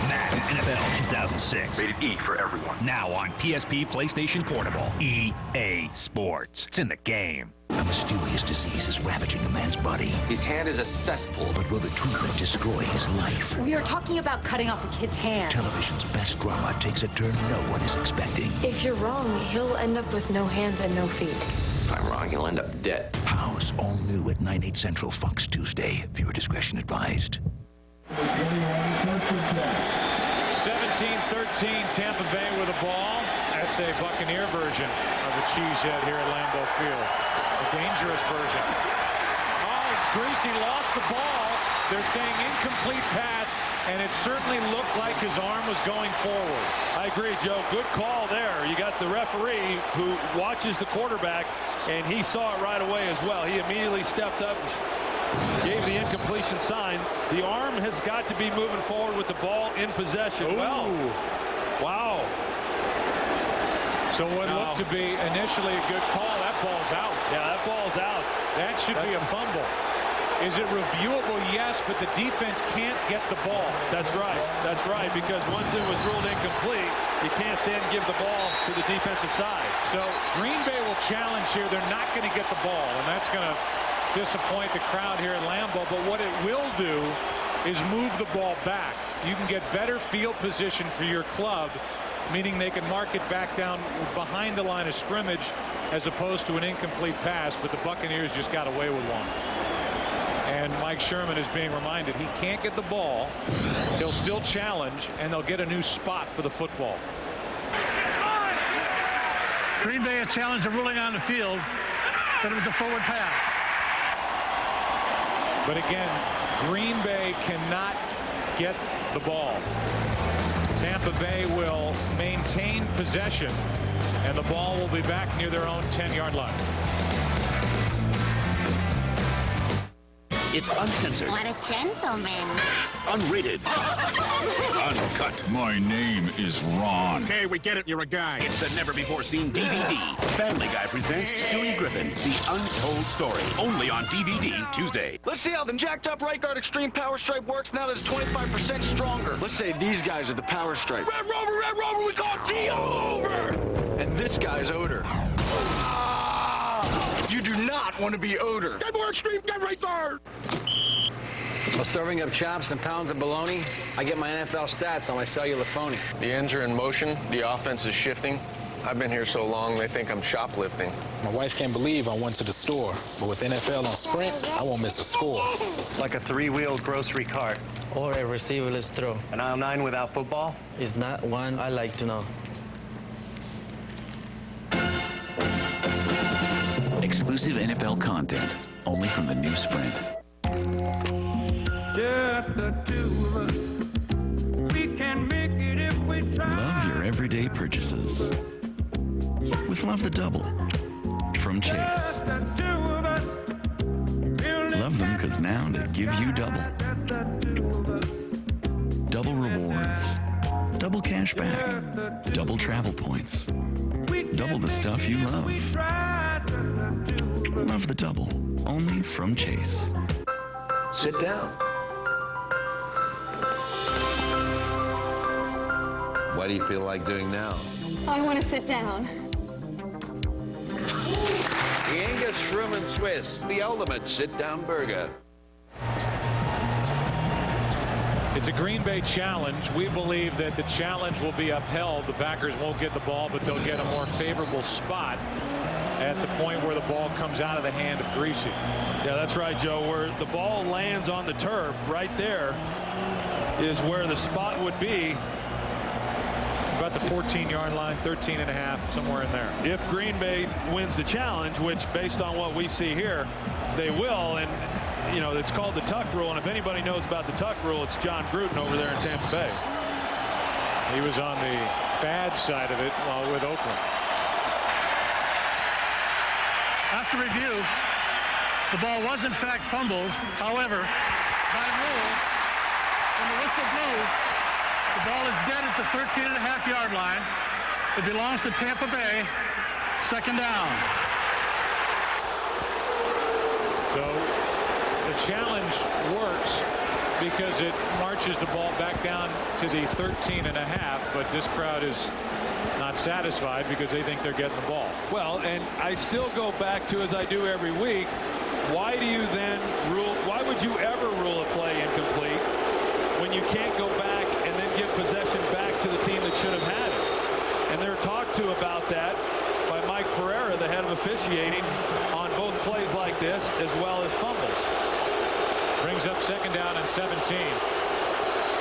Madden NFL 2006. Rated E for everyone. Now on PSP, PlayStation Portable. EA Sports. It's in the game. A mysterious disease is ravaging a man's body. His hand is a cesspool. But will the treatment destroy his life? We are talking about cutting off a kid's hand. Television's best drama takes a turn no one is expecting. If you're wrong, he'll end up with no hands and no feet. If I'm wrong, he'll end up dead. House, all new at 9/8 Central, Fox Tuesday. Viewer discretion advised. 17-13, Tampa Bay with the ball. That's a Buccaneer version of the cheesehead here at Lambeau Field. A dangerous version. Oh, Greasy lost the ball. They're saying incomplete pass, and it certainly looked like his arm was going forward. I agree, Joe. Good call there. You got the referee who watches the quarterback, and he saw it right away as well. He immediately stepped up, gave the incompletion sign. The arm has got to be moving forward with the ball in possession. Ooh. Well, wow. So what looked to be initially a good call, that ball's out. Yeah, that ball's out. That should be a fumble. Is it reviewable? Yes, but the defense can't get the ball. That's right. That's right, because once it was ruled incomplete, you can't then give the ball to the defensive side. So Green Bay will challenge here. They're not going to get the ball, and that's going to disappoint the crowd here at Lambeau. But what it will do is move the ball back. You can get better field position for your club, meaning they can mark it back down behind the line of scrimmage as opposed to an incomplete pass. But the Buccaneers just got away with one. And Mike Sherman is being reminded he can't get the ball. He'll still challenge, and they'll get a new spot for the football. Green Bay has challenged the ruling on the field that it was a forward pass. But again, Green Bay cannot get the ball. Tampa Bay will maintain possession, and the ball will be back near their own 10-yard line. It's uncensored. What a gentleman. Unrated. Uncut. My name is Ron. Okay, we get it. You're a guy. It's the never-before-seen DVD. Family Guy presents Stewie Griffin, The Untold Story. Only on DVD Tuesday. Let's see how the jacked-up right guard extreme power stripe works now that it's 25% stronger. Let's say these guys are the power stripe. Red Rover, we call T all over! And this guy's odor. You do not want to be odor. Get more extreme, get right there! While serving up chops and pounds of bologna, I get my NFL stats on my cellular phony. The ends are in motion. The offense is shifting. I've been here so long, they think I'm shoplifting. My wife can't believe I went to the store, but with NFL on Sprint, I won't miss a score. Like a three-wheeled grocery cart. Or a receiverless throw. An aisle 9 without football? Is not one I like to know. Exclusive NFL content, only from the new Sprint. Just the two of us. We can make it if we try. Love your everyday purchases with Love the Double from Chase. Love them because now they give you double. Double rewards, double cash back, double travel points, double the stuff you love. Love the Double, only from Chase. Sit down. What do you feel like doing now? I want to sit down. The Angus Sherman Swiss, the ultimate sit-down burger. It's a Green Bay challenge. We believe that the challenge will be upheld. The Packers won't get the ball, but they'll get a more favorable spot at the point where the ball comes out of the hand of Greasy. Yeah, that's right, Joe. Where the ball lands on the turf, right there is where the spot would be. About the 14-yard line, 13.5, somewhere in there. If Green Bay wins the challenge, which based on what we see here, they will. And, you know, it's called the tuck rule. And if anybody knows about the tuck rule, it's John Gruden over there in Tampa Bay. He was on the bad side of it while with Oakland. After review, the ball was in fact fumbled. However, by rule, when the whistle blew, the ball is dead at the 13.5-yard line. It belongs to Tampa Bay. Second down. So the challenge works because it marches the ball back down to the 13.5, but this crowd is not satisfied because they think they're getting the ball. Well, and I still go back to, as I do every week, why do you then rule, why would you ever rule a play incomplete when you can't go back and then give possession back to the team that should have had it? And they're talked to about that by Mike Pereira, the head of officiating, on both plays like this as well as fumbles. Brings up second down and 17.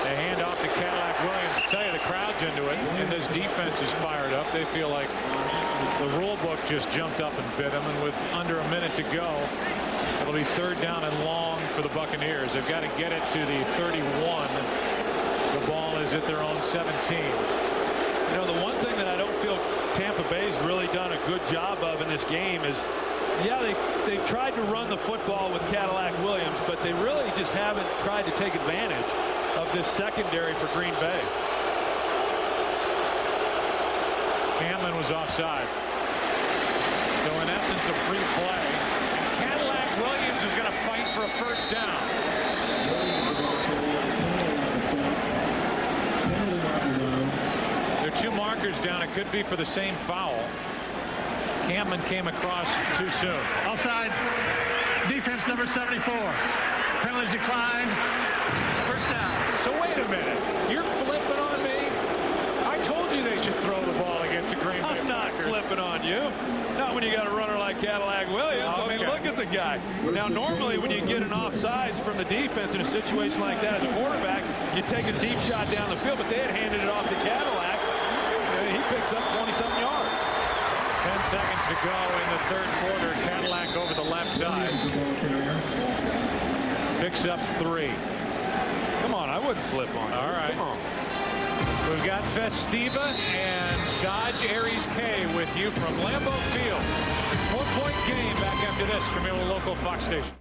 They hand off to Cadillac Williams. I tell you, the crowd's into it, and this defense is fired up. They feel like the rule book just jumped up and bit them, and with under a minute to go, have It'll be 3rd down and long for the Buccaneers. They've got to get it to the 31. The ball is at their own 17. You know, the one thing that I don't feel Tampa Bay's really done a good job of in this game is, yeah, they've tried to run the football with Cadillac Williams, but they really just haven't tried to take advantage of this secondary for Green Bay. Camlin was offside. So in essence, a free play. And Cadillac Williams is going to fight for a 1st down. There are 2 markers down. It could be for the same foul. Camlin came across too soon. Offside. Defense number 74. Penalties declined. 1st down. So wait a minute. You're flipping on me? I told you they should throw the ball against the Green Bay I'm not Packers. flipping on you. Not when you got a runner like Cadillac Williams. Oh, okay. I mean, look at the guy. Now, normally when you get an offsides from the defense in a situation like that as a quarterback, you take a deep shot down the field, but they had handed it off to Cadillac. And he picks up 20-something yards. 10 seconds to go in the 3rd quarter. Cadillac over the left side. Picks up 3. Come on, I wouldn't flip on you. All right. Come on. We've got Festiva and Dodge Aries K with you from Lambeau Field. 4-point game back after this from your local Fox station.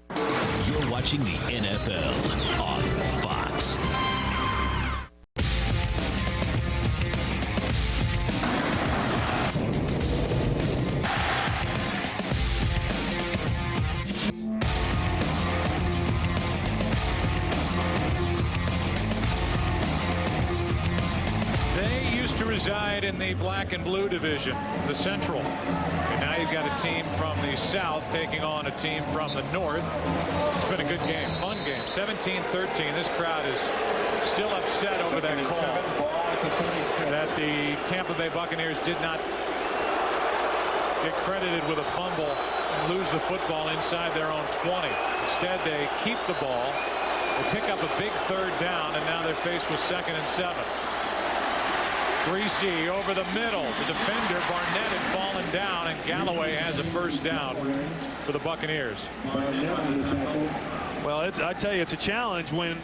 You're watching the NFL on Fox. Reside in the black and blue division, the Central. And now you've got a team from the South taking on a team from the North. It's been a good game, fun game. 17-13. This crowd is still upset over that call that the Tampa Bay Buccaneers did not get credited with a fumble and lose the football inside their own 20. Instead, they keep the ball. They pick up a big 3rd down, and now they're faced with 2nd and 7. Greasy over the middle. The defender, Barnett, had fallen down, and Galloway has a 1st down for the Buccaneers. Well, I tell you, it's a challenge when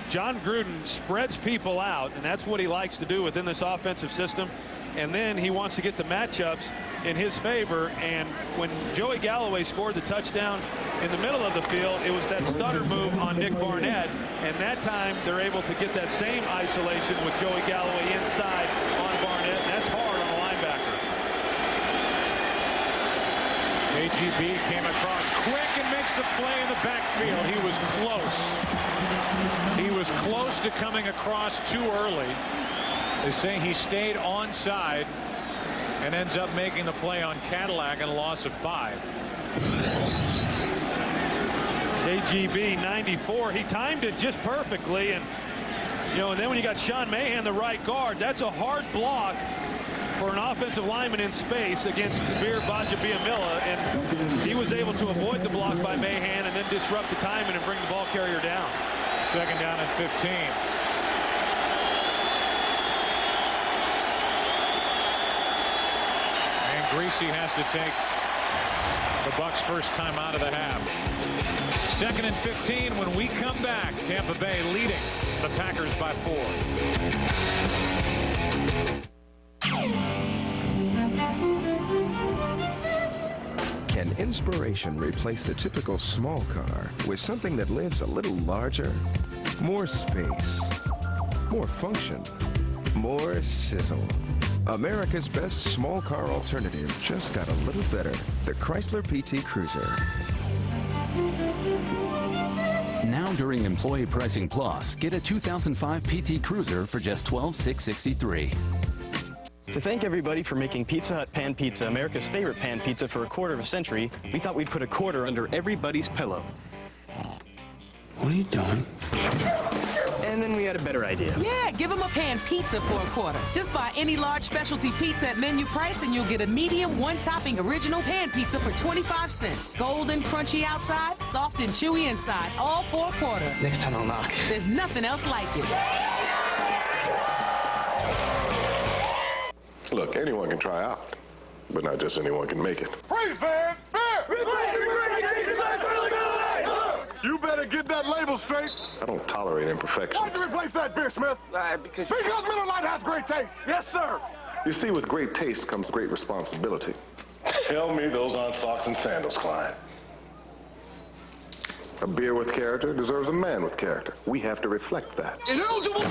John Gruden spreads people out, and that's what he likes to do within this offensive system. And then he wants to get the matchups in his favor. And when Joey Galloway scored the touchdown in the middle of the field, it was that stutter move on Nick Barnett. And that time they're able to get that same isolation with Joey Galloway inside on Barnett. And that's hard on the linebacker. JGB came across quick and makes the play in the backfield. He was close. He was close to coming across too early. They say he stayed onside and ends up making the play on Cadillac and a loss of 5. JGB 94. He timed it just perfectly, and and then when you got Sean Mahan, the right guard, that's a hard block for an offensive lineman in space against Kabir Bajabiamila, and he was able to avoid the block by Mahan and then disrupt the timing and bring the ball carrier down. 2nd down and 15. Greasy has to take the Bucs' 1st time out of the half. 2nd and 15 when we come back. Tampa Bay leading the Packers by 4. Can inspiration replace the typical small car with something that lives a little larger? More space, more function, more sizzle. America's best small car alternative just got a little better. The Chrysler PT Cruiser. Now during Employee Pricing Plus, get a 2005 PT Cruiser for just $12,663. To thank everybody for making Pizza Hut Pan Pizza America's favorite pan pizza for a quarter of a century, we thought we'd put a quarter under everybody's pillow. What are you doing? And then we had a better idea. Yeah, give them a pan pizza for a quarter. Just buy any large specialty pizza at menu price and you'll get a medium one-topping original pan pizza for 25 cents. Golden, crunchy outside, soft and chewy inside, all for a quarter. Next time I'll knock. There's nothing else like it. Look, anyone can try out, but not just anyone can make it. Praise fan, fair! You better get that label straight. I don't tolerate imperfections. Why'd you replace that beer, Smith? Because Miller Lite has great taste. Yes, sir. You see, with great taste comes great responsibility. Tell me those aren't socks and sandals, Klein. A beer with character deserves a man with character. We have to reflect that. Ineligible.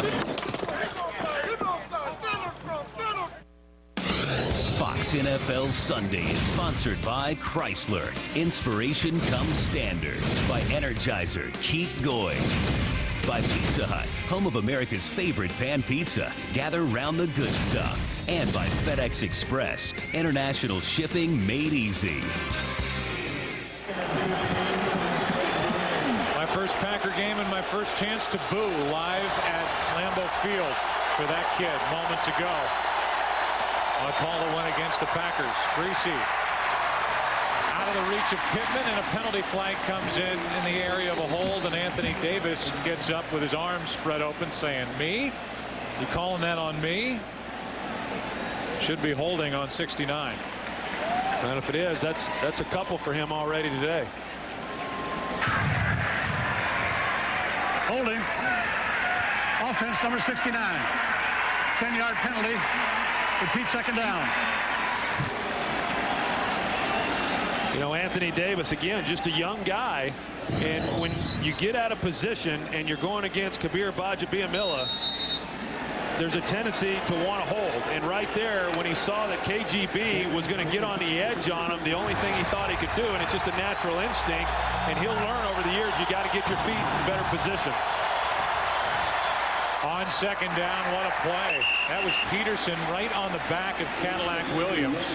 Fox NFL Sunday is sponsored by Chrysler. Inspiration comes standard. By Energizer. Keep going. By Pizza Hut, home of America's favorite pan pizza. Gather round the good stuff. And by FedEx Express. International shipping made easy. My first Packer game and my first chance to boo live at Lambeau Field for that kid moments ago. A call that went against the Packers. Greasy out of the reach of Pittman, and a penalty flag comes in the area of a hold, and Anthony Davis gets up with his arms spread open saying, me? You calling that on me? Should be holding on 69. And if it is, that's a couple for him already today. Holding. Offense number 69. 10-yard penalty. Repeat second down. You know, Anthony Davis, again, just a young guy. And when you get out of position and you're going against Kabir Gbaja-Biamila, there's a tendency to want to hold. And right there, when he saw that KGB was going to get on the edge on him, the only thing he thought he could do, and it's just a natural instinct, and he'll learn over the years, you got to get your feet in better position. On second down, what a play. That was Peterson right on the back of Cadillac Williams.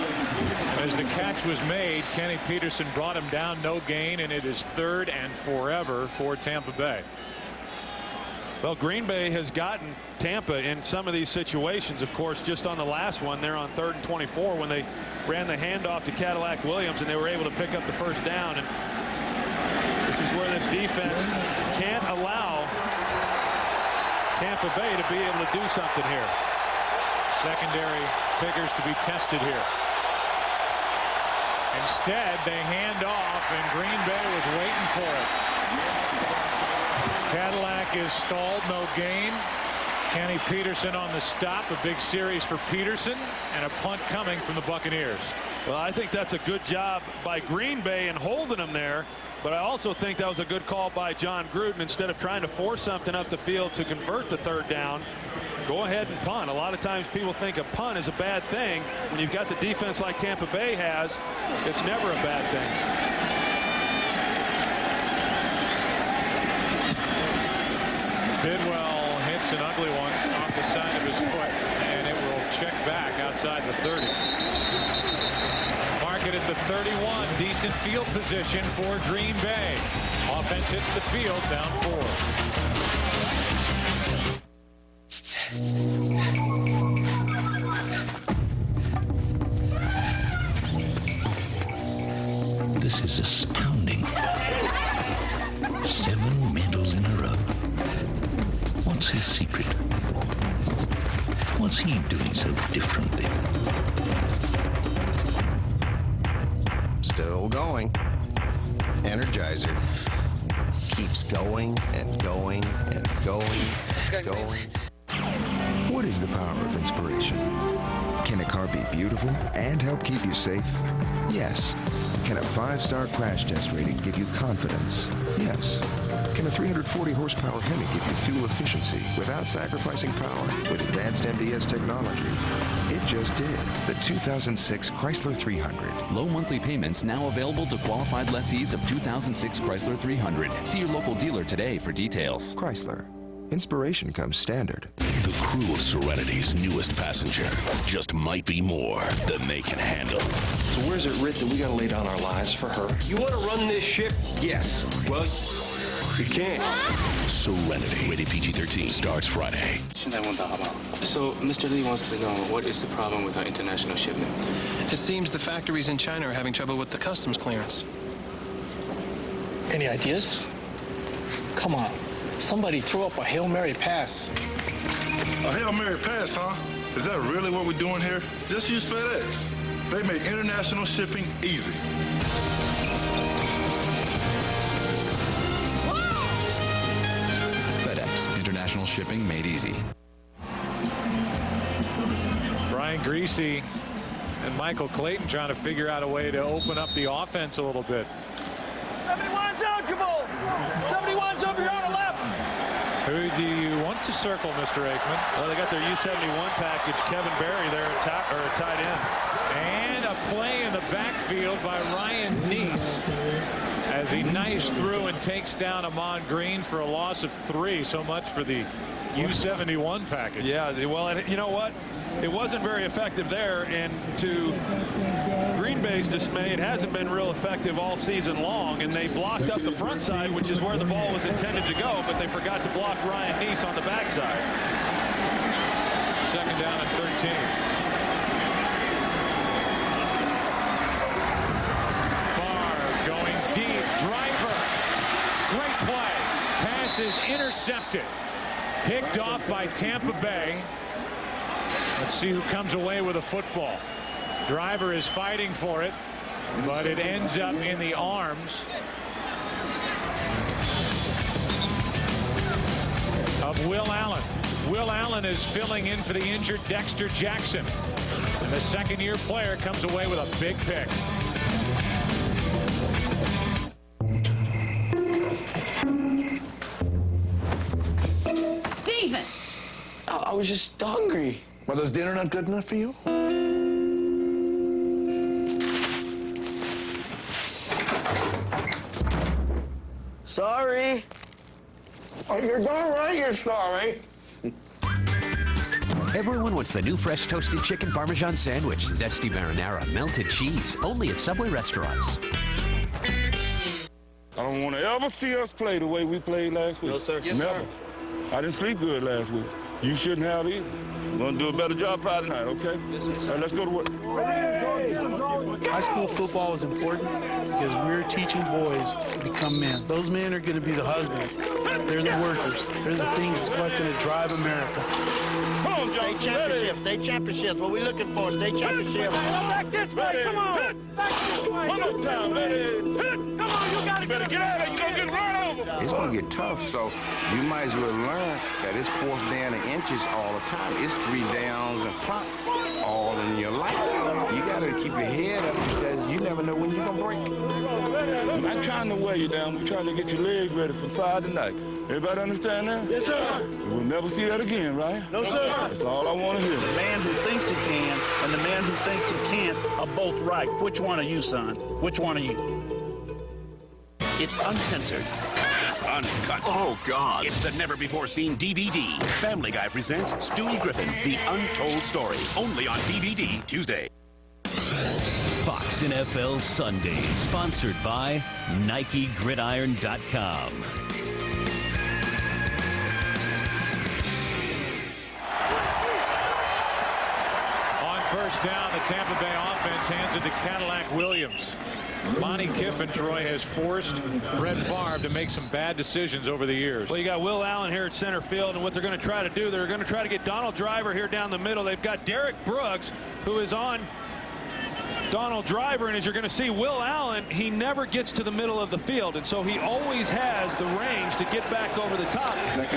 And as the catch was made, Kenny Peterson brought him down, no gain, and it is third and forever for Tampa Bay. Well, Green Bay has gotten Tampa in some of these situations. Of course, just on the last one, they're on 3rd and 24 when they ran the handoff to Cadillac Williams, and they were able to pick up the first down. And this is where this defense can't allow Tampa Bay to be able to do something here. Secondary figures to be tested here. Instead, they hand off, and Green Bay was waiting for it. Cadillac is stalled, no gain. Kenny Peterson on the stop, a big series for Peterson, and a punt coming from the Buccaneers. Well, I think that's a good job by Green Bay in holding them there, but I also think that was a good call by John Gruden. Instead of trying to force something up the field to convert the third down, go ahead and punt. A lot of times people think a punt is a bad thing. When you've got the defense like Tampa Bay has, it's never a bad thing. Bidwell hits an ugly one off the side of his foot, and it will check back outside the 30. Mark it at the 31. Decent field position for Green Bay. Offense hits the field, down 4. This is astounding. 7 medals in a row. What's his secret? What's he doing so differently? Still going. Energizer. Keeps going and going and going and going. What is the power of inspiration? Can a car be beautiful and help keep you safe? Yes. Can a 5-star crash test rating give you confidence? Yes. Can a 340 horsepower Hemi give you fuel efficiency without sacrificing power with advanced MDS technology? It just did. The 2006 Chrysler 300. Low monthly payments now available to qualified lessees of 2006 Chrysler 300. See your local dealer today for details. Chrysler. Inspiration comes standard. The crew of Serenity's newest passenger just might be more than they can handle. So where's it written we gotta lay down our lives for her? You want to run this ship? Yes. Well, you can't. Serenity, rated PG-13, starts Friday. So, Mr. Lee wants to know, what is the problem with our international shipment? It seems the factories in China are having trouble with the customs clearance. Any ideas? Come on. Somebody throw up a Hail Mary pass. A Hail Mary pass, huh? Is that really what we're doing here? Just use FedEx. They make international shipping easy. international shipping made easy. Brian Greasy and Michael Clayton trying to figure out a way to open up the offense a little bit. 71's eligible. 71's over here on the left. Who do you want to circle, Mr. Aikman? Well, they got their U71 package. Kevin Berry there at tight end. And a play in the backfield by Ryan Neese as he knifes through and takes down Ahman Green for a loss of 3. So much for the U71 package. Yeah, well, you know what? It wasn't very effective there, and to Green Bay's dismay, it hasn't been real effective all season long, and they blocked up the front side, which is where the ball was intended to go, but they forgot to block Ryan Neese on the backside. 2nd down and 13. Favre going deep. Driver. Great play. Pass is intercepted. Picked off by Tampa Bay. Let's see who comes away with a football. Driver is fighting for it, but it ends up in the arms of Will Allen. Will Allen is filling in for the injured Dexter Jackson. And the second-year player comes away with a big pick. Steven! I was just hungry. Mother's dinner not good enough for you? Sorry. Oh, you're darn right you're sorry. Everyone wants the new fresh toasted chicken Parmesan sandwich, zesty marinara, melted cheese, only at Subway restaurants. I don't want to ever see us play the way we played last week. No, sir. Yes, Never. Sir. I didn't sleep good last week. You shouldn't have either. We're going to do a better job Friday night, okay? Yes, sir. All right, let's go to work. High school football is important because we're teaching boys to become men. Those men are going to be the husbands. They're the workers. They're the things that's what's going to drive America. Come on, Joe. State championships. State championships. What we looking for? State championships. Back this way. Come on. Back this way. One more time, ready. Come on, you got to better get out of there. You're going to get run over. It's going to get tough, so you might as well learn that it's 4th down and inches all the time. It's 3 downs and plop all in your life. You got to keep your head up because you never know when you're going to break. I'm not trying to wear you down. We're trying to get your legs ready for Friday night. Everybody understand that? Yes, sir. We'll never see that again, right? No, sir. That's all I want to hear. The man who thinks he can and the man who thinks he can't are both right. Which one are you, son? Which one are you? It's uncensored, uncut. Oh, God. It's the never-before-seen DVD. Family Guy presents Stewie Griffin, The Untold Story. Only on DVD Tuesday. Fox NFL Sunday, sponsored by NikeGridiron.com. On 1st down, the Tampa Bay offense hands it to Cadillac Williams. Monty Kiffin, Troy, has forced Brett Favre to make some bad decisions over the years. Well, you got Will Allen here at center field, and what they're going to try to do, they're going to try to get Donald Driver here down the middle. They've got Derek Brooks, who is on Donald Driver, and as you're going to see, Will Allen, he never gets to the middle of the field, and so he always has the range to get back over the top.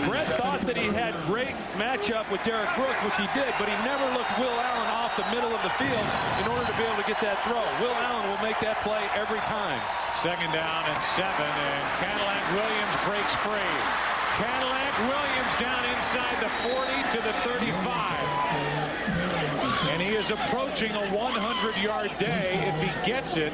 Brett thought that he had great matchup with Derek Brooks, which he did, but he never looked Will Allen off the middle of the field in order to be able to get that throw. Will Allen will make that play every time. 2nd down and 7, and Cadillac Williams breaks free. Cadillac Williams down inside the 40 to the 35. And he is approaching a 100-yard day. If he gets it,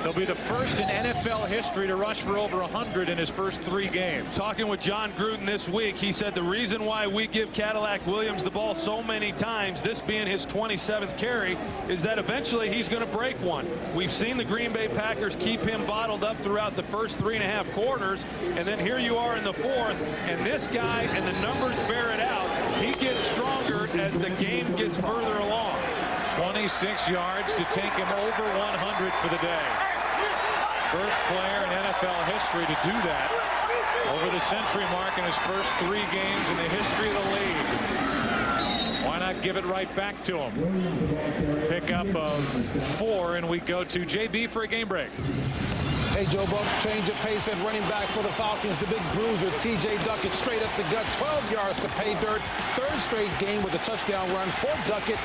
he'll be the first in NFL history to rush for over 100 in his first 3 games. Talking with John Gruden this week, he said the reason why we give Cadillac Williams the ball so many times, this being his 27th carry, is that eventually he's going to break one. We've seen the Green Bay Packers keep him bottled up throughout the first 3.5 quarters, and then here you are in the 4th, and this guy, and the numbers bear it out, he gets stronger as the game gets further along. 26 yards to take him over 100 for the day. First player in NFL history to do that. Over the century mark in his first 3 games in the history of the league. Why not give it right back to him? Pickup of 4, and we go to JB for a game break. Hey, Joe Buck, change of pace at running back for the Falcons. The big bruiser, T.J. Duckett, straight up the gut, 12 yards to pay dirt. Third straight game with a touchdown run for Duckett.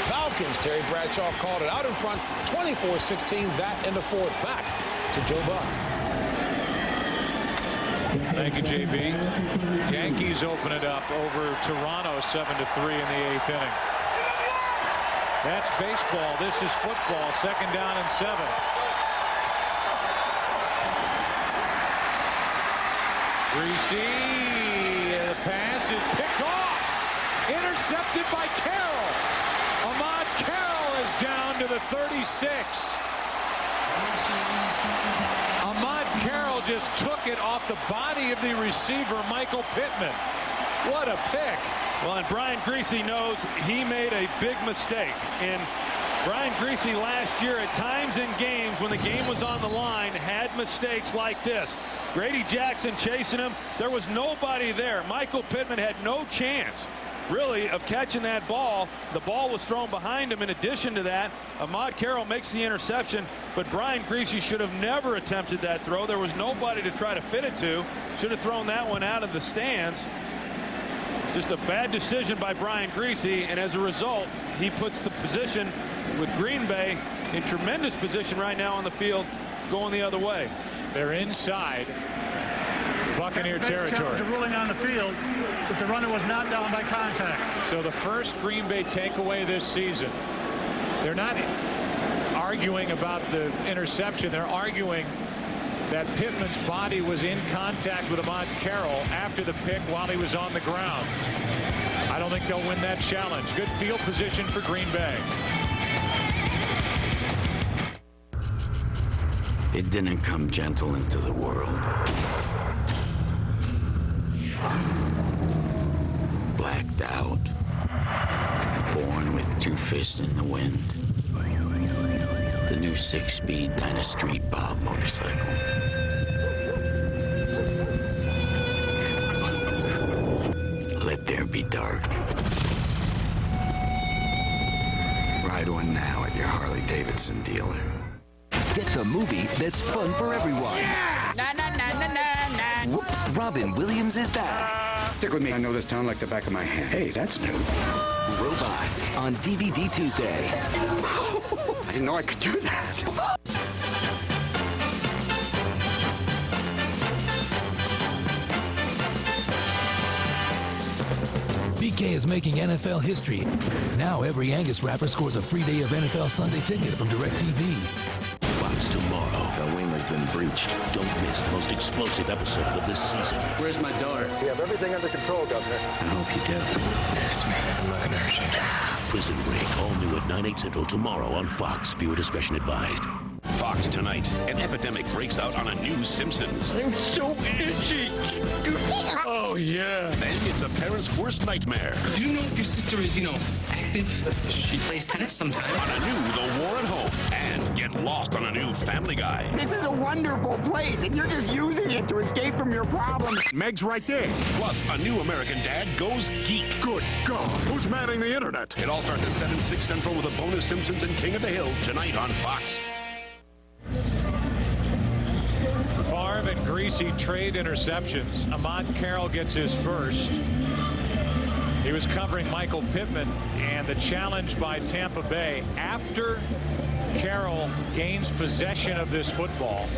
Falcons, Terry Bradshaw called it out in front, 24-16, that in the fourth. Back to Joe Buck. Thank you, JB. Yankees open it up over Toronto 7-3 in the 8th inning. That's baseball. This is football. 2nd down and 7. Greasy, the pass is picked off. Intercepted by Carroll. Ahmad Carroll is down to the 36. Ahmad Carroll just took it off the body of the receiver, Michael Pittman. What a pick. Well, and Brian Greasy knows he made a big mistake. And Brian Greasy last year at times in games when the game was on the line had mistakes like this. Grady Jackson chasing him. There was nobody there. Michael Pittman had no chance, really, of catching that ball. The ball was thrown behind him. In addition to that, Ahmad Carroll makes the interception, but Brian Greasy should have never attempted that throw. There was nobody to try to fit it to. Should have thrown that one out of the stands. Just a bad decision by Brian Greasy, and as a result, he puts the position with Green Bay in tremendous position right now on the field, going the other way. They're inside Buccaneer territory. Ruling on the field that the runner was not down by contact. So the first Green Bay takeaway this season. They're not arguing about the interception. They're arguing that Pittman's body was in contact with Ahmad Carroll after the pick while he was on the ground. I don't think they'll win that challenge. Good field position for Green Bay. It didn't come gentle into the world. Blacked out. Born with 2 fists in the wind. The new 6-speed kind of street bob motorcycle. Let there be dark. Ride one now at your Harley-Davidson dealer. Get the movie that's fun for everyone. Na, na, na, na, na, na. Whoops, Robin Williams is back. Stick with me, I know this town like the back of my hand. Hey, that's new. Robots on DVD Tuesday. I didn't know I could do that. BK is making NFL history. Now every Angus rapper scores a free day of NFL Sunday ticket from DirecTV. Fox tomorrow. The wing has been breached. Don't miss the most explosive episode of this season. Where's my daughter? We have everything under control, Governor. I hope you do. It's me. I'm not gonna hurt you. Prison Break, all new at 9/8 Central tomorrow on Fox. Viewer discretion advised. Fox tonight. An epidemic breaks out on a new Simpsons. I'm so itchy. Oh, yeah. Then it's a parent's worst nightmare. Do you know if your sister is, active? She plays tennis sometimes. On a new The War at Home. And get lost on a new Family Guy. This is a wonderful place, and you're just using it to escape from your problems. Meg's right there. Plus, a new American Dad goes geek. Good God, who's manning the internet? It all starts at 7/6 Central with a bonus Simpsons and King of the Hill tonight on Fox. Favre and Greasy trade interceptions. Ahmad Carroll gets his first. He was covering Michael Pittman, and the challenge by Tampa Bay after Carroll gains possession of this football.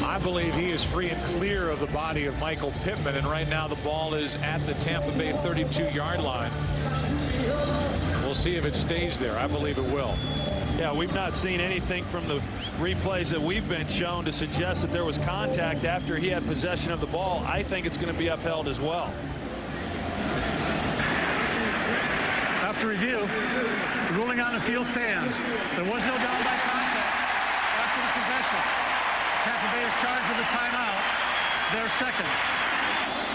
I believe he is free and clear of the body of Michael Pittman, and right now the ball is at the Tampa Bay 32-yard line. We'll see if it stays there. I believe it will. Yeah, we've not seen anything from the replays that we've been shown to suggest that there was contact after he had possession of the ball. I think it's going to be upheld as well. After review, the ruling on the field stands. There was no down by contact after the possession. Tampa Bay is charged with a timeout. They're second.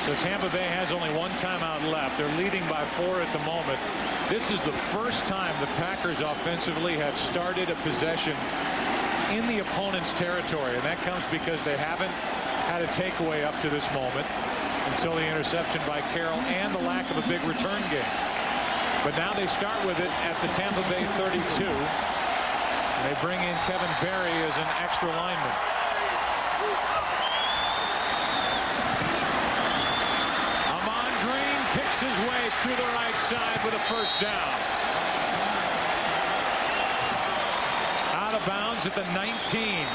So Tampa Bay has only one timeout left. They're leading by 4 at the moment. This is the first time the Packers offensively have started a possession in the opponent's territory, and that comes because they haven't had a takeaway up to this moment until the interception by Carroll and the lack of a big return game. But now they start with it at the Tampa Bay 32. They bring in Kevin Berry as an extra lineman. Ahman Green picks his way through the right side with a first down. Out of bounds at the 19.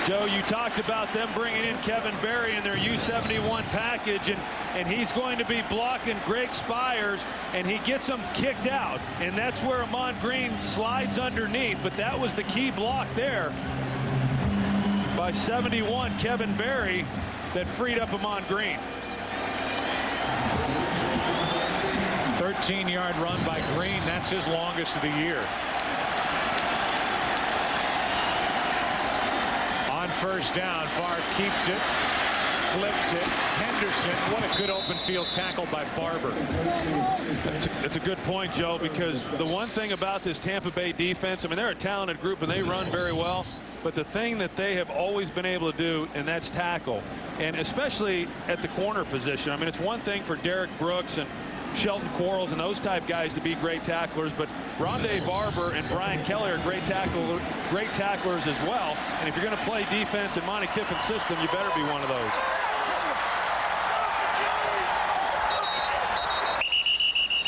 Joe, you talked about them bringing in Kevin Berry in their U71 package, and he's going to be blocking Greg Spires, and he gets him kicked out, and that's where Ahman Green slides underneath. But that was the key block there by 71 Kevin Berry that freed up Ahman Green. 13-yard run by Green. That's his longest of the year. On first down, Favre keeps it, flips it. Henderson, what a good open field tackle by Barber. That's a good point, Joe, because the one thing about this Tampa Bay defense, I mean, they're a talented group and they run very well, but the thing that they have always been able to do, and that's tackle, and especially at the corner position. I mean, it's one thing for Derek Brooks and Shelton Quarles and those type guys to be great tacklers, but Rondé Barber and Brian Kelly are great tacklers as well. And if you're going to play defense in Monty Kiffin's system, you better be one of those.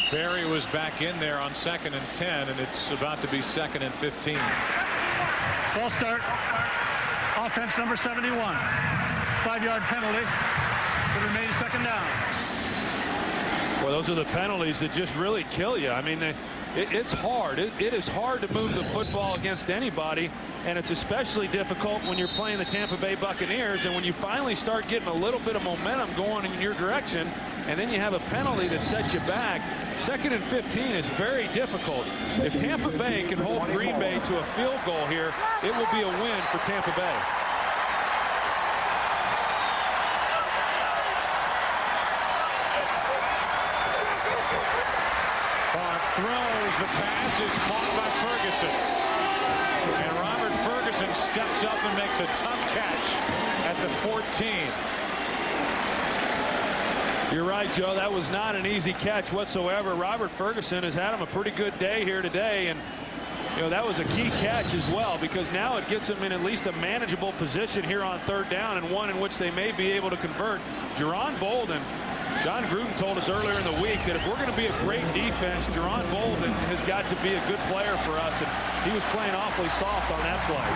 Berry was back in there on 2nd and 10, and it's about to be 2nd and 15. False start. Offense number 71. 5-yard penalty. It remains second down. Well, those are the penalties that just really kill you. I mean, it's hard. It is hard to move the football against anybody, and it's especially difficult when you're playing the Tampa Bay Buccaneers, and when you finally start getting a little bit of momentum going in your direction, and then you have a penalty that sets you back. 2nd and 15 is very difficult. If Tampa Bay can hold Green Bay to a field goal here, it will be a win for Tampa Bay. Throws, the pass is caught by Ferguson. And Robert Ferguson steps up and makes a tough catch at the 14. You're right, Joe. That was not an easy catch whatsoever. Robert Ferguson has had him a pretty good day here today, and you know that was a key catch as well, because now it gets them in at least a manageable position here on 3rd down, and one in which they may be able to convert. Jerron Bolden, John Gruden told us earlier in the week that if we're going to be a great defense, Jerron Bolden has got to be a good player for us, and he was playing awfully soft on that play.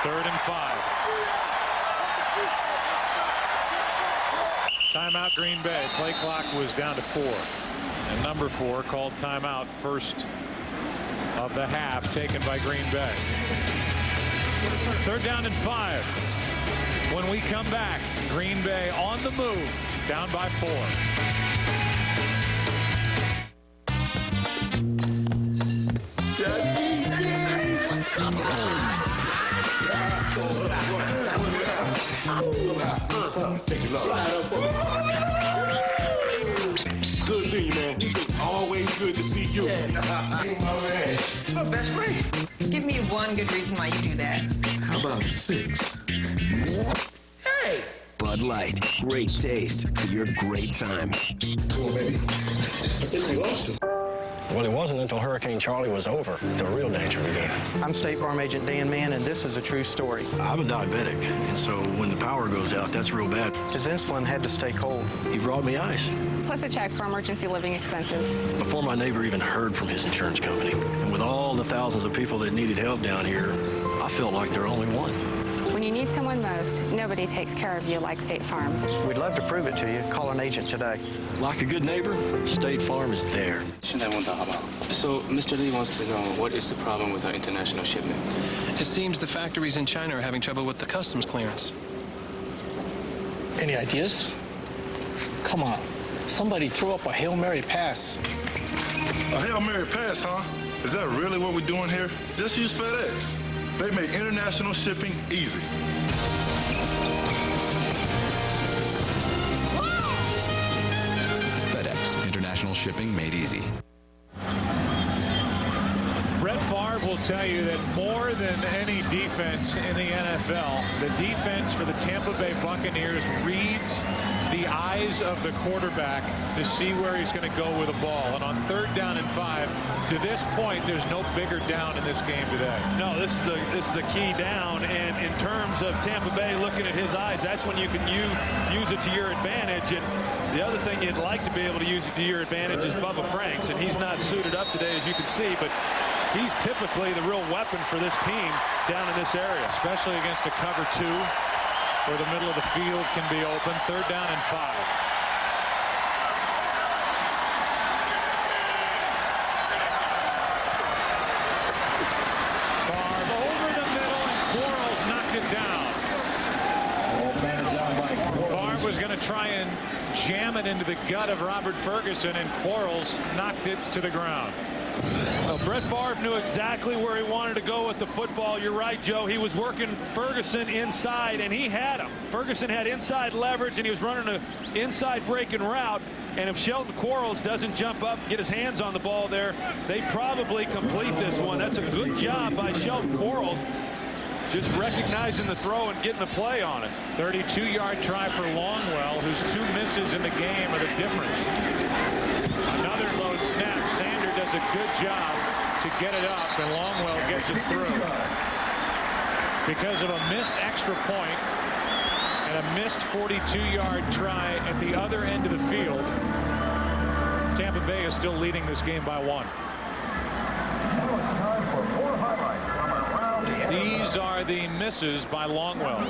3rd and 5. Timeout Green Bay. Play clock was down to 4. And number 4 called timeout, first of the half, taken by Green Bay. 3rd down and 5. When we come back, Green Bay on the move, down by 4. Good seeing you, man. Always good to see you. Oh, best friend. Give me one good reason why you do that. How about 6? Hey! Bud Light, great taste for your great times. Come on, baby. I think we lost him. Well, it wasn't until Hurricane Charlie was over the real danger began. I'm State Farm Agent Dan Mann, and this is a true story. I'm a diabetic, and so when the power goes out, that's real bad. His insulin had to stay cold. He brought me ice. Plus a check for emergency living expenses. Before my neighbor even heard from his insurance company. And with all the thousands of people that needed help down here, I felt like there only one. When you need someone most, nobody takes care of you like State Farm. We'd love to prove it to you. Call an agent today. Like a good neighbor, State Farm is there. So, Mr. Lee wants to know, what is the problem with our international shipment? It seems the factories in China are having trouble with the customs clearance. Any ideas? Come on. Somebody throw up a Hail Mary pass. A Hail Mary pass, huh? Is that really what we're doing here? Just use FedEx. They make international shipping easy. FedEx, international shipping made easy. Brett Favre will tell you that more than any defense in the NFL, the defense for the Tampa Bay Buccaneers reads the eyes of the quarterback to see where he's going to go with the ball. And on 3rd down and 5, to this point, there's no bigger down in this game today. No, this is a key down, and in terms of Tampa Bay looking at his eyes, that's when you can use it to your advantage. And the other thing you'd like to be able to use it to your advantage is Bubba Franks, and he's not suited up today, as you can see, but he's typically the real weapon for this team down in this area, especially against a cover 2 where the middle of the field can be open. 3rd down and 5. Favre over the middle, and Quarles knocked it down. Favre was going to try and jam it into the gut of Robert Ferguson, and Quarles knocked it to the ground. Well, Brett Favre knew exactly where he wanted to go with the football. You're right, Joe. He was working Ferguson inside, and he had him. Ferguson had inside leverage, and he was running an inside breaking route. And if Shelton Quarles doesn't jump up and get his hands on the ball there, they probably complete this one. That's a good job by Shelton Quarles, just recognizing the throw and getting the play on it. 32-yard try for Longwell, whose 2 misses in the game are the difference. Another low snap. Sander does a good job to get it up, and Longwell gets it through. Because of a missed extra point and a missed 42-yard try at the other end of the field, Tampa Bay is still leading this game by 1. These are the misses by Longwell.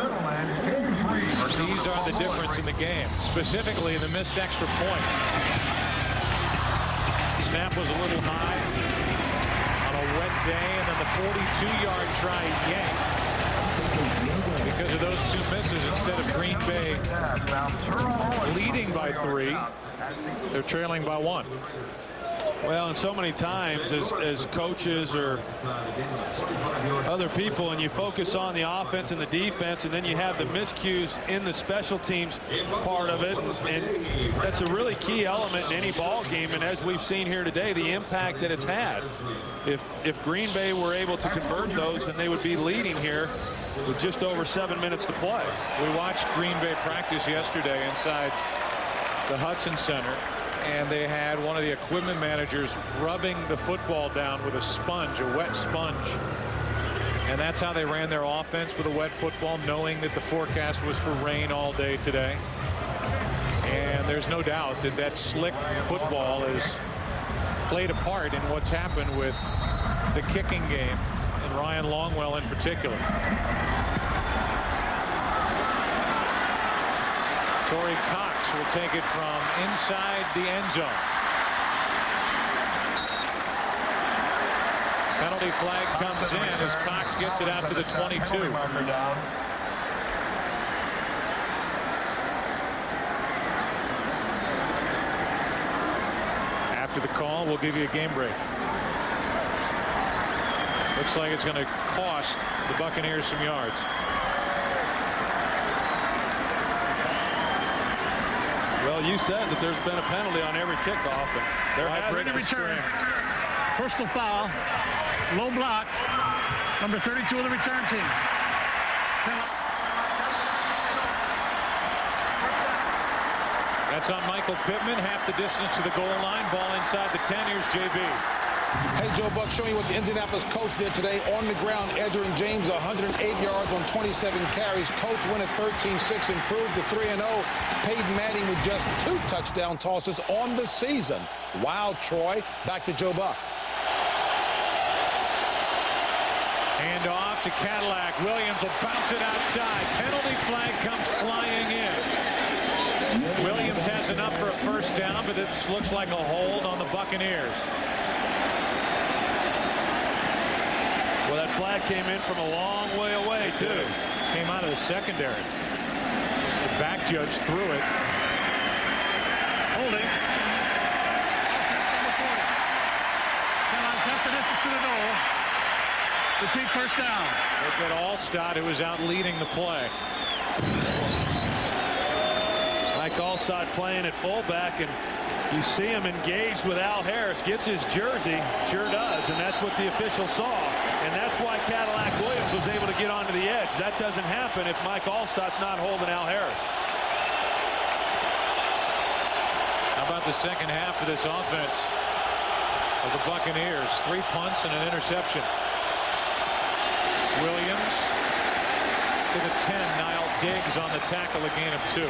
These are the difference in the game, specifically the missed extra point. Snap was a little high on a wet day, and then the 42-yard try yanked because of those 2 misses. Instead of Green Bay leading by 3, they're trailing by 1. Well, and so many times as coaches or other people, and you focus on the offense and the defense, and then you have the miscues in the special teams part of it, and that's a really key element in any ball game. And as we've seen here today, the impact that it's had. If Green Bay were able to convert those, then they would be leading here with just over 7 minutes to play. We watched Green Bay practice yesterday inside the Hudson Center, and they had one of the equipment managers rubbing the football down with a sponge, a wet sponge. And that's how they ran their offense, with a wet football, knowing that the forecast was for rain all day today. And there's no doubt that that slick football has played a part in what's happened with the kicking game, and Ryan Longwell in particular. Torrey Cox will take it from inside the end zone. Penalty flag comes in as Cox gets it out to the 22. After the call, we'll give you a game break. Looks like it's going to cost the Buccaneers some yards. Well, you said that there's been a penalty on every kickoff, and there has been a return. Personal foul, low block, number 32 of the return team. That's on Michael Pittman, half the distance to the goal line. Ball inside the 10. Here's JB. Hey, Joe Buck, showing you what the Indianapolis Colts did today. On the ground, Edgerrin James, 108 yards on 27 carries. Colts win at 13-6, improved to 3-0. Peyton Manning with just 2 touchdown tosses on the season. Wow, Troy. Back to Joe Buck. Hand off to Cadillac. Williams will bounce it outside. Penalty flag comes flying in. Williams has enough for a first down, but this looks like a hold on the Buccaneers. Well, that flag came in from a long way away, too. Came out of the secondary. The back judge threw it. Holding. Half the distance to the goal. Repeat first down. Look at Allstott, who was out leading the play. Mike Allstott playing at fullback, and you see him engaged with Al Harris. Gets his jersey, sure does, and that's what the official saw. And that's why Cadillac Williams was able to get onto the edge. That doesn't happen if Mike Allstott's not holding Al Harris. about the second half of this offense of the Buccaneers? 3 punts and an interception. Williams to the 10. Niall Diggs on the tackle, a gain of 2.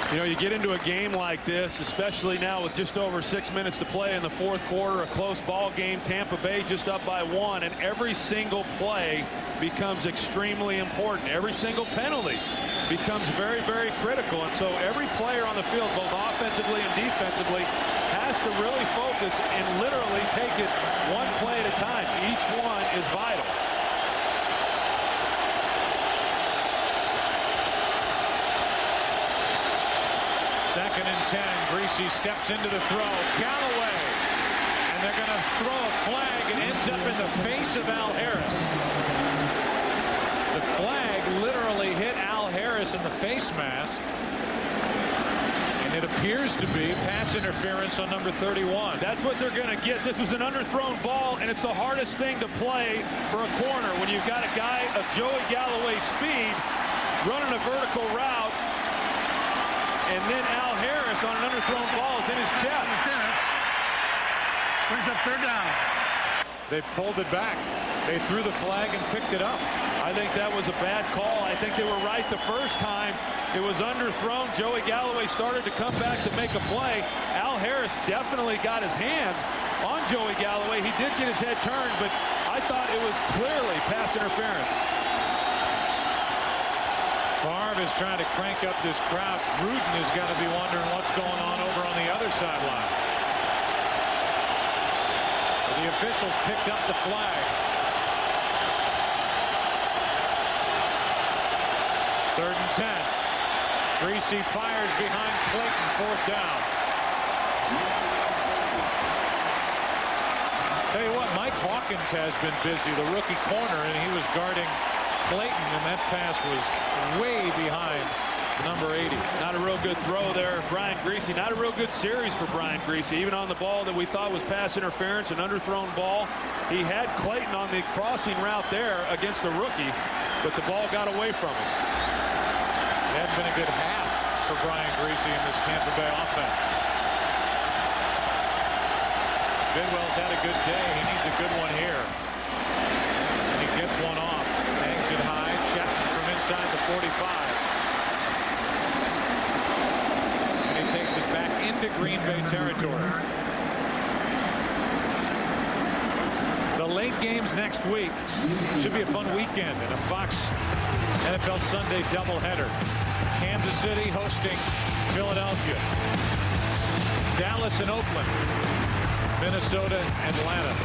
You know, you get into a game like this, especially now with just over 6 minutes to play in the fourth quarter, a close ball game, Tampa Bay just up by 1, and every single play becomes extremely important. Every single penalty becomes very, very critical. And so every player on the field, both offensively and defensively, has to really focus and literally take it one play at a time. Each one is vital. Second and 10. Greasy steps into the throw. Galloway. And they're going to throw a flag. It ends up in the face of Al Harris. The flag literally hit Al Harris in the face mask. And it appears to be pass interference on number 31. That's what they're going to get. This was an underthrown ball, and it's the hardest thing to play for a corner when you've got a guy of Joey Galloway's speed running a vertical route. And then Al Harris on an underthrown ball is in his chest. Brings up 3rd down. They pulled it back. They threw the flag and picked it up. I think that was a bad call. I think they were right the first time. It was underthrown. Joey Galloway started to come back to make a play. Al Harris definitely got his hands on Joey Galloway. He did get his head turned, but I thought it was clearly pass interference. Favre is trying to crank up this crowd. Gruden has got to be wondering what's going on over on the other sideline. The officials picked up the flag. 3rd and 10. Greasy fires behind Clayton. 4th down. Tell you what, Mike Hawkins has been busy, the rookie corner, and he was guarding Clayton, and that pass was way behind number 80. Not a real good throw there, Brian Greasy. Not a real good series for Brian Greasy. Even on the ball that we thought was pass interference, an underthrown ball, he had Clayton on the crossing route there against a rookie, but the ball got away from him. It hadn't been a good half for Brian Greasy in this Tampa Bay offense. Bidwell's had a good day. He needs a good one here. And he gets one off. Hangs it high. Chapman from inside the 45. And he takes it back into Green Bay territory. The late games next week. Should be a fun weekend and a Fox NFL Sunday doubleheader. Kansas City hosting Philadelphia. Dallas and Oakland. Minnesota, Atlanta.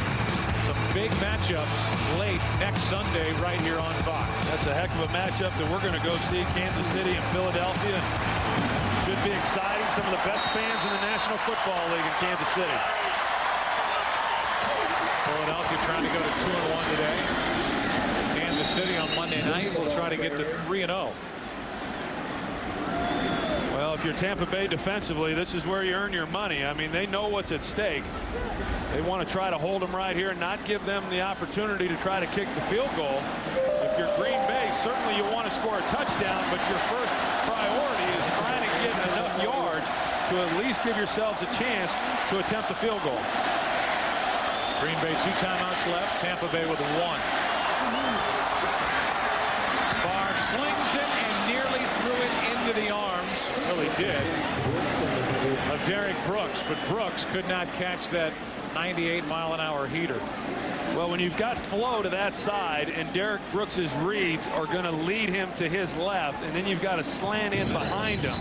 Some big matchups late next Sunday right here on Fox. That's a heck of a matchup that we're going to go see. Kansas City and Philadelphia. Should be exciting. Some of the best fans in the National Football League in Kansas City. Philadelphia trying to go to 2-1 today. Kansas City on Monday night will try to get to 3-0. Well, if you're Tampa Bay defensively, this is where you earn your money. I mean, they know what's at stake. They want to try to hold them right here and not give them the opportunity to try to kick the field goal. If you're Green Bay, certainly you want to score a touchdown, but your first priority is trying to get enough yards to at least give yourselves a chance to attempt a field goal. Green Bay 2 timeouts left. Tampa Bay with 1. Favre slings it and nearly threw it into the arms. Really did. Of Derek Brooks, but Brooks could not catch that 98-mile-an-hour heater. Well, when you've got flow to that side and Derek Brooks's reads are going to lead him to his left, and then you've got a slant in behind him.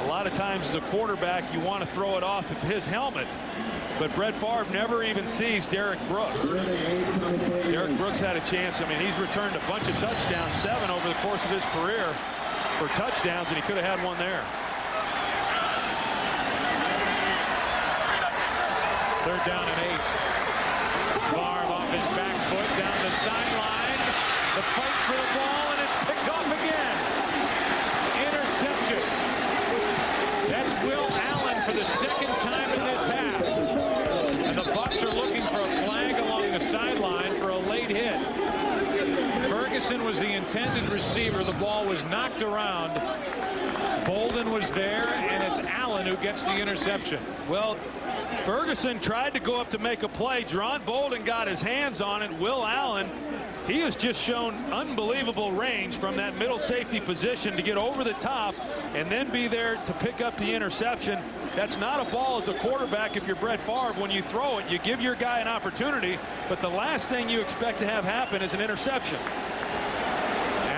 A lot of times as a quarterback, you want to throw it off of his helmet. But Brett Favre never even sees Derek Brooks. Derek Brooks had a chance. I mean, he's returned a bunch of touchdowns, 7 over the course of his career for touchdowns, and he could have had one there. 3rd down and 8. Favre off his back foot down the sideline. The fight for the ball, and it's picked off again. Intercepted. That's Will Allen for the 2nd time in this half. And the Bucs are looking for a flag along the sideline for a late hit. Ferguson was the intended receiver. The ball was knocked around. Bolden was there, and it's Allen who gets the interception. Well, Ferguson tried to go up to make a play. Deron Bolden got his hands on it. Will Allen, he has just shown unbelievable range from that middle safety position to get over the top and then be there to pick up the interception. That's not a ball as a quarterback. If you're Brett Favre, when you throw it, you give your guy an opportunity, but the last thing you expect to have happen is an interception.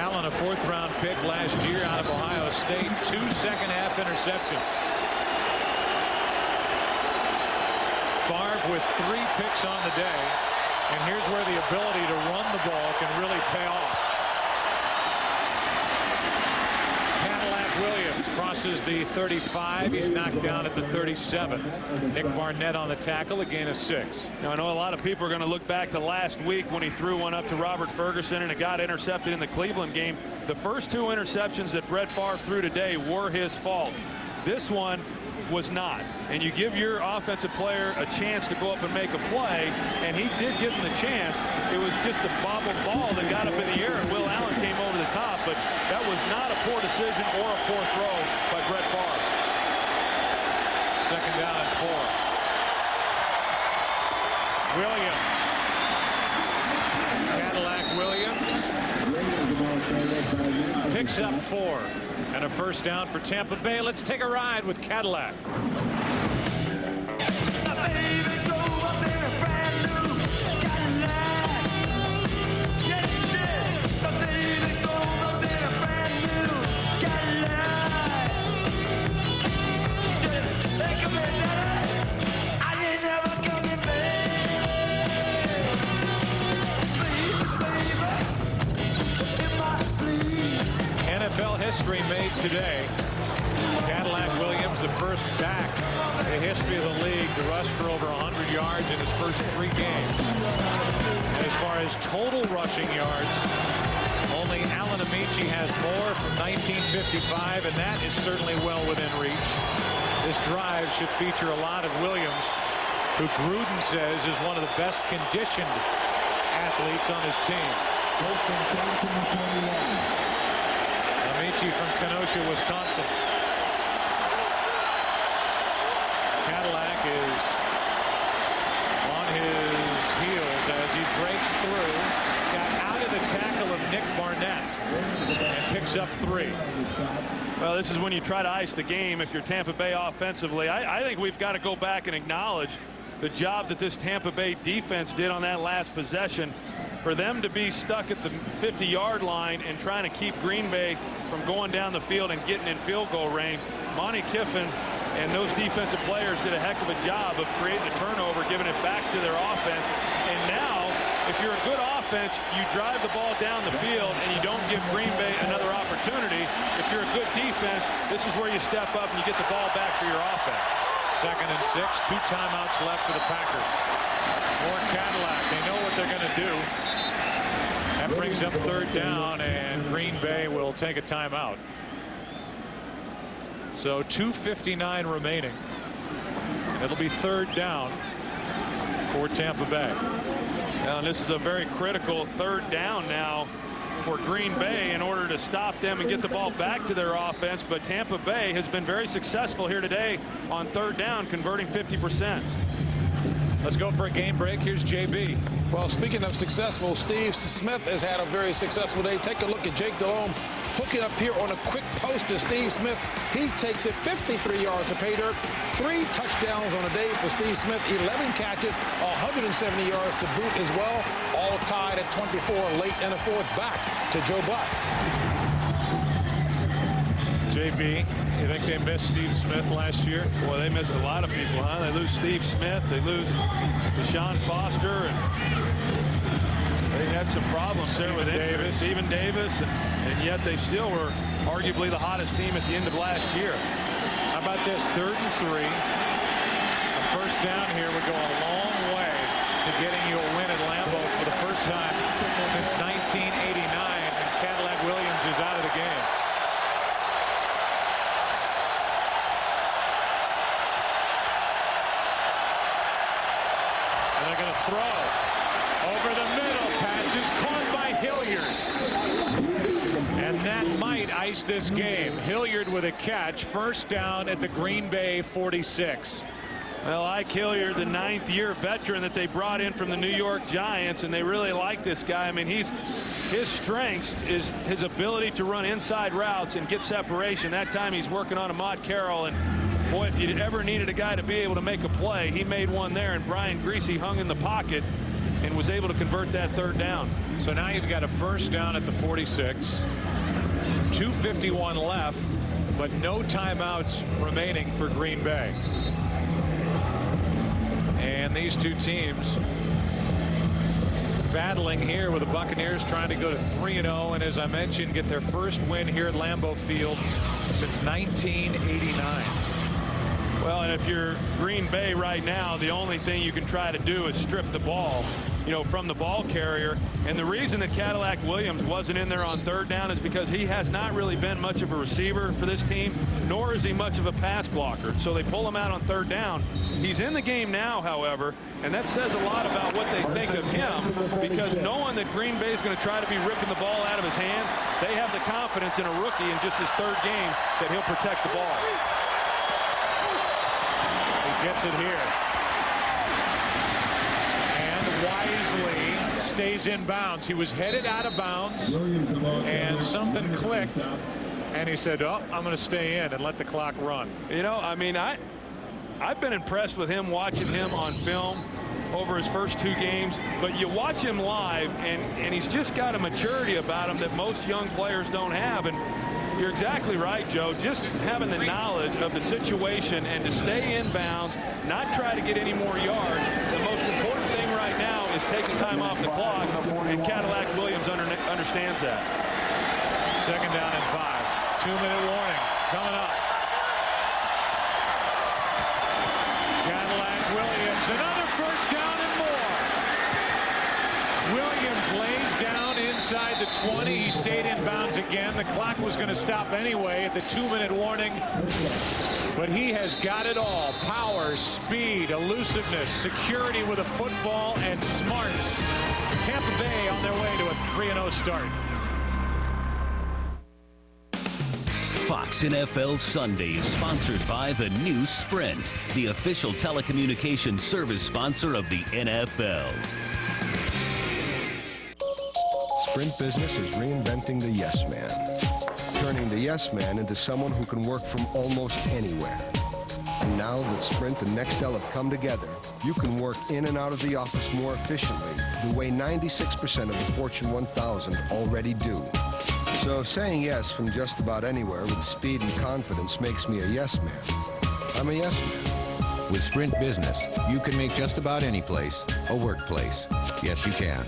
Allen, a 4th-round pick last year out of Ohio State, 2 second-half interceptions. Favre with 3 picks on the day, and here's where the ability to run the ball can really pay off. Cadillac Williams crosses the 35. He's knocked down at the 37. Nick Barnett on the tackle, a gain of 6. Now, I know a lot of people are going to look back to last week when he threw one up to Robert Ferguson and it got intercepted in the Cleveland game. The first 2 interceptions that Brett Favre threw today were his fault. This one was not. And you give your offensive player a chance to go up and make a play, and he did give him the chance. It was just a bobbled ball that got up in the air, and Will Allen came over the top, but that was not a poor decision or a poor throw by Brett Favre. 2nd down and 4. Cadillac Williams picks up 4. And a 1st down for Tampa Bay. Let's take a ride with Cadillac. NFL history made today. Cadillac Williams, the first back in the history of the league to rush for over 100 yards in his first 3 games. And as far as total rushing yards, only Alan Amici has more from 1955, and that is certainly well within reach. This drive should feature a lot of Williams, who Gruden says is one of the best conditioned athletes on his team. Amici from Kenosha, Wisconsin. Cadillac is on his heels as he breaks through. Got out of the tackle of Nick Barnett and picks up 3. Well, this is when you try to ice the game if you're Tampa Bay offensively. I think we've got to go back and acknowledge the job that this Tampa Bay defense did on that last possession. For them to be stuck at the 50-yard line and trying to keep Green Bay from going down the field and getting in field goal range, Monty Kiffin and those defensive players did a heck of a job of creating a turnover, giving it back to their offense. And now, if you're a good offense, you drive the ball down the field and you don't give Green Bay another opportunity. If you're a good defense, this is where you step up and you get the ball back for your offense. 2nd and 6, 2 timeouts left for the Packers. More Cadillac. They know what they're going to do. That brings up 3rd down, and Green Bay will take a timeout. So 2:59 remaining. It'll be 3rd down for Tampa Bay. And this is a very critical 3rd down now for Green Bay in order to stop them and get the ball back to their offense. But Tampa Bay has been very successful here today on 3rd down, converting 50%. Let's go for a game break. Here's JB. Well, speaking of successful, Steve Smith has had a very successful day. Take a look at Jake Delhomme hooking up here on a quick post to Steve Smith. He takes it 53 yards to pay dirt. 3 touchdowns on a day for Steve Smith. 11 catches, 170 yards to boot as well. All tied at 24 late in the 4th. Back to Joe Buck. JB, you think they missed Steve Smith last year? Well, they missed a lot of people, huh? They lose Steve Smith, they lose Deshaun Foster, and they had some problems there with injuries. Stephen Davis, and yet they still were arguably the hottest team at the end of last year. How about this? 3rd and 3. A 1st down here would go a long way to getting you a win at Lambeau for the first time since 1989, and Cadillac Williams is out of the game. Throw over the middle, pass passes caught by Hilliard. And that might ice this game. Hilliard with a catch, first down at the Green Bay 46. Well, Ike Hilliard, the 9th-year veteran that they brought in from the New York Giants, and they really like this guy. I mean, his strengths is his ability to run inside routes and get separation. That time he's working on Ahmad Carroll, and boy, if you ever needed a guy to be able to make a play, he made one there, and Brian Greasy hung in the pocket and was able to convert that third down. So now you've got a first down at the 46. 2:51 left, but no timeouts remaining for Green Bay. And these two teams battling here with the Buccaneers trying to go to 3-0, and as I mentioned, get their first win here at Lambeau Field since 1989. Well, and if you're Green Bay right now, the only thing you can try to do is strip the ball, from the ball carrier. And the reason that Cadillac Williams wasn't in there on third down is because he has not really been much of a receiver for this team, nor is he much of a pass blocker. So they pull him out on third down. He's in the game now, however, and that says a lot about what they think of him, because knowing that Green Bay is going to try to be ripping the ball out of his hands, they have the confidence in a rookie in just his third game that he'll protect the ball. He gets it here. Wisely stays in bounds. He was headed out of bounds, and something clicked, and he said, oh, I'm going to stay in and let the clock run. I mean, I've been impressed with him, watching him on film over his first 2 games, but you watch him live, and he's just got a maturity about him that most young players don't have. And you're exactly right, Joe. Just having the knowledge of the situation and to stay in bounds, not try to get any more yards. The most important thing right now is taking time off the clock, and Cadillac Williams understands that. Second down and 5. 2-minute warning coming up. Cadillac Williams, another first down and more. Williams lays down inside the 20. He stayed in bounds again. The clock was going to stop anyway at the 2-minute warning. But he has got it all. Power, speed, elusiveness, security with a football, and smarts. Tampa Bay on their way to a 3-0 start. Fox NFL Sunday is sponsored by the new Sprint, the official telecommunications service sponsor of the NFL. Sprint Business is reinventing the yes man, turning the yes man into someone who can work from almost anywhere. And now that Sprint and Nextel have come together, you can work in and out of the office more efficiently, the way 96% of the Fortune 1000 already do. So saying yes from just about anywhere with speed and confidence makes me a yes man. I'm a yes man. With Sprint Business, you can make just about any place a workplace. Yes, you can.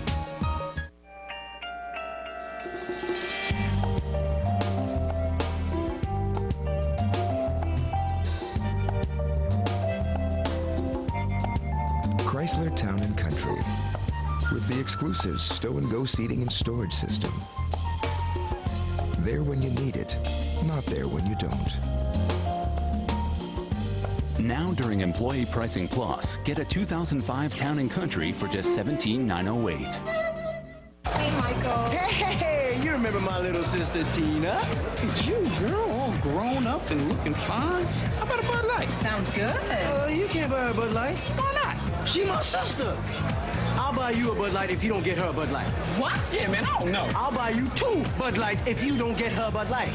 Chrysler Town & Country, with the exclusive stow-and-go seating and storage system. There when you need it, not there when you don't. Now during Employee Pricing Plus, get a 2005 Town & Country for just $17,908. Hey, Michael. Hey, you remember my little sister, Tina? It's you, girl, all grown up and looking fine. How about a Bud Light? Sounds good. You can't buy a Bud Light. Why not? She my sister. I'll buy you a Bud Light if you don't get her a Bud Light. What? Yeah, man, I don't know. I'll buy you 2 Bud Lights if you don't get her a Bud Light.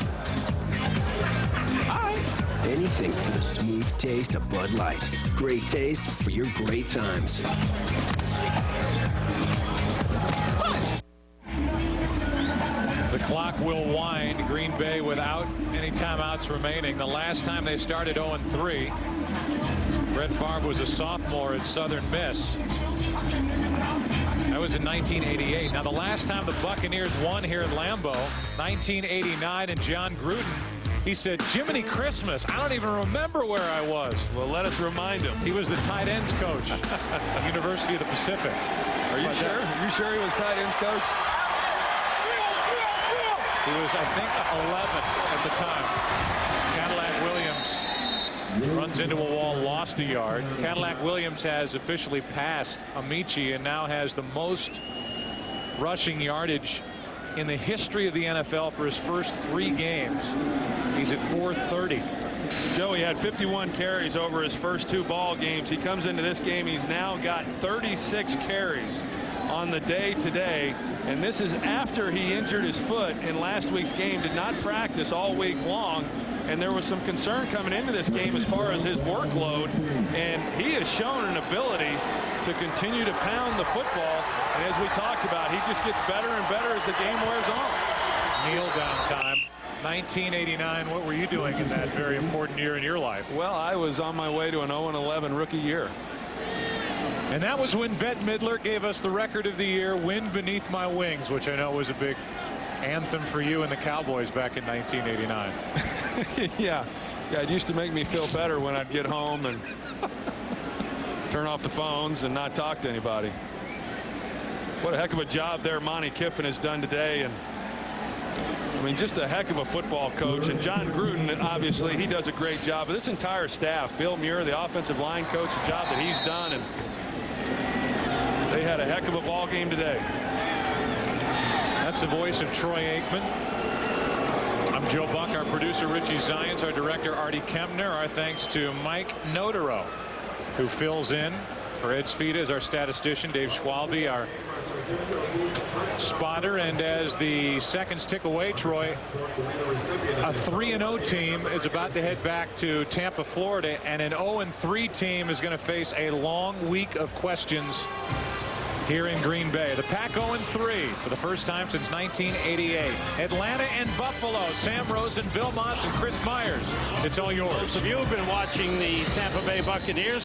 All right. Anything for the smooth taste of Bud Light. Great taste for your great times. What? The clock will wind. Green Bay without any timeouts remaining. The last time they started 0-3, Brett Favre was a sophomore at Southern Miss. That was in 1988. Now, the last time the Buccaneers won here at Lambeau, 1989, and John Gruden, he said, Jiminy Christmas, I don't even remember where I was. Well, let us remind him. He was the tight ends coach at University of the Pacific. Are you sure? Are you sure he was tight ends coach? He was, I think, 11 at the time. Cadillac Williams runs into a wall, lost a yard. Cadillac Williams has officially passed Amici and now has the most rushing yardage in the history of the NFL for his first 3 games. He's at 430. Joey had 51 carries over his first 2 ball games. He comes into this game, he's now got 36 carries on the day today, and this is after he injured his foot in last week's game, did not practice all week long, and there was some concern coming into this game as far as his workload, and he has shown an ability to continue to pound the football, and as we talked about, he just gets better and better as the game wears on. Kneel down time. 1989, what were you doing in that very important year in your life? Well, I was on my way to an 0-11 rookie year. And that was when Bette Midler gave us the record of the year, Wind Beneath My Wings, which I know was a big anthem for you and the Cowboys back in 1989. Yeah, it used to make me feel better when I'd get home and turn off the phones and not talk to anybody. What a heck of a job there Monty Kiffin has done today, and I mean, just a heck of a football coach. And John Gruden, obviously, he does a great job. But this entire staff, Bill Muir, the offensive line coach, the job that he's done, and they had a heck of a ball game today. That's the voice of Troy Aikman. I'm Joe Buck, our producer Richie Zients, our director Artie Kempner. Our thanks to Mike Notaro, who fills in for Ed Sfida as our statistician, Dave Schwalbe, our spotter. And as the seconds tick away, Troy, a 3-0 team is about to head back to Tampa, Florida, and an 0-3 team is going to face a long week of questions here in Green Bay. The Pack 0-3 for the first time since 1988. Atlanta and Buffalo. Sam Rosen, Bill Moss, and Chris Myers. It's all yours. Those of you who have been watching the Tampa Bay Buccaneers